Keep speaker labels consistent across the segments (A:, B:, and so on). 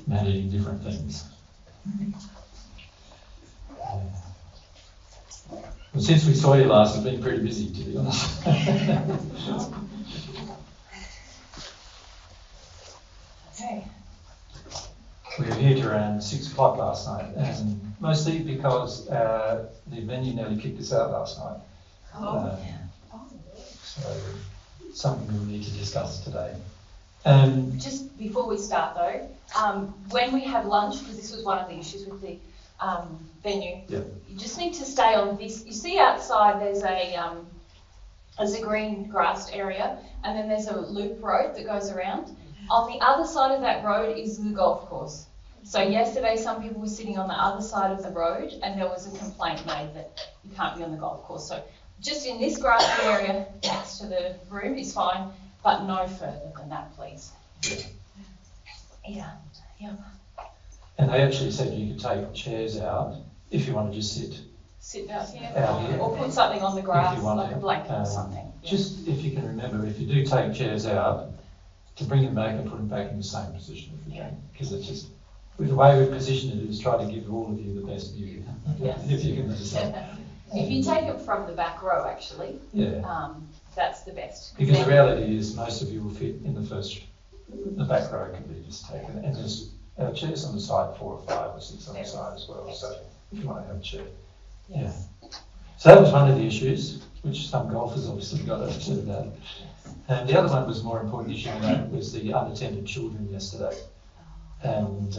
A: Managing different things. Well, since we saw you last, I've been pretty busy, to be honest.
B: Okay.
A: We were here to around 6 o'clock last night, and mostly because the venue nearly kicked us out last night. So something we need to discuss today.
B: Just before we start though, when we have lunch, because this was one of the issues with the venue, you just need to stay on this. You see outside there's a green grassed area, and then there's a loop road that goes around. On the other side of that road is the golf course. So yesterday some people were sitting on the other side of the road, and there was a complaint made that you can't be on the golf course. So just in this grassy area next to the room is fine, but no further than that, please. Yeah.
A: And they actually said you could take chairs out if you want to just sit
B: out here,
A: out
B: or put something on the grass, like a blanket or something.
A: Just if you can remember, if you do take chairs out, to bring them back and put them back in the same position if you can, because it's just, the way we position it is try to give all of you the best view, if you can understand.
B: If you take it from the back row, actually, that's the best.
A: Because the reality is most of you will fit in the back row can be just taken, and there's chairs on the side, 4 or 5 or 6 on the side as well, so if you want to have a chair.
B: Yes.
A: So that was one of the issues, which some golfers obviously got upset about. And the other one was a more important issue, and that was the unattended children yesterday. And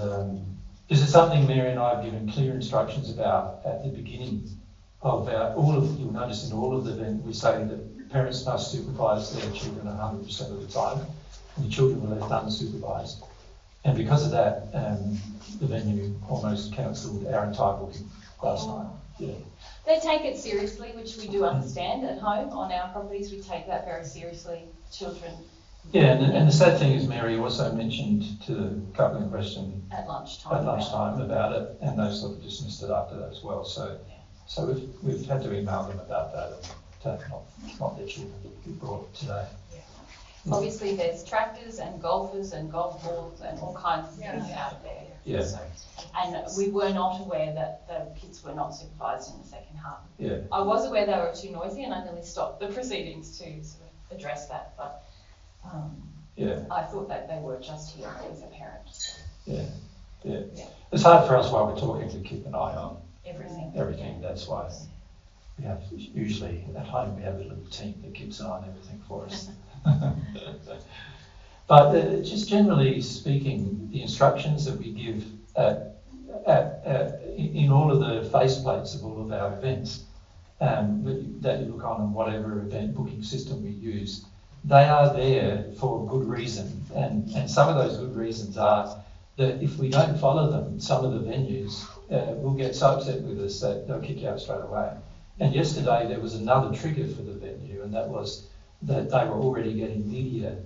A: this is something Mary and I have given clear instructions about at the beginning of you'll notice in all of the events, we say that parents must supervise their children 100% of the time, and the children were left unsupervised. And because of that, the venue almost cancelled our entire booking last night. Yeah.
B: They take it seriously, which we do understand at home. On our properties, we take that very seriously. Children.
A: Yeah, and the sad thing is Mary also mentioned to the couple in question
B: at lunchtime
A: about it, and they sort of dismissed it after that as well. So we've had to email them about that, and not their children be brought today.
B: Obviously, there's tractors and golfers and golf balls and all kinds of things out there.
A: Yeah.
B: So, and we were not aware that the kids were not supervised in the second half.
A: Yeah.
B: I was aware they were too noisy, and I nearly stopped the proceedings to sort of address that, but I thought that they were just here as a parent.
A: Yeah. It's hard for us while we're talking to keep an eye on everything. That's why we have usually at home we have a little team that keeps an eye on everything for us. But just generally speaking, the instructions that we give in all of the faceplates of all of our events that you look on whatever event booking system we use, they are there for good reason. And some of those good reasons are that if we don't follow them, some of the venues will get so upset with us that they'll kick you out straight away. And yesterday there was another trigger for the venue, and that was that they were already getting media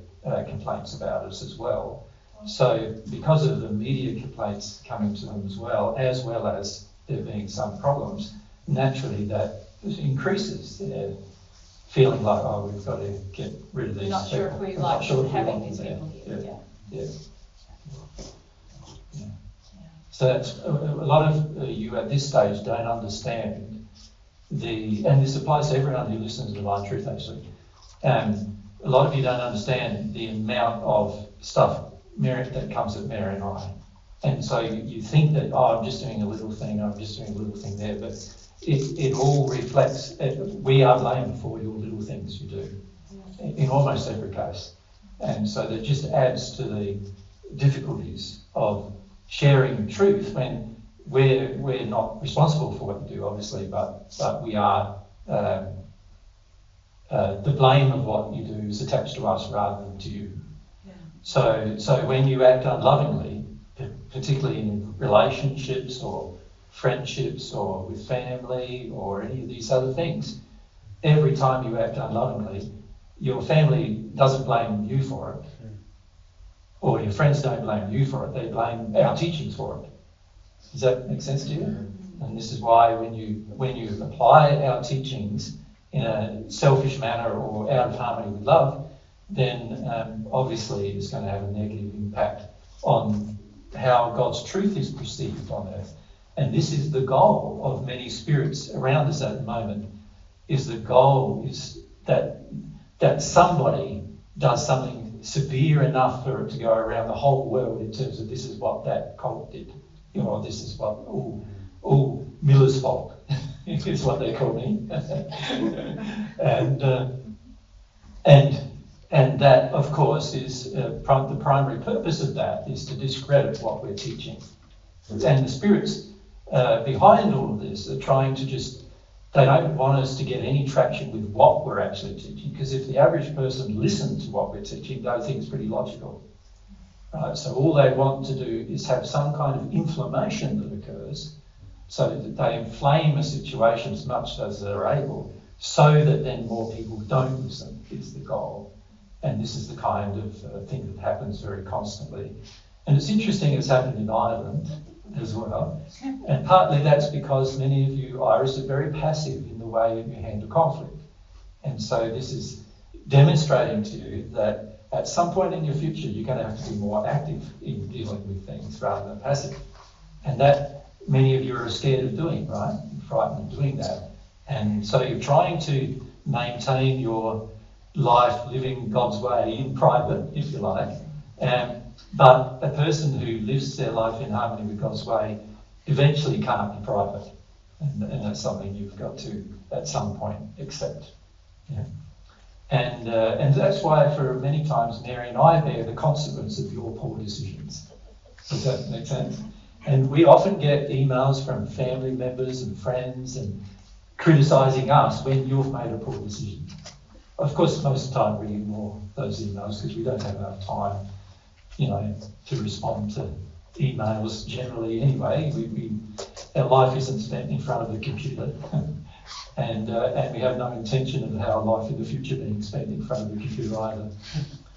A: complaints about us as well. So because of the media complaints coming to them as well as there being some problems, naturally that increases their feeling like, we've got to get rid of these people.
B: Not sure if we like having these people here.
A: Yeah. So that's a lot of you at this stage don't understand and this applies to everyone who listens to Divine Truth actually. A lot of you don't understand the amount of stuff that comes at Mary and I. And so you think that, I'm just doing a little thing there, but it all reflects, we are blamed for your little things you do in almost every case. And so that just adds to the difficulties of sharing truth when we're not responsible for what you do, obviously, but we are, the blame of what you do is attached to us rather than to you. Yeah. So when you act unlovingly, particularly in relationships or friendships or with family or any of these other things, every time you act unlovingly, your family doesn't blame you for it, or your friends don't blame you for it, they blame our teachings for it. Does that make sense to you? And this is why when you apply our teachings in a selfish manner or out of harmony with love, then obviously it's going to have a negative impact on how God's truth is perceived on earth. And this is the goal of many spirits around us at the moment, is the goal is that somebody does something severe enough for it to go around the whole world in terms of this is what that cult did. You know, this is what, Miller's fault is what they call me. And that, of course, is the primary purpose of that is to discredit what we're teaching. And the spirits behind all of this are trying to they don't want us to get any traction with what we're actually teaching, because if the average person listened to what we're teaching, they think it's pretty logical. Right? So all they want to do is have some kind of inflammation that occurs so that they inflame a situation as much as they're able, so that then more people don't listen is the goal. And this is the kind of thing that happens very constantly. And it's interesting it's happened in Ireland as well. And partly that's because many of you Irish are very passive in the way that you handle conflict. And so this is demonstrating to you that at some point in your future, you're going to have to be more active in dealing with things rather than passive. And that many of you are scared of doing, right? You're frightened of doing that. And so you're trying to maintain your life living God's way in private, if you like. But a person who lives their life in harmony with God's way eventually can't be private. And that's something you've got to, at some point, accept. Yeah. And that's why for many times Mary and I bear the consequence of your poor decisions. Does that make sense? And we often get emails from family members and friends and criticising us when you've made a poor decision. Of course, most of the time we ignore those emails because we don't have enough time, to respond to emails generally anyway. Our life isn't spent in front of the computer. And we have no intention of our life in the future being spent in front of the computer either.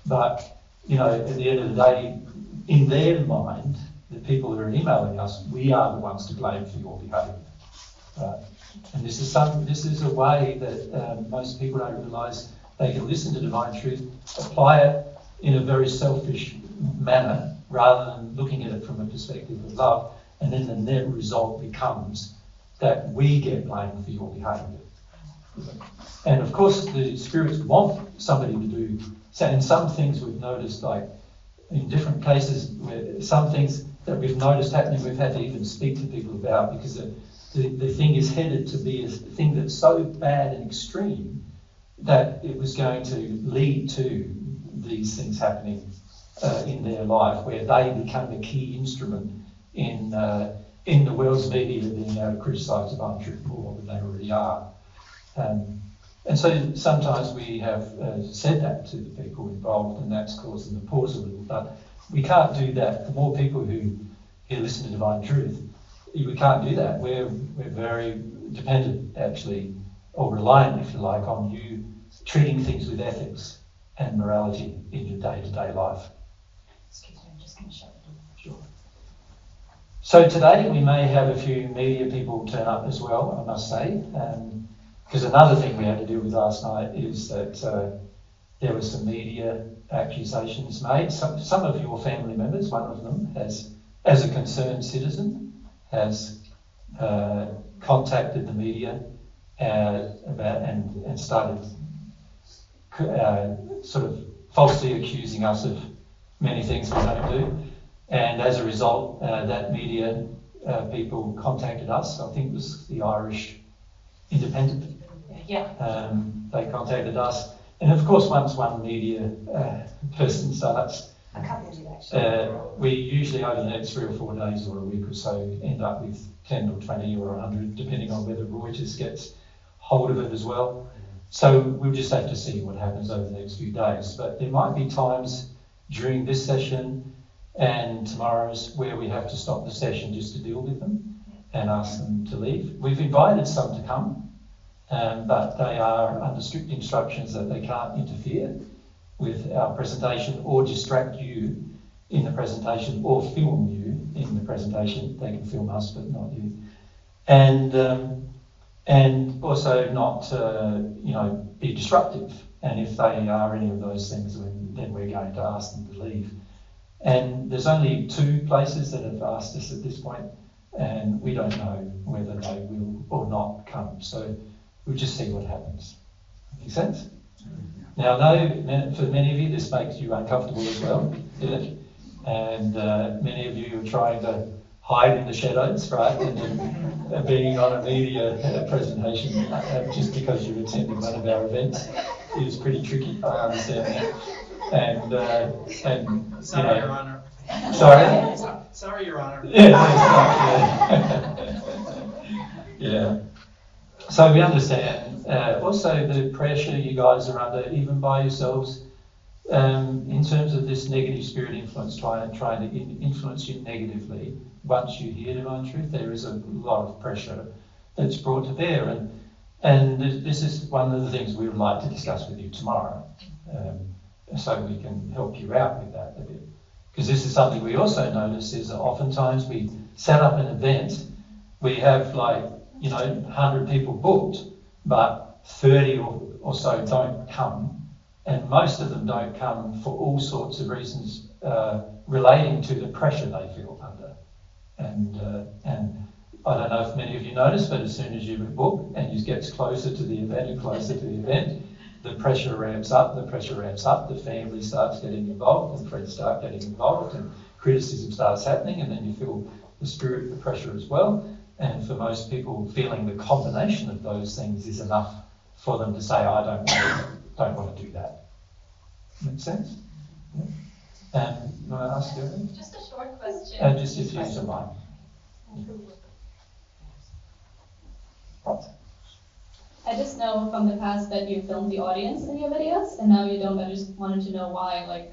A: But, at the end of the day, in their mind, the people who are emailing us, we are the ones to blame for your behaviour. Right? And this is a way that most people don't realise they can listen to divine truth, apply it in a very selfish manner rather than looking at it from a perspective of love, and then the net result becomes that we get blamed for your behaviour. And of course the spirits want somebody to do, and some things we've noticed, like in different cases, where some things that we've noticed happening, we've had to even speak to people about, because the thing is headed to be a thing that's so bad and extreme that it was going to lead to these things happening in their life, where they become a key instrument in the world's media being able to criticise divine truth more than they already are. And so sometimes we have said that to the people involved, and that's caused them to pause a little. But we can't do that. The more people who listen to divine truth, we can't do that. We're very dependent, actually, or reliant, if you like, on you treating things with ethics and morality in your day-to-day life.
B: Excuse me, I'm just going to shut the door.
A: Sure. So today we may have a few media people turn up as well, I must say. Because another thing we had to deal with last night is that there were some media accusations made. Some of your family members, one of them, has, as a concerned citizen, has contacted the media about and started sort of falsely accusing us of many things we don't do. And as a result, that media people contacted us. I think it was the Irish Independent.
B: Yeah.
A: They contacted us. And of course, once one media person starts,
B: a couple did actually.
A: We usually over the next 3 or 4 days or a week or so end up with 10 or 20 or 100, depending on whether Reuters gets hold of it as well. So we'll just have to see what happens over the next few days. But there might be times during this session and tomorrow's where we have to stop the session just to deal with them and ask them to leave. We've invited some to come, but they are under strict instructions that they can't interfere with our presentation or distract you in the presentation or film you in the presentation. They can film us, but not you. And and also not, be disruptive. And if they are any of those things, then we're going to ask them to leave. And there's only 2 places that have asked us at this point, and we don't know whether they will or not come. So we'll just see what happens. Make sense? Now, I know for many of you this makes you uncomfortable as well, and many of you are trying to hide in the shadows, right? And then being on a media presentation just because you're attending one of our events is pretty tricky. I understand that. And
C: Sorry, Your Honour.
A: Sorry?
C: Sorry, Your Honour.
A: Yeah. So we understand. Also the pressure you guys are under, even by yourselves, in terms of this negative spirit influence, trying to influence you negatively. Once you hear divine truth, there is a lot of pressure that's brought to bear, and this is one of the things we would like to discuss with you tomorrow, so we can help you out with that a bit. Because this is something we also notice is that oftentimes we set up an event, we have 100 people booked, but 30 or so don't come, and most of them don't come for all sorts of reasons relating to the pressure they feel under. And I don't know if many of you notice, but as soon as you book and you get closer to the event and closer to the event, the pressure ramps up, the family starts getting involved, and friends start getting involved, and criticism starts happening, and then you feel the spirit, the pressure as well. And for most people, feeling the combination of those things is enough for them to say, I don't want to do that. Make sense? Yeah. You want to ask anything?
D: Just a short question.
A: Just if you don't mind.
D: I just know from the past that you filmed the audience in your videos, and now you don't. I just wanted to know why.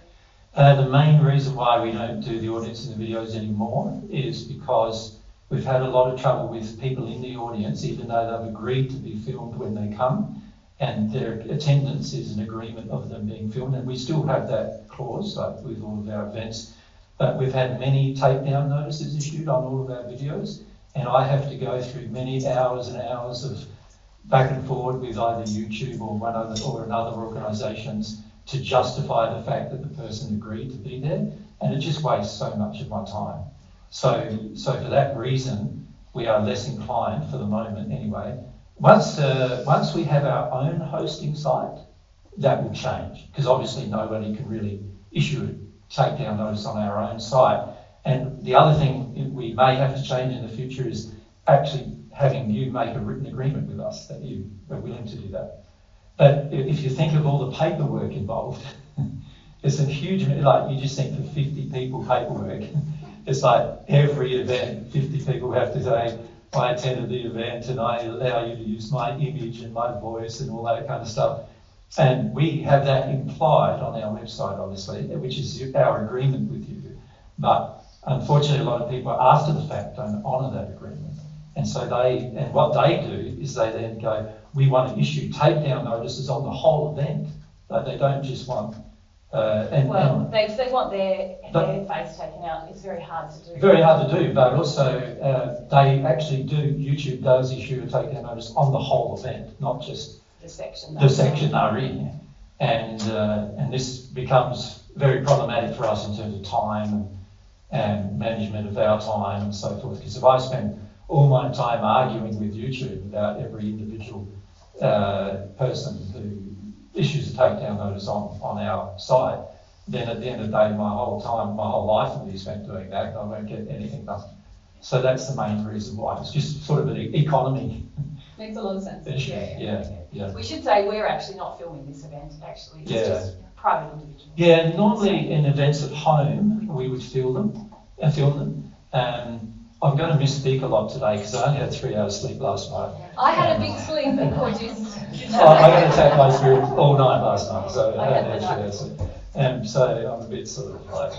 A: The main reason why we don't do the audience in the videos anymore is because we've had a lot of trouble with people in the audience, even though they've agreed to be filmed when they come, and their attendance is an agreement of them being filmed, and we still have that clause with all of our events. But we've had many takedown notices issued on all of our videos, and I have to go through many hours and hours of back and forward with either YouTube or another organisations to justify the fact that the person agreed to be there, and it just wastes so much of my time. So for that reason, we are less inclined for the moment anyway. Once we have our own hosting site, that will change, because obviously nobody can really issue a takedown notice on our own site. And the other thing we may have to change in the future is actually having you make a written agreement with us that you are willing to do that. But if you think of all the paperwork involved, it's a huge, you just think for 50 people paperwork, it's like every event, 50 people have to say, I attended the event and I allow you to use my image and my voice and all that kind of stuff. And we have that implied on our website, obviously, which is our agreement with you. But unfortunately, a lot of people after the fact don't honour that agreement. And so what they do is they then go, we want to issue takedown notices on the whole event. They don't just want...
B: if they want their face taken out, it's very hard to do.
A: Very hard to do, but also they actually do, YouTube does issue a takedown notice on the whole event, not just
B: the section
A: they're in. And this becomes very problematic for us in terms of time and management of our time and so forth. Because if I spend all my time arguing with YouTube about every individual person who issues a takedown notice on our site, then at the end of the day, my whole life will be spent doing that, and I won't get anything done. So that's the main reason why. It's just sort of an economy.
D: Makes a lot of sense.
A: Issue. Yeah.
B: We should say we're actually not filming this event, actually. It's just private individuals.
A: Yeah, normally in events at home, we would film them. I'm going to misspeak a lot today because I only had 3 hours sleep last night.
B: I had a big sleep because you...
A: I got attacked by spirit all night last night, so I had
B: the
A: 3 hours sleep. And so I'm a bit sort of like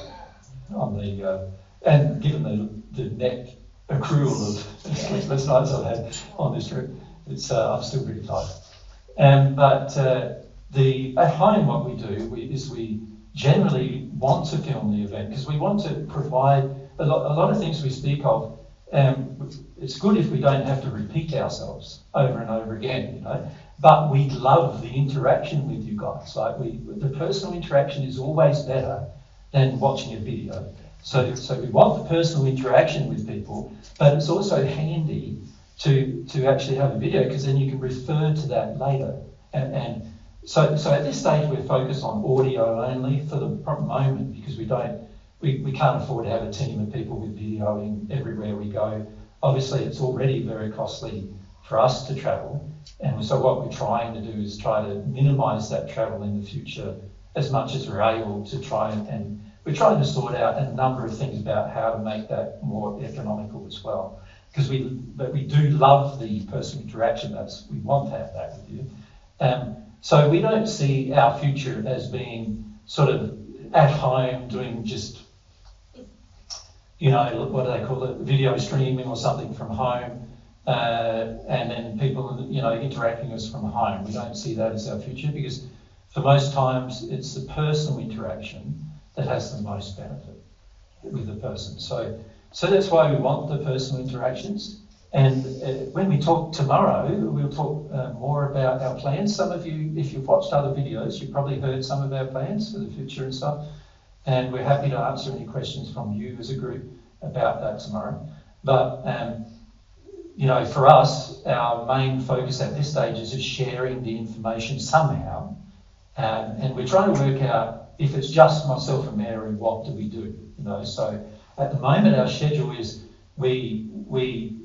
A: on the... and given the net accrual of sleepless nights I've had on this trip, I'm still pretty tired. But at home what we do is we generally want to film the event because we want to provide a lot of things we speak of it's good if we don't have to repeat ourselves over and over again, you know. But we love the interaction with you guys. Like the personal interaction is always better than watching a video. So we want the personal interaction with people, but it's also handy to actually have a video, because then you can refer to that later. And so at this stage we're focused on audio only for the moment, because we can't afford to have a team of people with videoing everywhere we go. Obviously it's already very costly for us to travel, and so what we're trying to do is try to minimise that travel in the future as much as we're able to try, and we're trying to sort out a number of things about how to make that more economical as well. Because we do love the personal interaction. We want to have that with you. So we don't see our future as being sort of at home doing just, you know, what do they call it, video streaming or something from home, and then people, you know, interacting with us from home. We don't see that as our future, because for most times it's the personal interaction that has the most benefit with the person. So that's why we want the personal interactions. And when we talk tomorrow, we'll talk more about our plans. Some of you, if you've watched other videos, you've probably heard some of our plans for the future and stuff. And we're happy to answer any questions from you as a group about that tomorrow. But, you know, for us, our main focus at this stage is just sharing the information somehow. And we're trying to work out, if it's just myself and Mary, what do we do? You know, so at the moment our schedule is we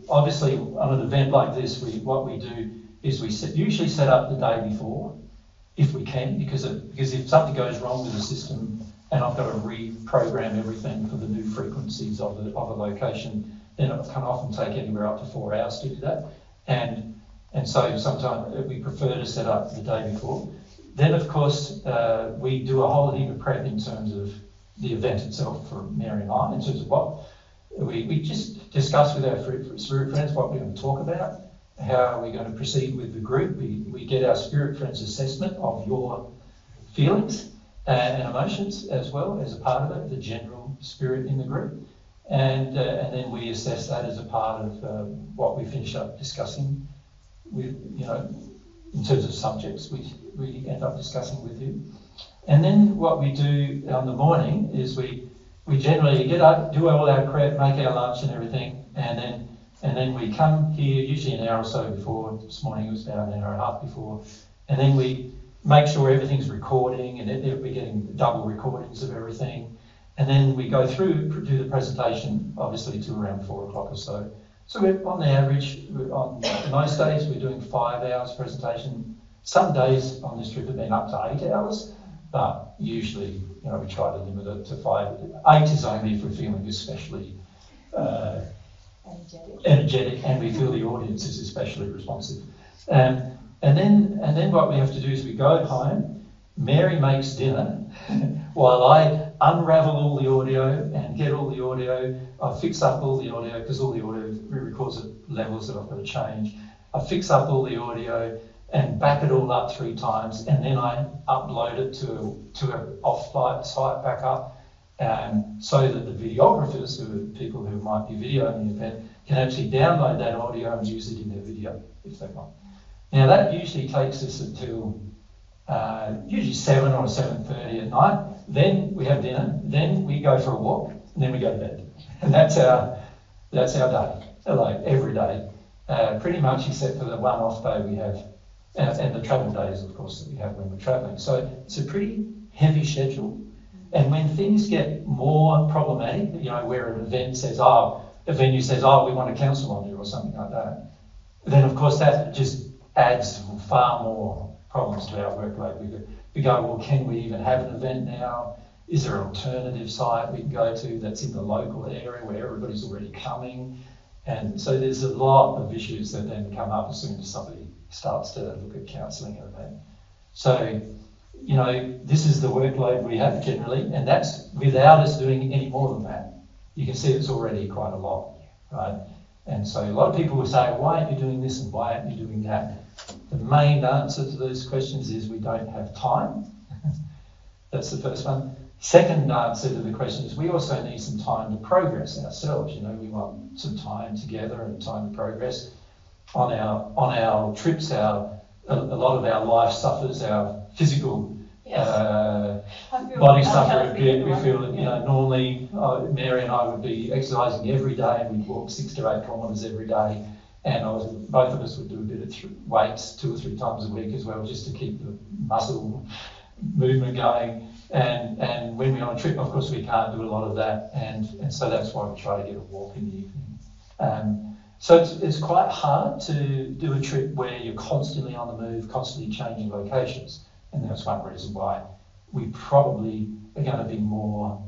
A: obviously on an event like this, what we do is we usually set up the day before, if we can, because if something goes wrong with the system and I've got to reprogram everything for the new frequencies of a location, then it can often take anywhere up to 4 hours to do that. And so sometimes we prefer to set up the day before. Then, of course, we do a whole heap of prep in terms of the event itself for Mary and I, in terms of what we just discuss with our spirit friends what we're going to talk about, how we're going to proceed with the group. We get our spirit friends' assessment of your feelings and emotions as well as a part of it, the general spirit in the group. And then we assess that as a part of what we finish up discussing with, you know, in terms of subjects we end up discussing with you. And then what we do on the morning is we generally get up, do all our prep, make our lunch and everything, and then we come here usually an hour or so before. This morning it was about an hour and a half before, and then we make sure everything's recording, and we're getting double recordings of everything, and then we go through, do the presentation, obviously to around 4 o'clock or so. So we're on the average, on most days we're doing 5 hours presentation. Some days on this trip have been up to 8 hours, but usually, you know, we try to limit it to 5. 8 is only if we're feeling especially energetic, and we feel the audience is especially responsive. And then what we have to do is we go home. Mary makes dinner while I unravel all the audio and get all the audio. I fix up all the audio, because all the audio records at levels that I've got to change. I fix up all the audio and back it all up 3 times, and then I upload it to an off-site backup, so that the videographers, who are people who might be videoing the event, can actually download that audio and use it in their video if they want. Now that usually takes us until usually 7 or 7:30 at night. Then we have dinner, then we go for a walk, and then we go to bed. And that's our day, like every day, pretty much except for the one off day we have, and the travel days, of course, that we have when we're traveling. So it's a pretty heavy schedule. And when things get more problematic, you know, where an event says, a venue says, we want to cancel on you or something like that, then of course that just adds far more problems to our workload. We go, well, can we even have an event now? Is there an alternative site we can go to that's in the local area where everybody's already coming? And so there's a lot of issues that then come up as soon as somebody starts to look at cancelling an event. So, you know, this is the workload we have generally, and that's without us doing any more than that. You can see it's already quite a lot, right? And so a lot of people will say, why aren't you doing this and why aren't you doing that? The main answer to those questions is we don't have time. That's the first one. Second answer to the question is we also need some time to progress ourselves. You know, we want some time together and time to progress on our trips. A lot of our life suffers, our physical body suffer a bit. We feel that, you know, normally Mary and I would be exercising every day, and we'd walk 6 to 8 kilometres every day. And both of us would do a bit of weights 2 or 3 times a week as well, just to keep the muscle movement going. And when we're on a trip, of course, we can't do a lot of that. And so that's why we try to get a walk in the evening. So it's quite hard to do a trip where you're constantly on the move, constantly changing locations. And that's one reason why we probably are going to be more,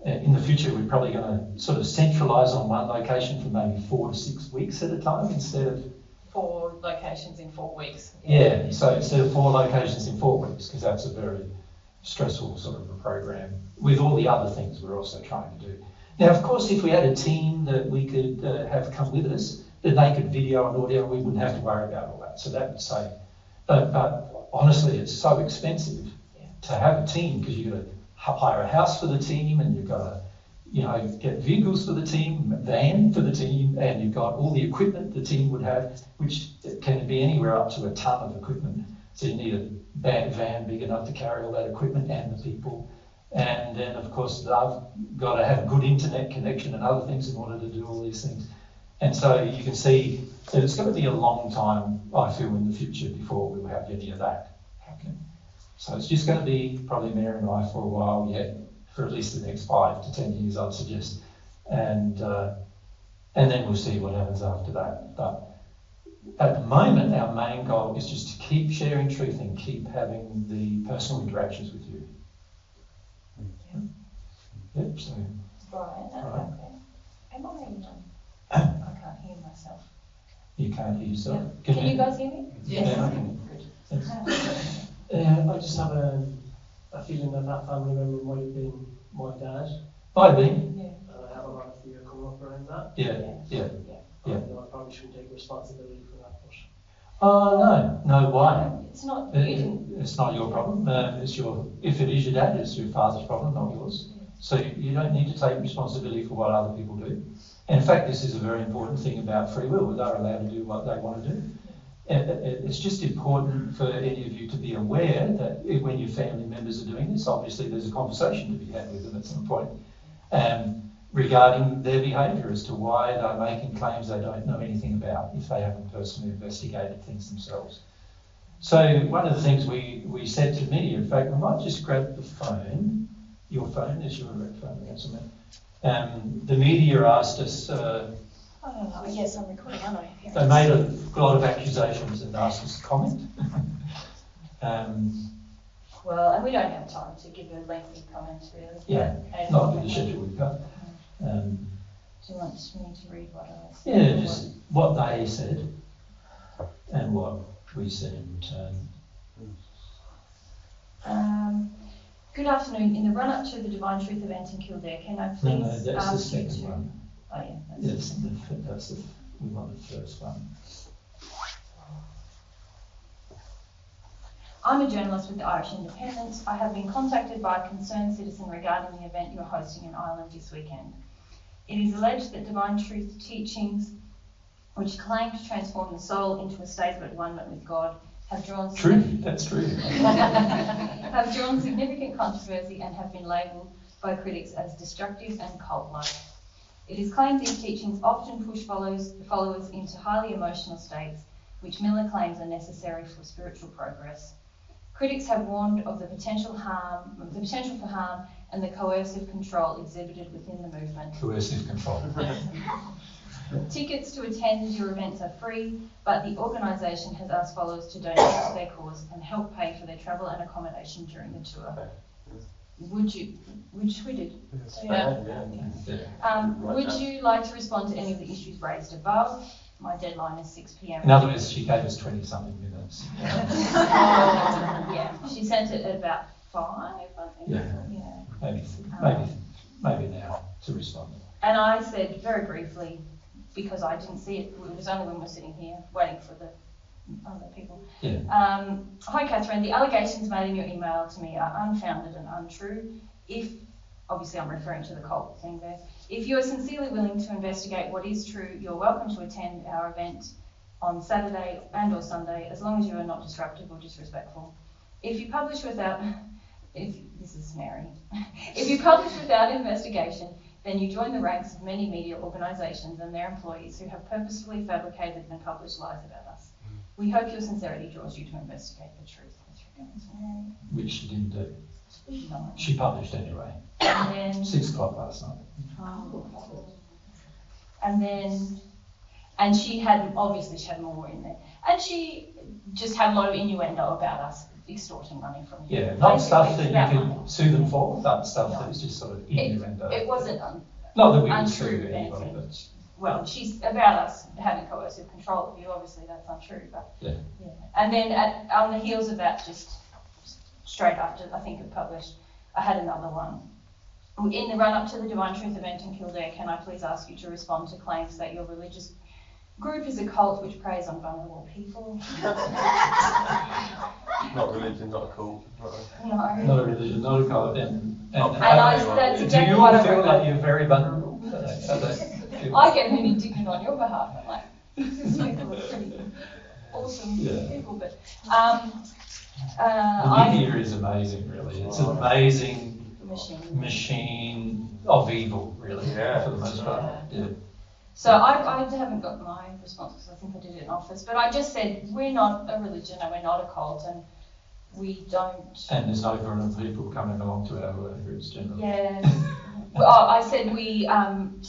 A: in the future, we're probably going to sort of centralise on one location for maybe 4 to 6 weeks at a time instead of
B: 4 locations in 4 weeks.
A: Yeah, so instead of 4 locations in 4 weeks, because that's a very stressful sort of a program with all the other things we're also trying to do. Now, of course, if we had a team that we could have come with us, then they could video and audio, we wouldn't have to worry about all that. So that would save. But honestly, it's so expensive to have a team, because you've got to hire a house for the team, and you've got to, you know, get vehicles for the team, a van for the team, and you've got all the equipment the team would have, which can be anywhere up to a ton of equipment. So you need a van big enough to carry all that equipment and the people. And then, of course, they've got to have good internet connection and other things in order to do all these things. And so you can see that it's going to be a long time, I feel, in the future before we will have any of that happening. So it's just going to be probably Mary and I for a while yet, for at least the next 5 to 10 years, I'd suggest. And then we'll see what happens after that. But at the moment, our main goal is just to keep sharing truth and keep having the personal interactions with you. Yep, so.
B: Right. Am I can't hear myself.
A: You can't hear yourself?
B: Yeah. Can you guys hear me?
A: Yes. Yeah, I can.
C: I just have a feeling that family member might have been my dad.
A: Might have been.
B: Yeah.
C: And I have a lot of fear coming up around that.
A: Yeah.
C: I probably shouldn't take responsibility for that, but...
A: No, why?
B: It's not.
A: It's not your problem. If it is your dad, it's your father's problem, not yours. So you don't need to take responsibility for what other people do. And in fact, this is a very important thing about free will. They're allowed to do what they want to do. It's just important for any of you to be aware that when your family members are doing this, obviously there's a conversation to be had with them at some point regarding their behaviour as to why they're making claims they don't know anything about if they haven't personally investigated things themselves. So one of the things we said to media, in fact, we might just grab the phone. Your phone is your phone, isn't it? The media asked us...
B: Yes, I'm recording, aren't I?
A: They made a lot of accusations and asked us to comment.
B: Well, and we don't have time to give a lengthy comment, really.
A: Yeah, not with the schedule we've got.
B: Do you want me to read what I said?
A: Yeah, just what they said and what we said in return.
B: Good afternoon. In the run-up to the Divine Truth event in Kildare, can I please
A: No, that's the
B: ask you
A: second
B: to...
A: one.
B: Oh, yeah.
A: We want the first one.
B: I'm a journalist with the Irish Independent. I have been contacted by a concerned citizen regarding the event you are hosting in Ireland this weekend. It is alleged that Divine Truth teachings, which claim to transform the soul into a state of at-one-ment with God, have drawn
A: That's true.
B: have drawn significant controversy and have been labelled by critics as destructive and cult-like. It is claimed these teachings often push followers into highly emotional states, which Miller claims are necessary for spiritual progress. Critics have warned of the potential for harm and the coercive control exhibited within the movement.
A: Coercive control.
B: Tickets to attend your events are free, but the organisation has asked followers to donate to their cause and help pay for their travel and accommodation during the tour. Would you like to respond to any of the issues raised above? My deadline is 6 p.m.
A: In other words, she gave us 20-something minutes.
B: Yeah, she sent it at about 5, I think.
A: Yeah. Maybe now to respond.
B: And I said very briefly, because I didn't see it was only when we're sitting here waiting for the other people.
A: Yeah.
B: Hi Catherine, the allegations made in your email to me are unfounded and untrue. if, obviously I'm referring to the cult thing there, if you are sincerely willing to investigate what is true, you're welcome to attend our event on Saturday and or Sunday, as long as you are not disruptive or disrespectful. If you publish without, this is Mary, if you publish without investigation, then you join the ranks of many media organisations and their employees who have purposefully fabricated and published lies about us. We hope your sincerity draws you to investigate the truth.
A: Which she didn't do.
B: No.
A: She published anyway.
B: And then,
A: 6 o'clock last night.
B: and she had more in there. And she just had a lot of innuendo about us extorting money from you.
A: Yeah, not
B: Basically,
A: stuff
B: it's
A: that
B: about
A: you
B: money.
A: could sue them for, but stuff
B: No.
A: that was just sort of innuendo.
B: It wasn't
A: not that we would
B: untrue
A: sue anybody,
B: anything.
A: but
B: Well, she's about us having coercive control of you. Obviously, that's untrue, but
A: yeah.
B: And then on the heels of that, just straight after I think it published, I had another one. In the run-up to the Divine Truth event in Kildare, can I please ask you to respond to claims that your religious group is a cult which preys on vulnerable people?
E: Not religion, not a cult.
B: No.
A: Not a religion, not a cult. And
B: That's
A: do
B: exactly
A: you
B: what
A: all
B: I
A: feel
B: wrote.
A: like you're very vulnerable?
B: I get really indignant on your behalf. I'm like, these people are pretty awesome people, but
A: the media is amazing, really. It's an amazing machine of evil, really, for the most part. Yeah.
B: So I haven't got my response because I think I did it in office, but I just said we're not a religion and we're not a cult and we don't.
A: And there's no foreign people coming along to our groups generally.
B: Yeah. Well, I said we.
A: And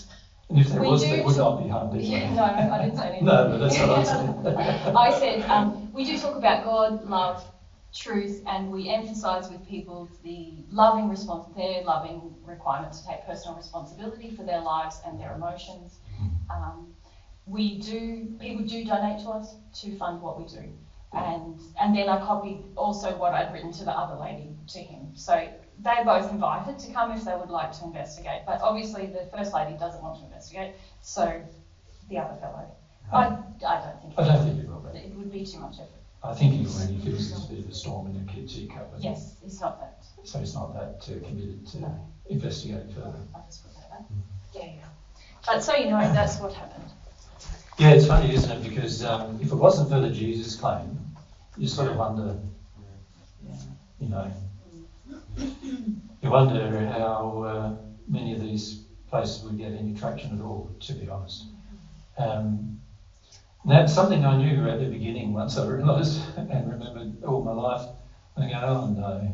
A: if there was, they would not be harmed anyway.
B: Yeah, no, I didn't say anything.
A: No, but that's what I said.
B: I said we do talk about God, love, truth, and we emphasise with people their loving requirement to take personal responsibility for their lives and their emotions. People do donate to us to fund what we do. And then I copied also what I'd written to the other lady to him. So they both invited to come if they would like to investigate. But obviously the first lady doesn't want to investigate, so the other fellow. I don't think
A: it will be.
B: It would be too much effort.
A: I think he already feels there's a bit of a storm in the teacup.
B: Yes, it's not that.
A: So it's not that committed to investigate further.
B: I'll just put that up. Yeah. But so you know, that's what happened.
A: Yeah, it's funny, isn't it? Because if it wasn't for the Jesus claim, you sort of wonder, you know, you wonder how many of these places would get any traction at all, to be honest. Now, something I knew at the beginning once I realised and remembered all my life, I go, oh no.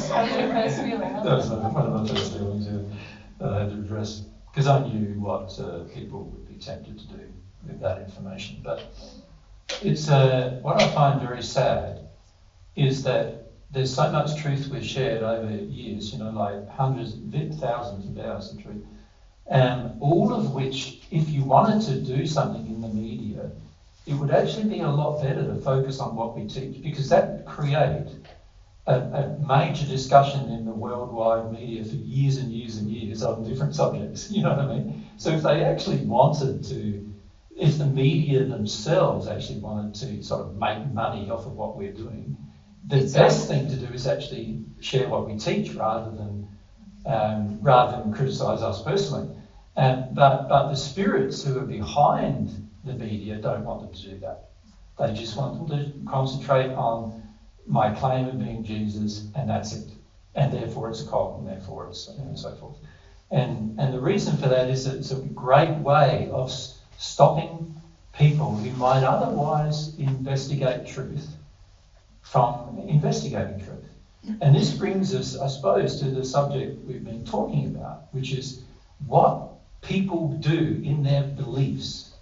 B: That was your first feeling,
A: That was one of my first feelings that I had to address, because I knew what people would be tempted to do with that information. But it's what I find very sad is that there's so much truth we've shared over years, like hundreds, thousands of hours of truth, all of which, if you wanted to do something in the media, it would actually be a lot better to focus on what we teach, because that would create a major discussion in the worldwide media for years and years and years on different subjects, you know what I mean? So if they actually wanted to, if the media themselves actually wanted to sort of make money off of what we're doing, the best thing to do is actually share what we teach rather than criticise us personally. But the spirits who are behind the media don't want them to do that. They just want them to concentrate on my claim of being Jesus, and that's it. And therefore it's a cult, and therefore it's and so forth. And the reason for that is that it's a great way of stopping people who might otherwise investigate truth from investigating truth. And this brings us, I suppose, to the subject we've been talking about, which is what people do in their beliefs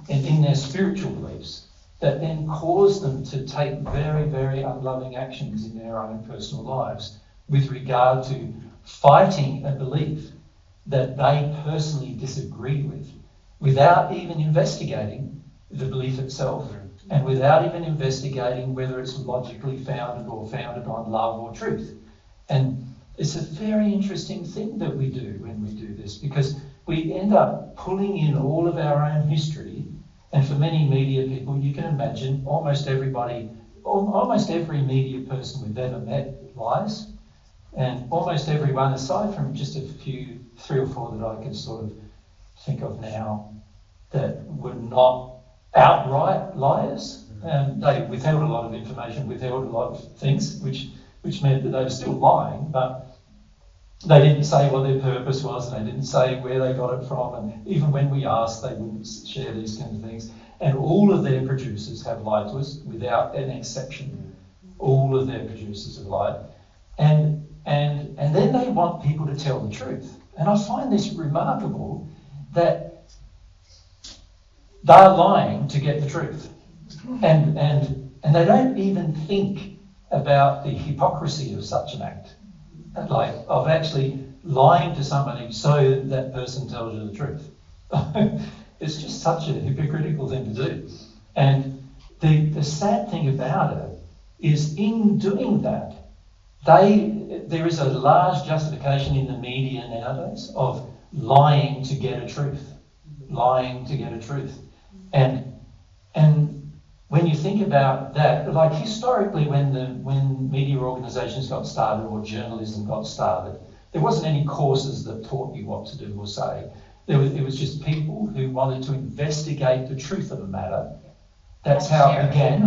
A: and in their spiritual beliefs that then cause them to take very, very unloving actions in their own personal lives with regard to fighting a belief that they personally disagree with, without even investigating the belief itself and without even investigating whether it's logically founded or founded on love or truth. And it's a very interesting thing that we do when we do this, because we end up pulling in all of our own history. And for many media people, you can imagine almost everybody almost every media person we've ever met lies, and almost everyone, aside from just a few, 3 or 4 that I can sort of think of now, that were not outright liars. They withheld a lot of information, withheld a lot of things, which meant that they were still lying, but they didn't say what their purpose was, and they didn't say where they got it from, and even when we asked, they wouldn't share these kinds of things. And all of their producers have lied to us without an exception. All of their producers have lied. And then they want people to tell the truth. And I find this remarkable, that they're lying to get the truth. And they don't even think about the hypocrisy of such an act, like of actually lying to somebody so that person tells you the truth. It's just such a hypocritical thing to do. And the sad thing about it is, in doing that, there is a large justification in the media nowadays of lying to get a truth. Lying to get a truth. And when you think about that, like historically when media organisations got started or journalism got started, there wasn't any courses that taught you what to do or say. It was just people who wanted to investigate the truth of a matter. That's how it began.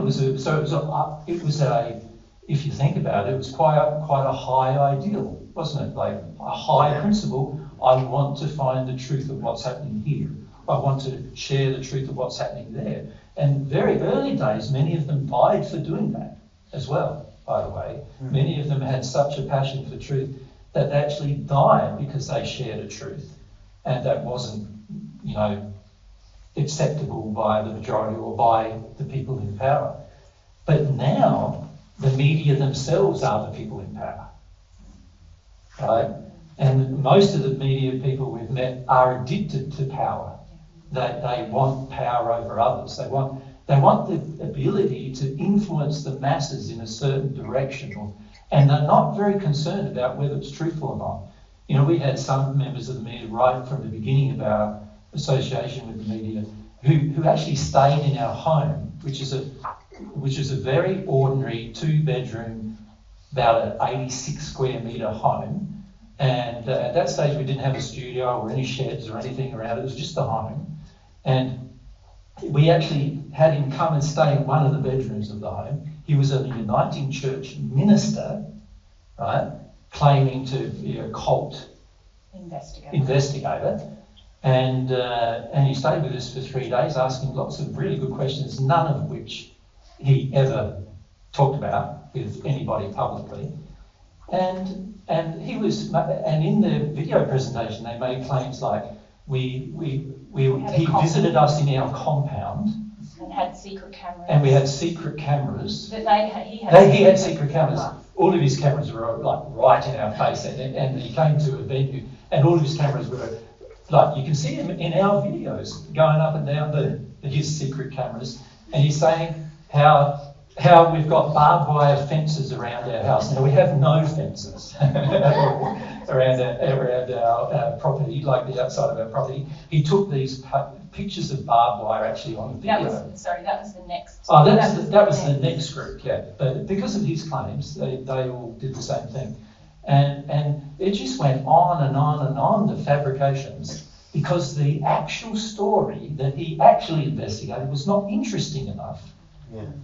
A: If you think about it, it was quite a high ideal, wasn't it? Like a high principle. I want to find the truth of what's happening here. I want to share the truth of what's happening there. And very early days, many of them died for doing that as well, by the way. Many of them had such a passion for truth that they actually died because they shared a truth. And that wasn't, acceptable by the majority or by the people in power. But now, the media themselves are the people in power, right? And most of the media people we've met are addicted to power. They want power over others. They want the ability to influence the masses in a certain direction, and they're not very concerned about whether it's truthful or not. We had some members of the media right from the beginning of our association with the media who actually stayed in our home, which is a very ordinary 2-bedroom, about an 86 square metre home. And at that stage we didn't have a studio or any sheds or anything around it. It was just the home. And we actually had him come and stay in one of the bedrooms of the home. He was a Uniting Church minister, right, claiming to be a cult investigator. And he stayed with us for 3 days, asking lots of really good questions, none of which he ever talked about with anybody publicly. And in the video presentation they made claims like he visited us in our compound.
B: And had secret cameras.
A: And we had secret cameras.
B: But he
A: had secret cameras. Right. All of his cameras were like right in our face, and he came to a venue, and all of his cameras were like, you can see him in our videos going up and down his secret cameras, and he's saying how we've got barbed wire fences around our house. Now we have no fences around our property, like the outside of our property. He took these pictures of barbed wire actually on video.
B: That was the next.
A: Oh, that was the next group, yeah. But because of his claims, they all did the same thing. And it just went on and on and on, the fabrications, because the actual story that he actually investigated was not interesting enough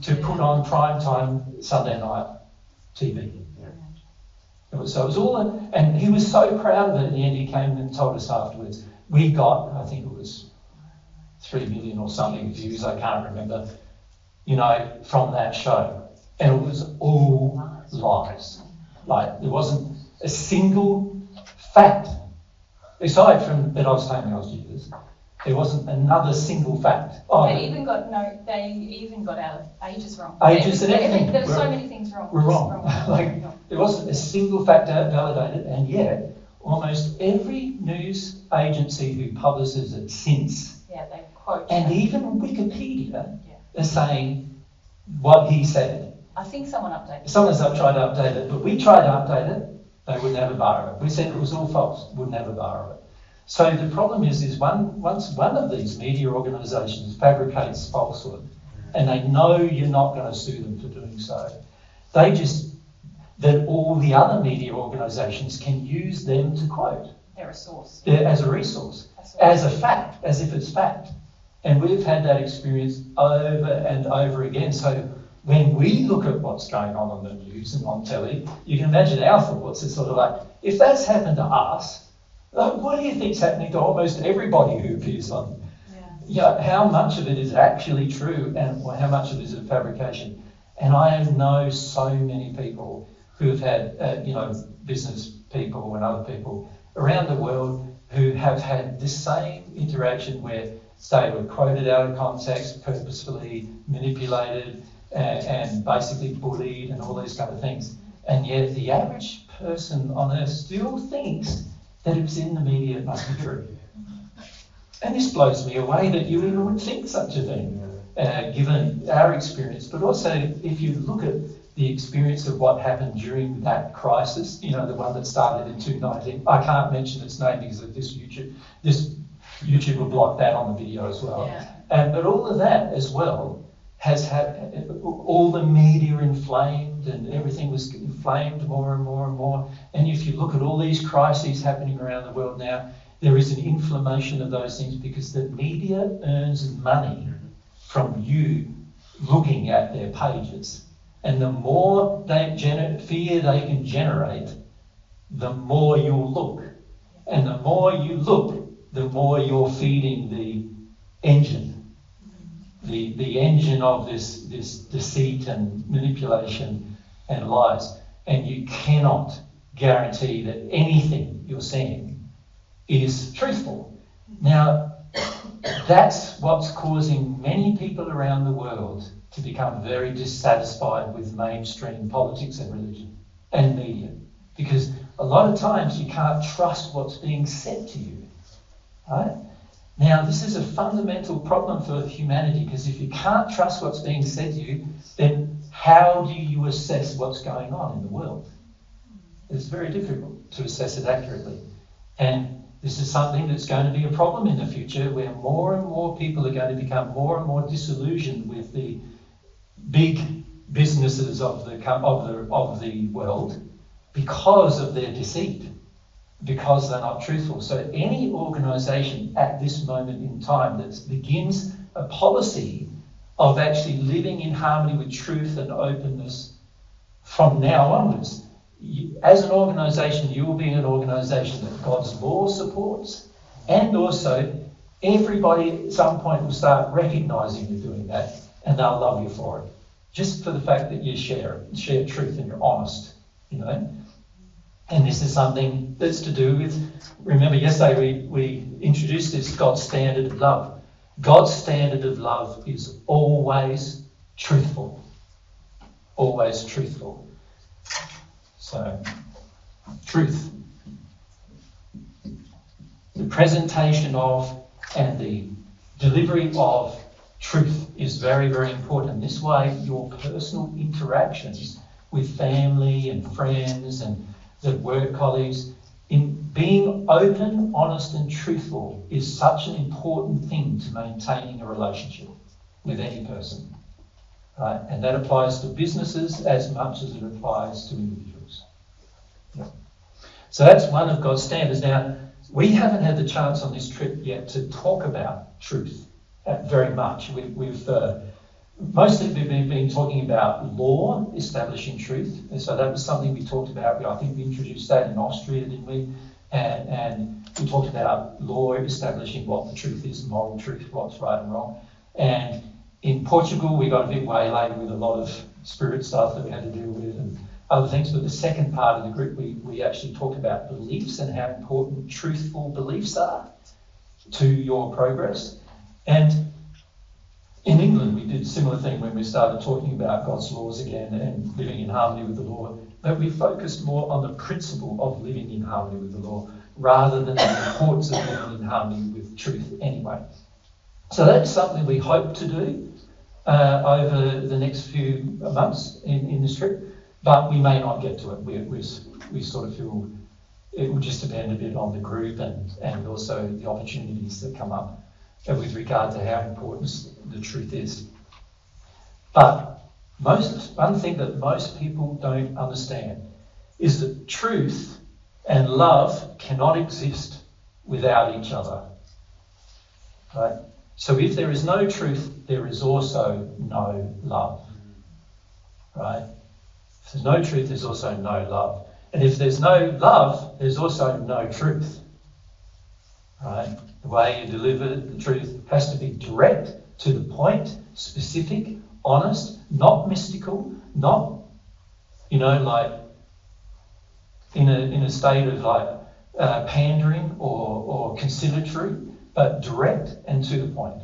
A: to put on primetime Sunday night TV. Yeah. So it was all, and he was so proud of it. In the end, he came and told us afterwards, we got, I think it was 3 million or something views, I can't remember, from that show. And it was all lies. Like, there wasn't a single fact, aside from that I was claiming I was Jesus, there wasn't another single fact.
B: They even got our ages wrong.
A: Ages and everything.
B: There were so many things wrong.
A: We're wrong. There wasn't a single fact validated, and yet almost every news agency who publishes it since,
B: they quote.
A: And even Wikipedia is saying what he said.
B: I think someone updated it.
A: Someone's tried to update it, but we tried to update it, they wouldn't have a bar of it. We said it was all false, wouldn't have a bar of it. So the problem is once one of these media organisations fabricates falsehood, and they know you're not going to sue them for doing so. They just, that all the other media organisations can use them to quote.
B: They're a source.
A: As a resource, as a fact, as if it's fact. And we've had that experience over and over again. So when we look at what's going on the news and on telly, you can imagine our thoughts. It's sort of like, if that's happened to us, what do you think's happening to almost everybody who appears on? How much of it is actually true and how much of it is a fabrication? And I know so many people who have had, business people and other people around the world who have had this same interaction where they were quoted out of context, purposefully manipulated, and basically bullied and all these kind of things. And yet the average person on earth still thinks that it was in the media, it must be true. And this blows me away that you even would think such a thing, given our experience. But also, if you look at the experience of what happened during that crisis, the one that started in 2019, I can't mention its name because of this YouTube will block that on the video as well. But all of that as well has had all the media inflamed, and everything was inflamed more and more and more. And if you look at all these crises happening around the world now, there is an inflammation of those things because the media earns money from you looking at their pages. And the more fear they can generate, the more you'll look. And the more you look, the more you're feeding the engine, the engine of this deceit and manipulation and lies. And you cannot guarantee that anything you're seeing is truthful. Now, that's what's causing many people around the world to become very dissatisfied with mainstream politics and religion and media. Because a lot of times you can't trust what's being said to you. Right? Now, this is a fundamental problem for humanity, because if you can't trust what's being said to you, then how do you assess what's going on in the world? It's very difficult to assess it accurately. And this is something that's going to be a problem in the future, where more and more people are going to become more and more disillusioned with the big businesses of the world because of their deceit, because they're not truthful. So any organisation at this moment in time that begins a policy of actually living in harmony with truth and openness from now onwards, as an organisation, you will be an organisation that God's law supports, and also everybody at some point will start recognising you're doing that, and they'll love you for it, just for the fact that you share truth and you're honest, And this is something that's to do with, remember yesterday we introduced this God's standard of love. God's standard of love is always truthful. Always truthful. So, truth. The presentation of and the delivery of truth is very, very important. This way, your personal interactions with family and friends and the work colleagues, in being open, honest and truthful is such an important thing to maintaining a relationship with any person. Right? And that applies to businesses as much as it applies to individuals. Yeah. So that's one of God's standards. Now, we haven't had the chance on this trip yet to talk about truth very much. We've mostly we've been talking about law establishing truth. And so that was something we talked about. I think we introduced that in Austria, didn't we? And we talked about law establishing what the truth is, moral truth, what's right and wrong. And in Portugal, we got a bit waylaid with a lot of spirit stuff that we had to deal with and other things. But the second part of the group, we actually talked about beliefs and how important truthful beliefs are to your progress. And in England, we did a similar thing when we started talking about God's laws again and living in harmony with the law. But we focused more on the principle of living in harmony with the law rather than the importance of living in harmony with truth anyway. So that's something we hope to do over the next few months in this trip, but we may not get to it. We sort of feel it will just depend a bit on the group and also the opportunities that come up with regard to how important the truth is. But one thing that most people don't understand is that truth and love cannot exist without each other. Right? So if there is no truth, there is also no love. Right? If there's no truth, there's also no love. And if there's no love, there's also no truth. Right? The way you deliver the truth has to be direct, to the point, specific, honest, not mystical, not, like in a state of pandering or conciliatory, but direct and to the point.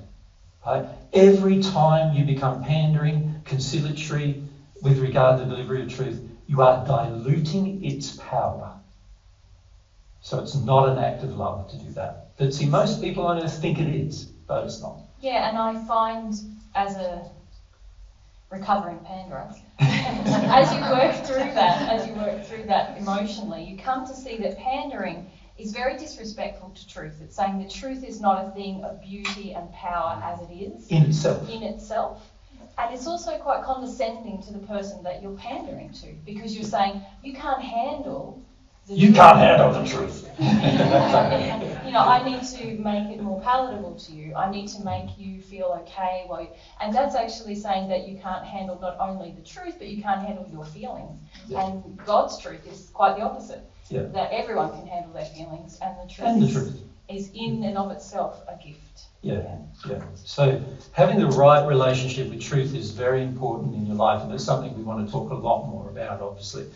A: Right? Every time you become pandering, conciliatory with regard to the delivery of truth, you are diluting its power. So it's not an act of love to do that. But see, most people on earth think it is, but it's not.
B: Yeah, and I find as a recovering panderer, as you work through that emotionally, you come to see that pandering is very disrespectful to truth. It's saying the truth is not a thing of beauty and power as it is.
A: In itself.
B: And it's also quite condescending to the person that you're pandering to, because you're saying you can't handle the truth.
A: Can't handle the truth.
B: I need to make it more palatable to you. I need to make you feel okay. And that's actually saying that you can't handle not only the truth, but you can't handle your feelings. Yeah. And God's truth is quite the opposite. Yeah. That everyone can handle their feelings, and the truth is in and of itself a gift.
A: Yeah. So having the right relationship with truth is very important in your life, and it's something we want to talk a lot more about, obviously.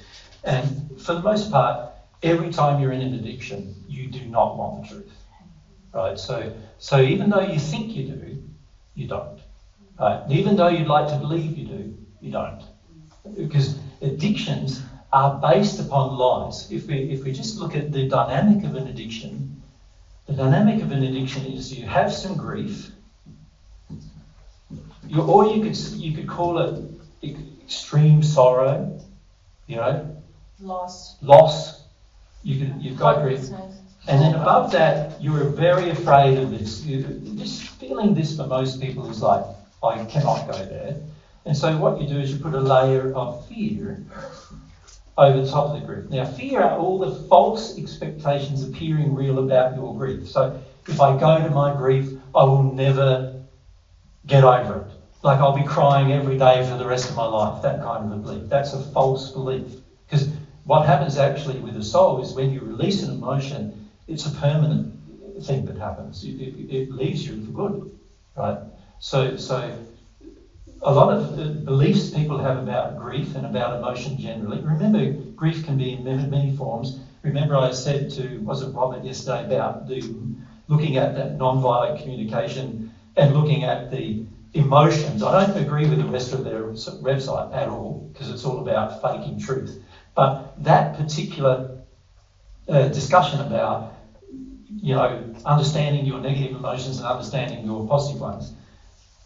A: And for the most part, every time you're in an addiction, you do not want the truth, right? So even though you think you do, you don't. Right? And even though you'd like to believe you do, you don't, because addictions are based upon lies. If we just look at the dynamic of an addiction. The dynamic of an addiction is you have some grief, or you could call it extreme sorrow, loss. You've got grief, and then above that, you're very afraid of this. Just feeling this for most people is like, I cannot go there, and so what you do is you put a layer of fear over the top of the grief. Now, fear are all the false expectations appearing real about your grief. So if I go to my grief, I will never get over it. Like I'll be crying every day for the rest of my life, that kind of a belief. That's a false belief. Because what happens actually with the soul is when you release an emotion, it's a permanent thing that happens. It leaves you for good, right? So a lot of beliefs people have about grief and about emotion generally. Remember, grief can be in many forms. Remember I said to, was it Robert yesterday, about looking at that non-violent communication and looking at the emotions. I don't agree with the rest of their website at all, because it's all about faking truth. But that particular discussion about, understanding your negative emotions and understanding your positive ones,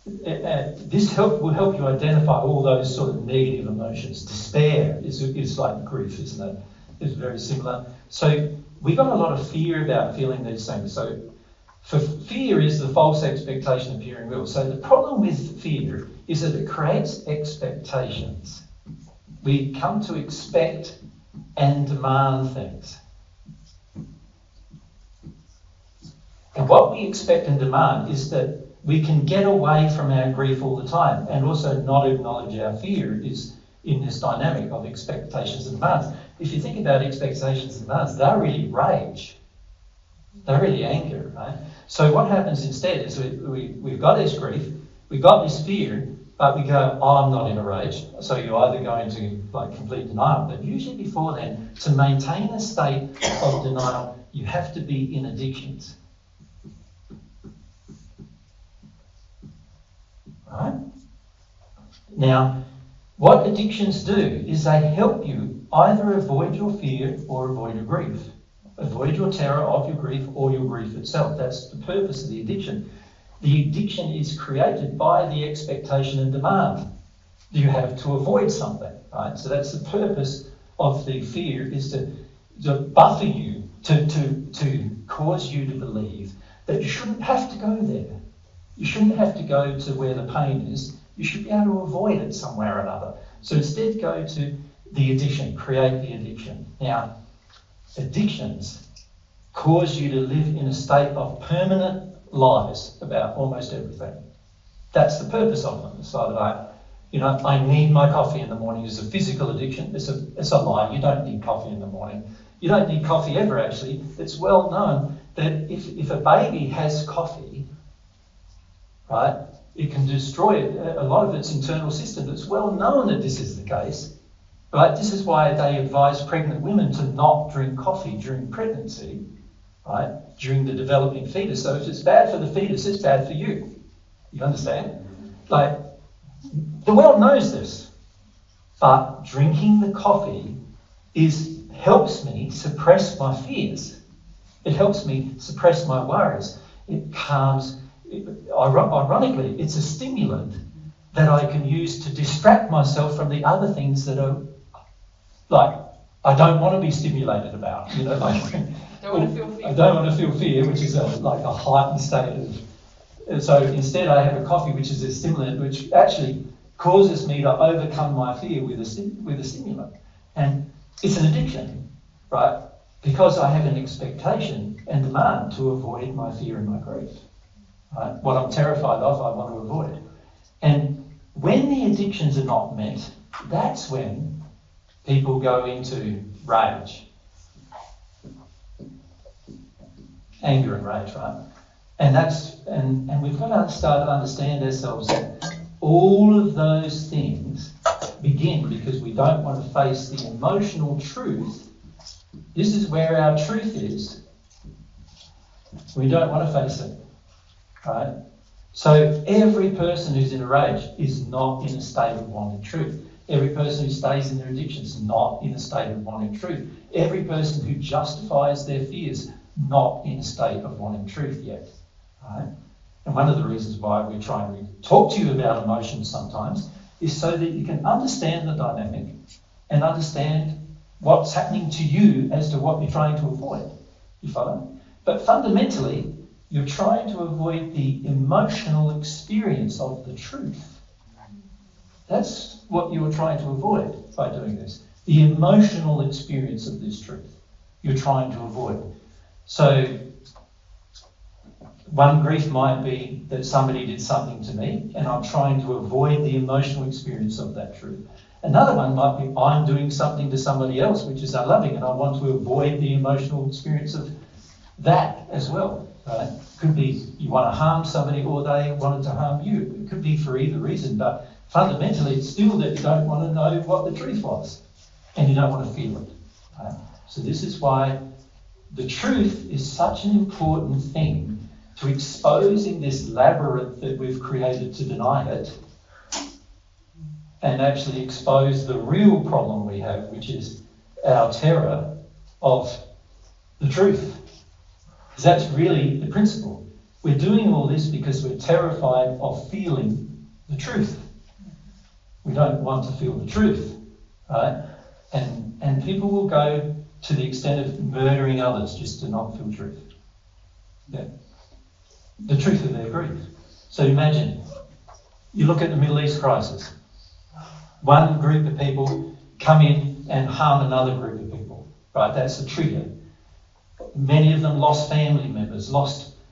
A: this will help you identify all those sort of negative emotions. Despair is like grief, isn't it? It's very similar. So we got a lot of fear about feeling these things. So for fear is the false expectation appearing real. So the problem with fear is that it creates expectations. We come to expect and demand things. And what we expect and demand is that we can get away from our grief all the time and also not acknowledge our fear is in this dynamic of expectations and demands. If you think about expectations and demands, they're really rage. They're really anger, right? So what happens instead is we've got this grief, we've got this fear, but we go, I'm not in a rage. So you either go into complete denial. But usually before then, to maintain a state of denial, you have to be in addictions. Right? Now, what addictions do is they help you either avoid your fear or avoid your grief. Avoid your terror of your grief or your grief itself. That's the purpose of the addiction. The addiction is created by the expectation and demand you have to avoid something, right? So that's the purpose of the fear, is to buffer you, to cause you to believe that you shouldn't have to go there. You shouldn't have to go to where the pain is, you should be able to avoid it somewhere or another. So instead go to the addiction, create the addiction. Now, addictions cause you to live in a state of permanent lies about almost everything. That's the purpose of them. So that I need my coffee in the morning is a physical addiction. It's a lie. You don't need coffee in the morning. You don't need coffee ever, actually. It's well known that if a baby has coffee, right, it can destroy a lot of its internal system. It's well known that this is the case. Right? This is why they advise pregnant women to not drink coffee during pregnancy, right? During the developing fetus. So if it's bad for the fetus, it's bad for you. You understand? Like, the world knows this. But drinking the coffee helps me suppress my fears. It helps me suppress my worries. It calms. Ironically, it's a stimulant that I can use to distract myself from the other things that are, like, I don't want to be stimulated about.
B: Don't want to feel fear.
A: I don't want to feel fear, which is like a heightened state of. So instead, I have a coffee, which is a stimulant, which actually causes me to overcome my fear with a stimulant, and it's an addiction, right? Because I have an expectation and demand to avoid my fear and my grief. Right? What I'm terrified of, I want to avoid. And when the addictions are not met, that's when people go into rage. Anger and rage, right? And we've got to start to understand ourselves that all of those things begin because we don't want to face the emotional truth. This is where our truth is. We don't want to face it. Right? So every person who's in a rage is not in a state of wanting truth. Every person who stays in their addiction is not in a state of wanting truth. Every person who justifies their fears, not in a state of wanting truth yet. Right? And one of the reasons why we're trying to talk to you about emotions sometimes is so that you can understand the dynamic and understand what's happening to you as to what you're trying to avoid. You follow? But fundamentally, you're trying to avoid the emotional experience of the truth. That's what you're trying to avoid by doing this. The emotional experience of this truth you're trying to avoid. So one grief might be that somebody did something to me and I'm trying to avoid the emotional experience of that truth. Another one might be I'm doing something to somebody else which is unloving and I want to avoid the emotional experience of that as well. Right? Could be you want to harm somebody or they wanted to harm you. It could be for either reason, but fundamentally it's still that you don't want to know what the truth was and you don't want to feel it. Right? So this is why the truth is such an important thing to expose in this labyrinth that we've created to deny it and actually expose the real problem we have, which is our terror of the truth. Because that's really the principle. We're doing all this because we're terrified of feeling the truth. We don't want to feel the truth, right? And people will go to the extent of murdering others just to not feel truth. Yeah. The truth of their grief. So imagine, you look at the Middle East crisis. One group of people come in and harm another group of people, right? That's the trigger. Many of them lost family members,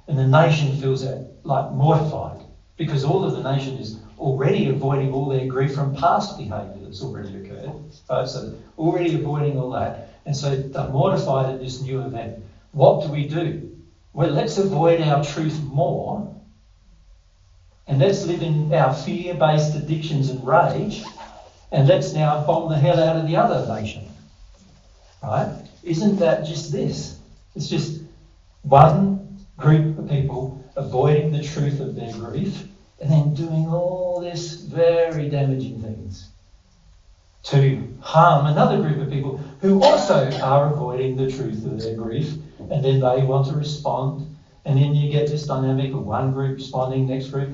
A: and the nation feels like mortified because all of the nation is already avoiding all their grief from past behaviour that's already occurred. Right? So already avoiding all that. And so they're mortified at this new event. What do? Well, let's avoid our truth more and let's live in our fear-based addictions and rage and let's now bomb the hell out of the other nation. Right? Isn't that just this? It's just one group of people avoiding the truth of their grief and then doing all this very damaging things to harm another group of people who also are avoiding the truth of their grief, and then they want to respond, and then you get this dynamic of one group responding, next group.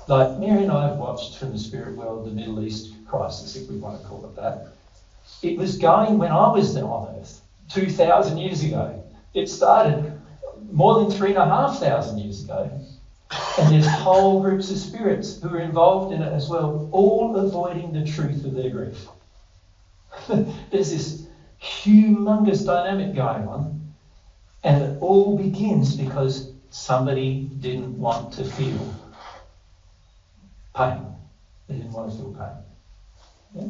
A: Like Mary and I have watched from the spirit world the Middle East crisis, if we want to call it that. It was going when I was there on Earth 2,000 years ago. It started more than 3,500 years ago. And there's whole groups of spirits who are involved in it as well, all avoiding the truth of their grief. There's this humongous dynamic going on, and it all begins because somebody didn't want to feel pain. They didn't want to feel pain. Yeah?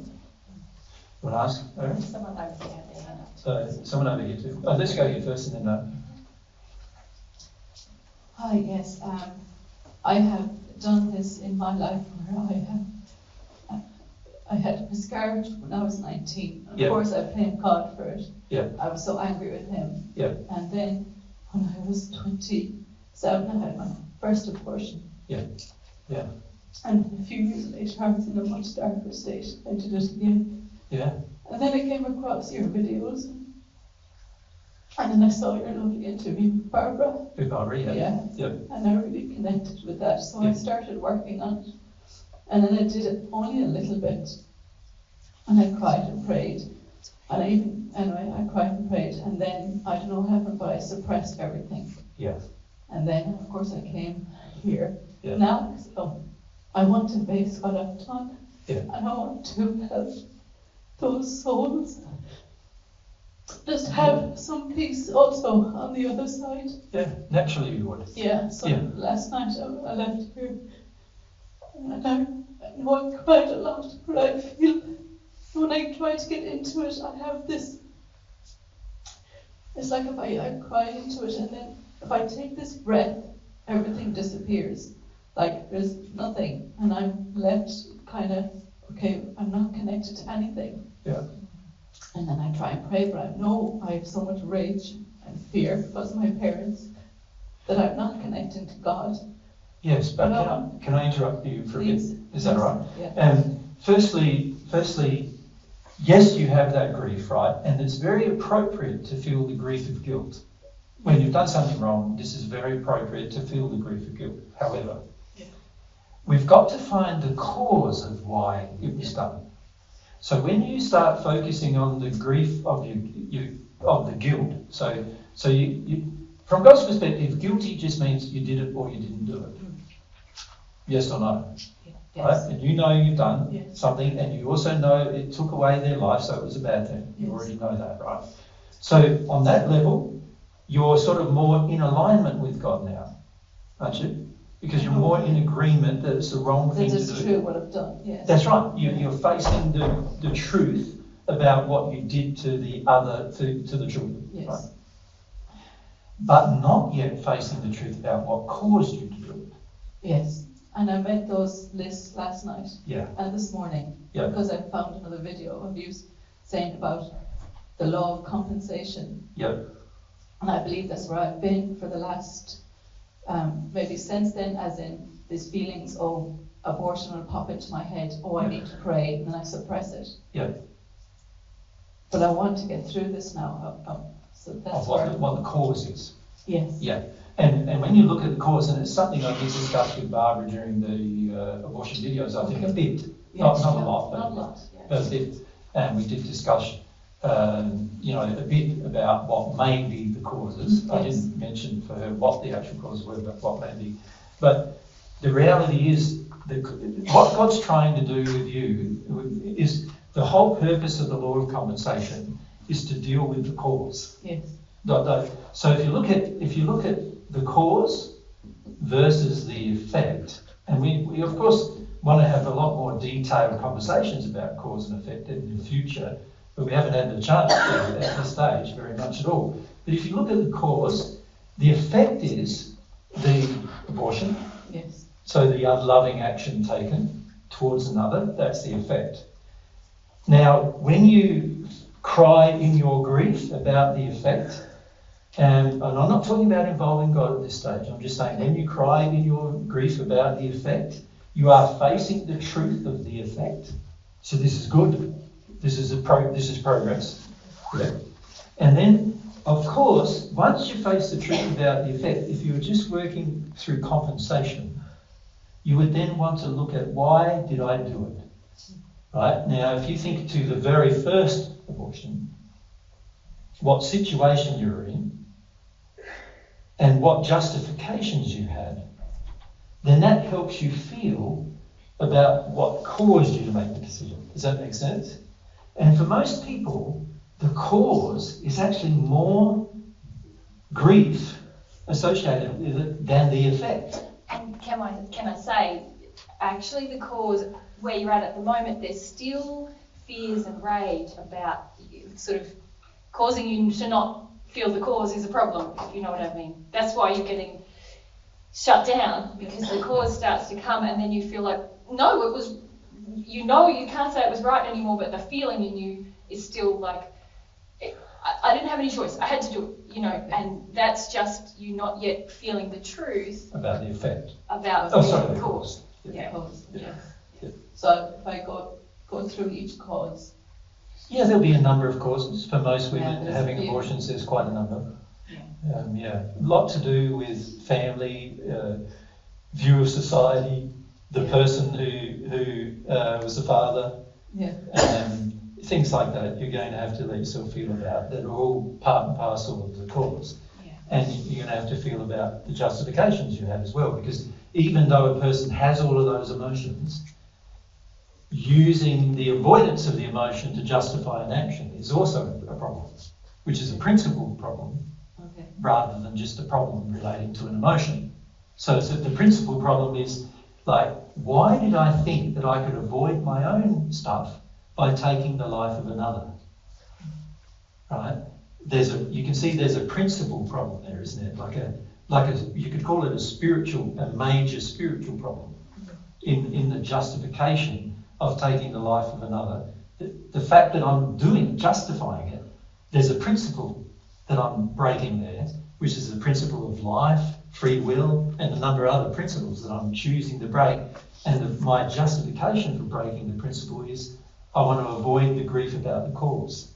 A: Want to ask? Aaron?
B: Someone over there had their hand up.
A: So, someone over here too. Oh, let's go here first and then
E: Hi, yes. I have done this in my life where I had a miscarriage when I was 19. Of course, I blamed God for it.
A: Yeah.
E: I was so angry with him.
A: Yeah.
E: And then when I was 27, I had my first abortion.
A: Yeah. Yeah.
E: And a few years later, I was in a much darker state. I did it again.
A: Yeah.
E: And then I came across your videos. And then I saw your lovely interview with Barbara.
A: With Barbara, yeah.
E: Yeah.
A: Yep.
E: And I really connected with that. So
A: Yeah.
E: I started working on it. And then I did it only a little bit. And I cried and prayed. And I cried and prayed. And then, I don't know what happened, but I suppressed everything.
A: Yeah.
E: And then, of course, I came here.
A: Yeah.
E: Now, I want to base what I've done.
A: Yeah.
E: And I want to help those souls just have some peace also on the other side.
A: Yeah, naturally you would.
E: Yeah, so
A: Yeah.
E: last night I left here and I know I cried a lot, but I feel when I try to get into it, I have this, it's like if I cry into it and then if I take this breath, everything disappears. Like there's nothing and I'm left kind of, okay, I'm not connected to anything.
A: Yeah.
E: And then I try and pray, but I know I have so much rage and fear because of my parents that I'm not connecting to God.
A: Yes, but can I interrupt you for
E: Please.
A: a bit? Is that right?
E: Yeah.
A: Firstly, yes, you have that grief, right? And it's very appropriate to feel the grief of guilt. When you've done something wrong, this is very appropriate to feel the grief of guilt. However, we've got to find the cause of why it was done. So when you start focusing on the grief of of the guilt, so you from God's perspective, guilty just means you did it or you didn't do it. Yes or no?
E: Yes.
A: Right? And you know you've done
E: Yes.
A: something, and you also know it took away their life, so it was a bad thing. You
E: Yes.
A: already know that, right? So on that level, you're sort of more in alignment with God now, aren't you? Because you're more in agreement that it's the wrong thing to do.
E: That is true what I've done, yes.
A: That's right. You're facing the truth about what you did to the children.
E: Yes.
A: Right? But not yet facing the truth about what caused you to do it.
E: Yes. And I made those lists last night.
A: Yeah.
E: And this morning.
A: Yeah.
E: Because I found another video of you saying about the law of compensation.
A: Yeah.
E: And I believe that's where I've been for the last, maybe since then, as in these feelings, oh, abortion will pop into my head, oh, I need to pray, and then I suppress it.
A: Yeah.
E: But I want to get through this now. So that's
A: Of what the cause is.
E: Yes.
A: Yeah. And when you look at the cause, and it's something I did discuss with Barbara during the abortion videos, I think a bit,
E: Yes.
A: not a lot,
E: Not a lot, yeah.
A: but a bit. And we did discuss, a bit about what may be the causes. I
E: Yes.
A: didn't mention for her what the actual causes were, but what may be. But the reality is that what God's trying to do with you is the whole purpose of the law of compensation is to deal with the cause.
E: Yes.
A: So if you look at the cause versus the effect, and we of course want to have a lot more detailed conversations about cause and effect in the future, but we haven't had the chance to at this stage very much at all. But if you look at the cause, the effect is the abortion.
E: Yes.
A: So the unloving action taken towards another, that's the effect. Now, when you cry in your grief about the effect, and I'm not talking about involving God at this stage, I'm just saying when you cry in your grief about the effect, you are facing the truth of the effect. So this is good. This is progress. Yeah. And then, of course, once you face the truth about the effect, if you were just working through compensation, you would then want to look at why did I do it? Right? Now, if you think to the very first abortion, what situation you were in, and what justifications you had, then that helps you feel about what caused you to make the decision. Does that make sense? And for most people, the cause is actually more grief associated with it than the effect.
B: And can I say, actually the cause, where you're at the moment, there's still fears and rage about sort of causing you to not feel the cause is a problem, if you know what I mean. That's why you're getting shut down, because the cause starts to come and then you feel like, no, it was, you can't say it was right anymore, but the feeling in you is still like, I didn't have any choice, I had to do it, and that's just you not yet feeling the truth
A: about the effect.
B: About
A: the
B: cause.
E: Yeah. Cause,
A: yeah.
E: Yeah. So if I go through each cause.
A: Yeah, there'll be a number of causes. For most women having
E: few.
A: abortions, there's quite a number.
E: Yeah.
A: A lot to do with family, view of society, the person who was the father, things like that. You're going to have to let yourself feel about that are all part and parcel of the cause.
B: Yeah.
A: And you're going to have to feel about the justifications you have as well, because even though a person has all of those emotions, using the avoidance of the emotion to justify an action is also a problem, which is a principal problem, rather than just a problem relating to an emotion. So the principal problem is, like, why did I think that I could avoid my own stuff by taking the life of another? Right? You can see there's a principal problem there, isn't it? You could call it a major spiritual problem in the justification of taking the life of another. The fact that I'm justifying it, there's a principle that I'm breaking there, which is the principle of life, free will, and a number of other principles that I'm choosing to break. And my justification for breaking the principle is I want to avoid the grief about the cause.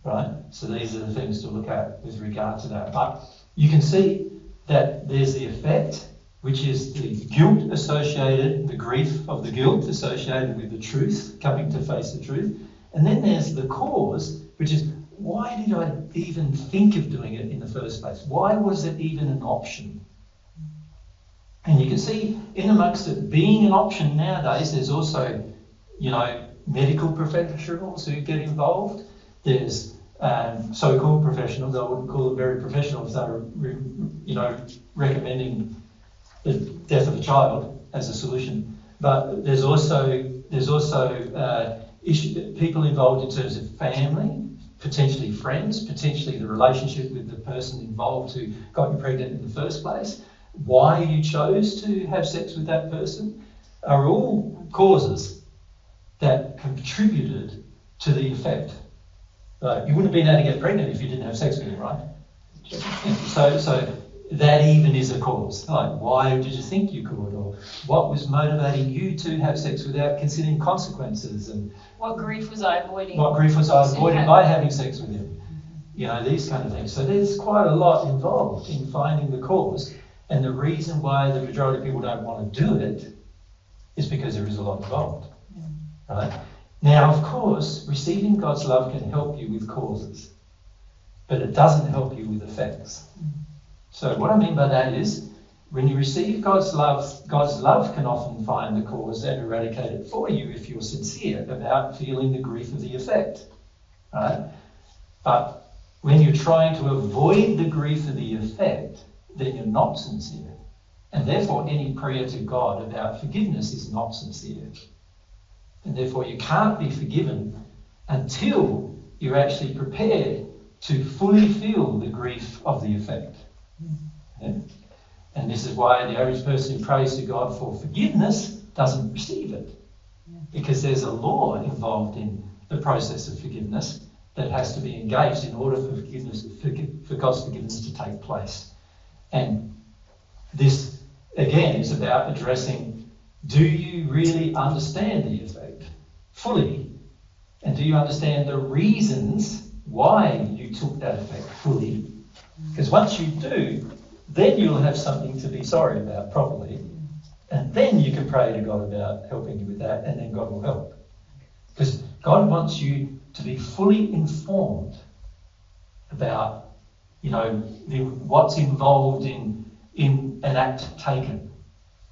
A: Right? So these are the things to look at with regard to that. But you can see that there's the effect, which is the guilt associated, the grief of the guilt associated with the truth, coming to face the truth. And then there's the cause, which is, why did I even think of doing it in the first place? Why was it even an option? And you can see in amongst it being an option nowadays, there's also, medical professionals who get involved. There's so-called professionals. I wouldn't call them very professional if they're, recommending the death of a child as a solution. But there's also people involved in terms of family, potentially friends, potentially the relationship with the person involved who got you pregnant in the first place, why you chose to have sex with that person, are all causes that contributed to the effect. You wouldn't have been able to get pregnant if you didn't have sex with him, right? So that even is a cause. Like, why did you think you could? Or what was motivating you to have sex without considering consequences? And
B: what grief was I avoiding?
A: What grief was I avoiding by having sex with him? These kind of things. So there's quite a lot involved in finding the cause. And the reason why the majority of people don't want to do it is because there is a lot involved. Right? Now, of course, receiving God's love can help you with causes, but it doesn't help you with effects. So what I mean by that is, when you receive God's love can often find the cause and eradicate it for you if you're sincere about feeling the grief of the effect. Right? But when you're trying to avoid the grief of the effect, then you're not sincere. And therefore, any prayer to God about forgiveness is not sincere. And therefore, you can't be forgiven until you're actually prepared to fully feel the grief of the effect. Yeah? And this is why the average person who prays to God for forgiveness doesn't receive it. Because there's a law involved in the process of forgiveness that has to be engaged in order for God's forgiveness to take place. And this, again, is about addressing, do you really understand the effect fully? And do you understand the reasons why you took that effect fully? Because once you do, then you'll have something to be sorry about properly. And then you can pray to God about helping you with that, and then God will help. Because God wants you to be fully informed about, what's involved in an act taken.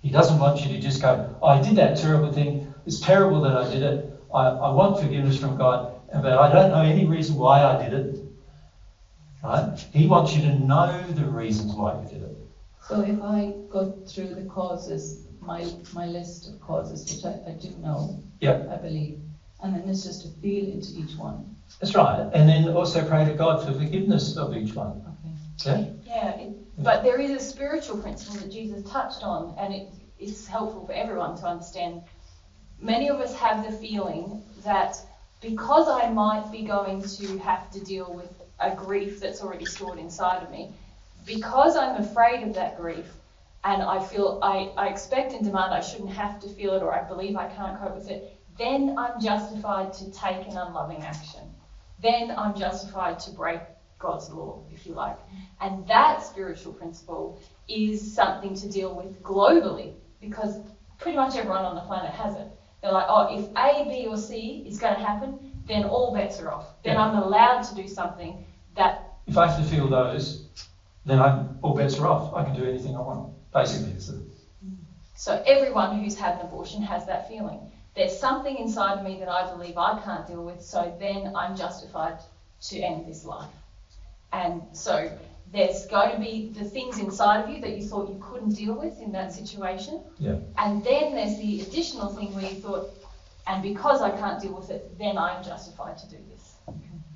A: He doesn't want you to just go, oh, I did that terrible thing. It's terrible that I did it. I want forgiveness from God, but I don't know any reason why I did it. Right? He wants you to know the reasons why you did it.
E: So if I go through the causes, my list of causes, which I do know, I believe, and then it's just to feel into each one.
A: That's right. And then also pray to God for forgiveness of each one.
E: Okay.
A: Yeah?
B: But there is a spiritual principle that Jesus touched on, and it's helpful for everyone to understand. Many of us have the feeling that because I might be going to have to deal with a grief that's already stored inside of me, because I'm afraid of that grief, and I feel I expect and demand I shouldn't have to feel it, or I believe I can't cope with it, then I'm justified to take an unloving action. Then I'm justified to break God's law, if you like. And that spiritual principle is something to deal with globally, because pretty much everyone on the planet has it. They're like, oh, if A, B, or C is going to happen, then all bets are off. Then I'm allowed to do something that...
A: If I have to feel those, then all bets are off. I can do anything I want, basically.
B: So everyone who's had an abortion has that feeling. There's something inside of me that I believe I can't deal with, so then I'm justified to end this life. And so there's going to be the things inside of you that you thought you couldn't deal with in that situation.
A: Yeah.
B: And then there's the additional thing where you thought, and because I can't deal with it, then I'm justified to do this.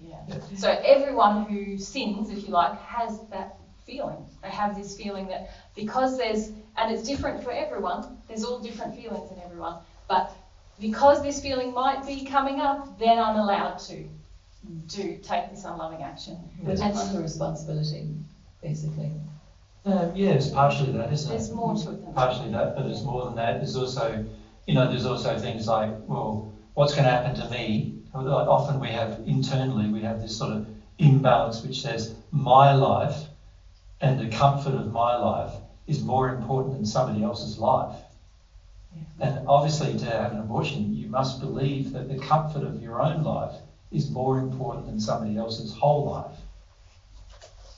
B: Yeah. So everyone who sins, if you like, has that feeling. They have this feeling that because and it's different for everyone, there's all different feelings in everyone, but because this feeling might be coming up, then I'm allowed to take this unloving action.
E: But it's not the responsibility, basically.
A: Yes, partially that, isn't it?
B: There's more to it than
A: partially that, but there's more than that. There's also, there's also things like, well, what's going to happen to me? Often we have this sort of imbalance which says my life and the comfort of my life is more important than somebody else's life. And obviously to have an abortion, you must believe that the comfort of your own life is more important than somebody else's whole life,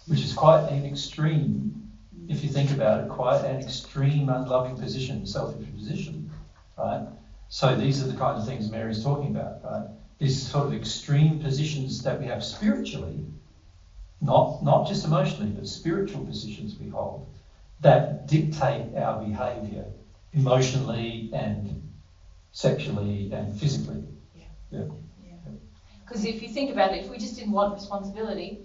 A: which is quite an extreme, if you think about it, quite an extreme unloving position, selfish position, right? So these are the kinds of things Mary's talking about, right? These sort of extreme positions that we have spiritually, not just emotionally, but spiritual positions we hold that dictate our behaviour emotionally and sexually and physically.
B: Because if you think about it, if we just didn't want responsibility,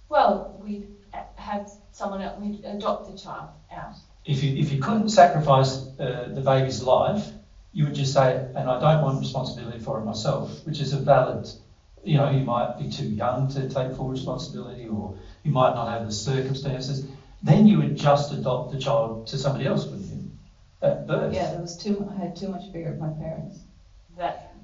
B: well, we'd have someone else, we'd adopt the child out.
A: If you couldn't sacrifice the baby's life, you would just say, and I don't want responsibility for it myself, which is a valid, you might be too young to take full responsibility, or you might not have the circumstances. Then you would just adopt the child to somebody else, wouldn't you? At birth.
E: Yeah, I had too much fear of my parents.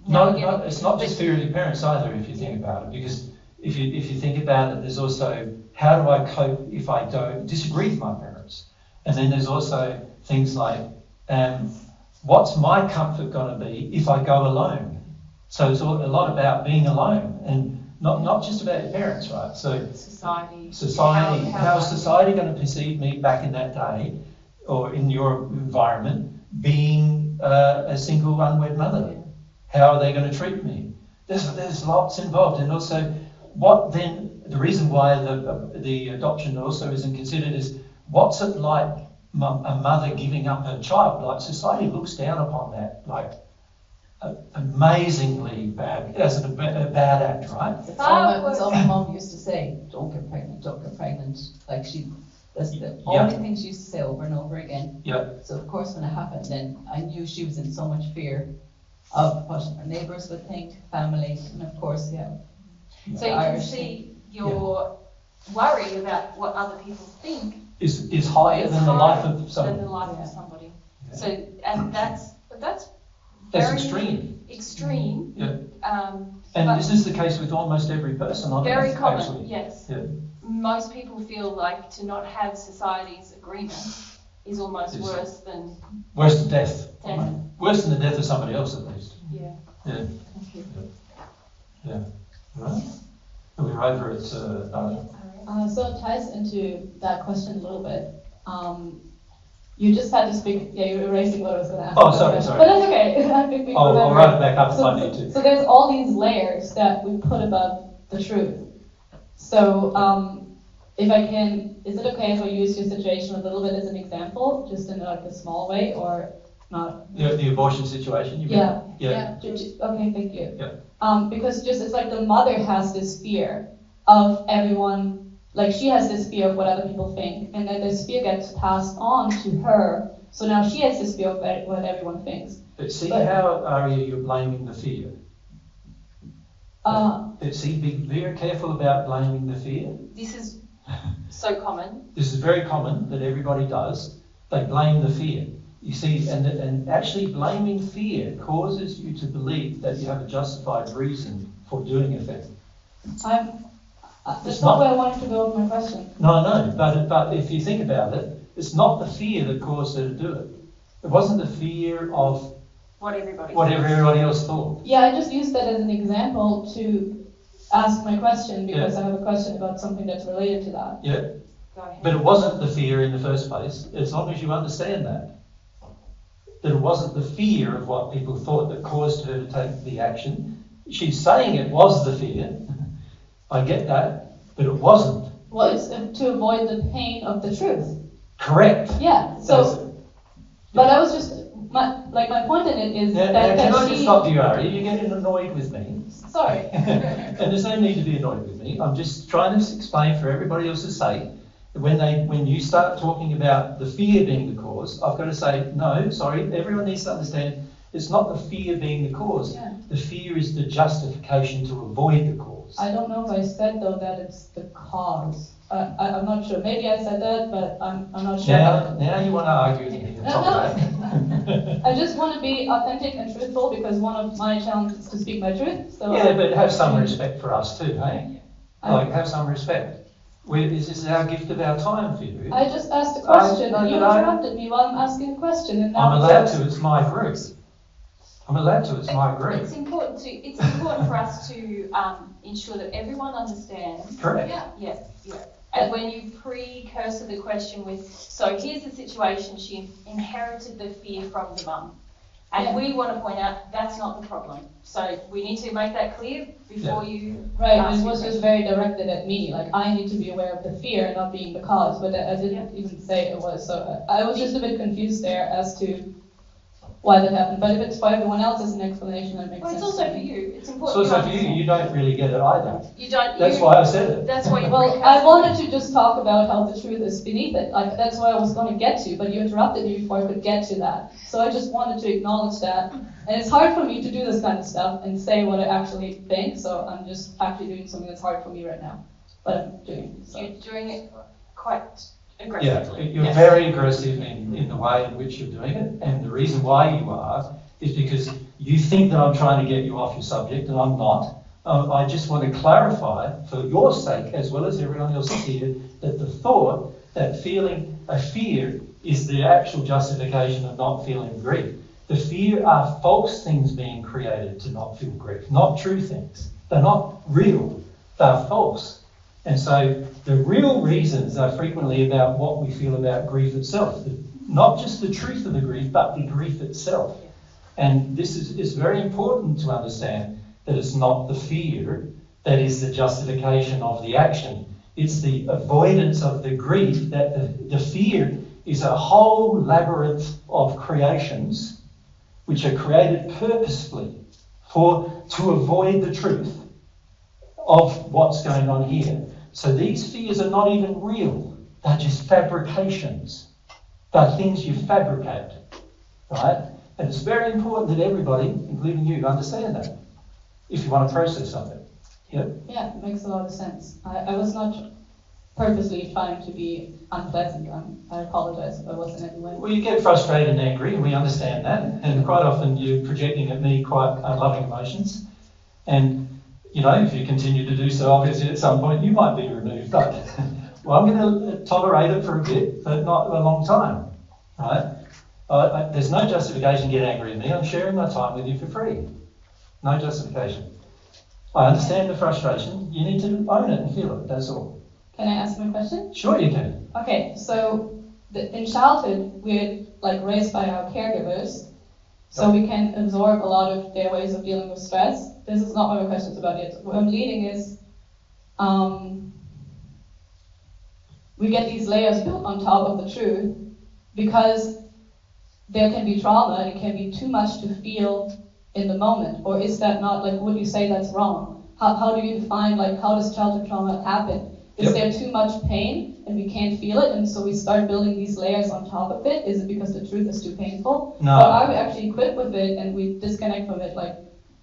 A: No, it's not just fear of your parents either, if you think about it, because if you think about it, there's also, how do I cope if I don't disagree with my parents? And then there's also things like, what's my comfort going to be if I go alone? So it's a lot about being alone, and not just about your parents, right? So
B: society.
A: How is society going to perceive me back in that day, or in your environment, being a single unwed mother? How are they going to treat me? There's lots involved, and also what then, the reason why the adoption also isn't considered is, what's it like a mother giving up her child? Like, society looks down upon that, like amazingly bad, as a bad act, right?
E: It's all my mum used to say, don't get pregnant, don't get pregnant. Like that's the only thing she used to say over and over again.
A: Yeah.
E: So of course when it happened, then I knew she was in so much fear of what her neighbours would think, family, and of course,
B: So you can see your worry about what other people think
A: is higher than the life of somebody.
B: Than the life of somebody. Yeah. So, and that's
A: extreme.
B: Extreme.
A: Yeah. And this is the case with almost every person on earth.
B: Very common.
A: Actually.
B: Yes.
A: Yeah.
B: Most people feel like to not have society's agreement is almost worse than
A: death. Worse than the death of somebody else, at least.
B: Yeah.
A: Yeah.
E: Thank you.
A: Yeah. Right. We're over it.
D: So it ties into that question a little bit.
E: You just had to speak. Yeah, you're erasing what I was going to ask.
A: Oh, sorry.
E: But that's okay. I think we
A: I'll
E: remember.
A: write it back up if I need to.
E: So there's all these layers that we put above the truth. So if I can, is it okay if I use your situation a little bit as an example, just in like a small way, or not?
A: The abortion situation. You mean? Yeah.
E: Okay, thank you.
A: Yeah.
E: Because just it's like the mother has this fear of everyone. Like she has this fear of what other people think, and then this fear gets passed on to her. So now she has this fear of what everyone thinks.
A: But see how, Aria, you're blaming the fear. See, be very careful about blaming the fear.
B: This is so common.
A: This is very common that everybody does. They blame the fear. You see, and actually blaming fear causes you to believe that you have a justified reason for doing a thing.
E: That's not where I wanted to go with my question.
A: No, but if you think about it, it's not the fear that caused her to do it. It wasn't the fear of
B: what everybody
A: else thought.
E: Yeah, I just used that as an example to ask my question because I have a question about something that's related to that.
A: Yeah.
B: Go ahead.
A: But it wasn't the fear in the first place, as long as you understand that it wasn't the fear of what people thought that caused her to take the action. She's saying it was the fear. I get that, but it wasn't.
E: Well, it's to avoid the pain of the truth.
A: Correct.
E: Yeah. So, but I was just my point in it is that
A: can I just stop you, Ari? You're getting annoyed with me.
E: Sorry.
A: And there's no need to be annoyed with me. I'm just trying to explain for everybody else's sake. When you start talking about the fear being the cause, I've got to say no. Sorry, everyone needs to understand. It's not the fear being the cause. Yeah. The fear is the justification to avoid the cause.
E: I don't know if I said though that it's the cause. I'm not sure. Maybe I said that, but I'm not sure.
A: Now you want to argue with me.
E: No. I just want to be authentic and truthful because one of my challenges is to speak my truth. So
A: yeah, but have some respect for us too, hey? Have some respect. This is our gift of our time for you.
E: I just asked a question. You interrupted me while I'm asking a question, and now
A: I'm allowed to. It's my group. I'm allowed to. It's my group.
B: It's important for us to ensure that everyone understands.
A: Correct.
B: Yeah. And when you precursor the question with, so here's the situation, she inherited the fear from the mum. And we want to point out that's not the problem. So we need to make that clear before you...
E: Right, it was just very directed at me. Like, I need to be aware of the fear, not being the cause. But I didn't even say it was. So I was just a bit confused there as to why that happened. But if it's for everyone else as an explanation, that makes sense.
B: It's also for you. It's important.
A: So it's also for you. You don't really get it either.
B: You don't.
A: That's why I said it.
B: That's why you.
E: Well, I wanted to just talk about how the truth is beneath it. Like that's where I was going to get to, but you interrupted me before I could get to that. So I just wanted to acknowledge that. And it's hard for me to do this kind of stuff and say what I actually think. So I'm just actually doing something that's hard for me right now. But I'm doing. So.
B: You're doing it quite aggressively.
A: Yeah, you're very aggressive in the way in which you're doing it, and the reason why you are is because you think that I'm trying to get you off your subject, and I'm not. I just want to clarify, for your sake, as well as everyone else here, that the thought that feeling a fear is the actual justification of not feeling grief. The fear are false things being created to not feel grief, not true things. They're not real, they're false. And so the real reasons are frequently about what we feel about grief itself. Not just the truth of the grief, but the grief itself. And this is very important to understand that it's not the fear that is the justification of the action. It's the avoidance of the grief that the fear is a whole labyrinth of creations which are created purposefully to avoid the truth of what's going on here. So these fears are not even real. They're just fabrications. They're things you fabricate, right? And it's very important that everybody, including you, understand that if you want to process something. Yep.
E: Yeah, it makes a lot of sense. I was not purposely trying to be unpleasant. I apologize if I wasn't anyway.
A: Well, you get frustrated and angry, and we understand that. And quite often you're projecting at me quite unloving emotions. And you know, if you continue to do so, obviously at some point you might be removed. But well, I'm going to tolerate it for a bit, but not a long time, right? There's no justification to get angry at me. I'm sharing my time with you for free. No justification. I understand the frustration. You need to own it and feel it. That's all.
E: Can I ask my question?
A: Sure, you can.
E: Okay, so
D: In childhood, we're like raised by our caregivers, so we can absorb a lot of their ways of dealing with stress. This is not what my question's about yet. What I'm leading is, we get these layers built on top of the truth because there can be trauma and it can be too much to feel in the moment. Or is that not, like, would you say that's wrong? How do you define, like, how does childhood trauma happen? Is there too much pain and we can't feel it, and so we start building these layers on top of it? Is it because the truth is too painful?
A: No.
D: Or are we actually equipped with it and we disconnect from it? Like,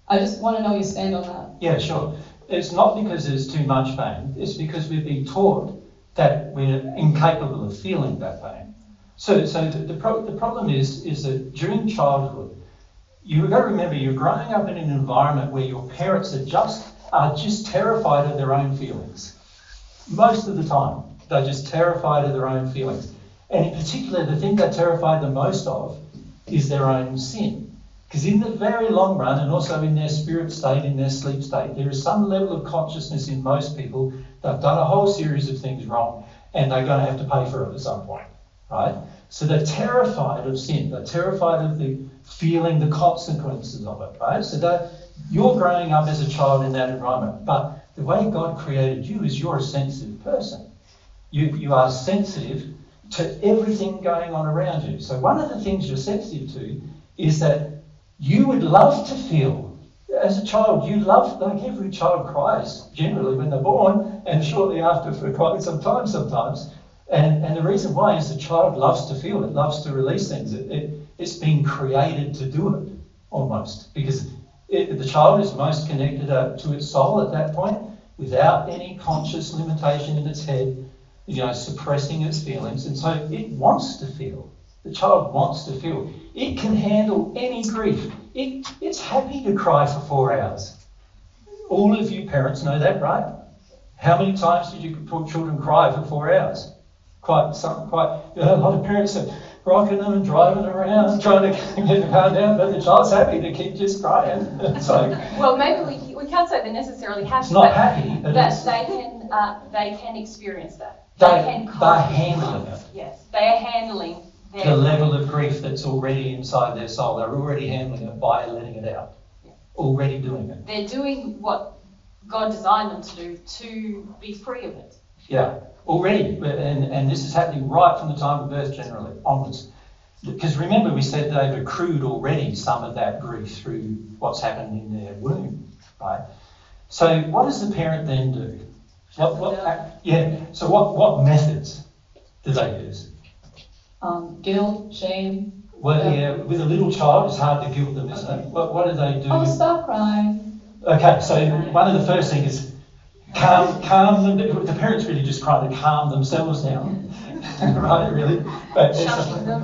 D: I just want to know your stand on that.
A: Yeah, sure. It's not because there's too much pain. It's because we've been taught that we're incapable of feeling that pain. So the problem is that during childhood, you've got to remember you're growing up in an environment where your parents are just terrified of their own feelings. Most of the time, they're just terrified of their own feelings. And in particular, the thing they're terrified the most of is their own sin. Because in the very long run, and also in their spirit state, in their sleep state, there is some level of consciousness in most people that have done a whole series of things wrong, and they're going to have to pay for it at some point, right? So they're terrified of sin. They're terrified of the feeling the consequences of it, right? So you're growing up as a child in that environment, but the way God created you is you're a sensitive person. You are sensitive to everything going on around you. So one of the things you're sensitive to is that you would love to feel. As a child, you love, like every child cries generally when they're born and shortly after for quite some time sometimes. And the reason why is the child loves to feel, it loves to release things. It's been created to do it, almost, because the child is most connected to its soul at that point without any conscious limitation in its head, suppressing its feelings. And so it wants to feel. The child wants to feel. It can handle any grief. It's happy to cry for 4 hours. All of you parents know that, right? How many times did your children cry for 4 hours? Quite a lot of parents are rocking them and driving around, trying to get the car down, but the child's happy to keep just crying. It's like,
B: well, maybe we can't say they're necessarily happy.
A: It's not happy, but
B: they can experience that.
A: They're handling it.
B: Yes, they are handling
A: the level of grief that's already inside their soul. They're already handling it by letting it out. Yeah. Already doing it.
B: They're doing what God designed them to do to be free of it.
A: Yeah, already. And this is happening right from the time of birth generally, onwards. Because remember, we said they've accrued already some of that grief through what's happened in their womb, right? So what does the parent then do? So what methods do they use?
D: Guilt, shame.
A: Well, yeah, with a little child, it's hard to guilt them, isn't it? What do they do?
D: Oh, stop crying.
A: Okay, so one of the first things is calm them. The parents really just try to calm themselves down, right? Really, but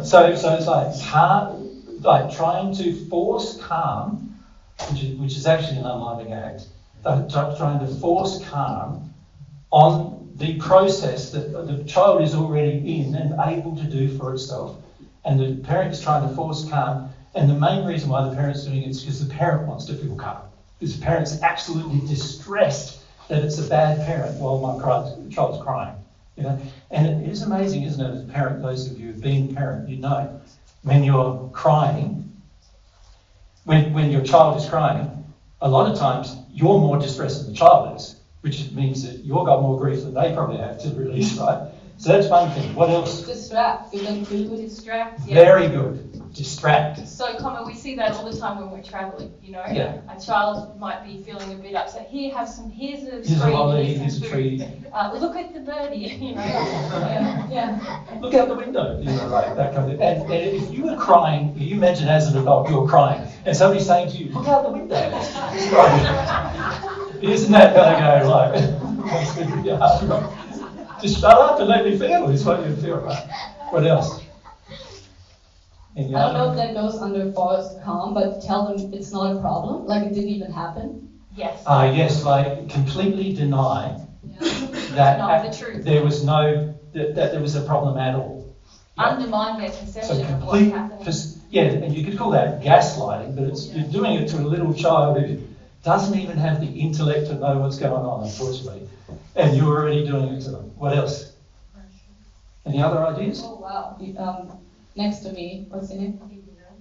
A: so it's like calm, like trying to force calm, which is actually an unloving act. They're trying to force calm on the process that the child is already in and able to do for itself, and the parent is trying to force calm. And the main reason why the parent's doing it is because the parent wants to feel calm. Because the parent's absolutely distressed that it's a bad parent while the child's crying. And it is amazing, isn't it, as a parent, those of you who've been a parent, you know, when you're crying, when your child is crying, a lot of times you're more distressed than the child is, which means that you've got more grief than they probably have to release, right? So that's one thing. What else?
D: Distract. Give them food.
B: Distract. Yeah.
A: Very good. Distract.
B: It's so common. We see that all the time when we're travelling.
A: Yeah.
B: A child might be feeling a bit upset. Here's a
A: Here's a lolly. Here's a tree.
B: Look at the birdie.
D: Yeah.
A: Look out the window. Like that kind of thing. And if you were crying, you imagine as an adult you're crying, and somebody's saying to you, "Look out the window." Isn't that going to go like? Just shut up and let me feel. Is what you feel, right? What else?
D: I don't know if that goes under forced calm, but tell them it's not a problem, like it didn't even happen.
B: Yes.
A: Yes, like completely deny that
B: not the truth.
A: There was that there was a problem at all. Yeah.
B: Undermine their perception of what's happening.
A: Yeah, and you could call that gaslighting, but you're doing it to a little child who doesn't even have the intellect to know what's going on, unfortunately. And you're already doing it to them. What else? Any other ideas?
D: Oh wow. Next to me, what's the name?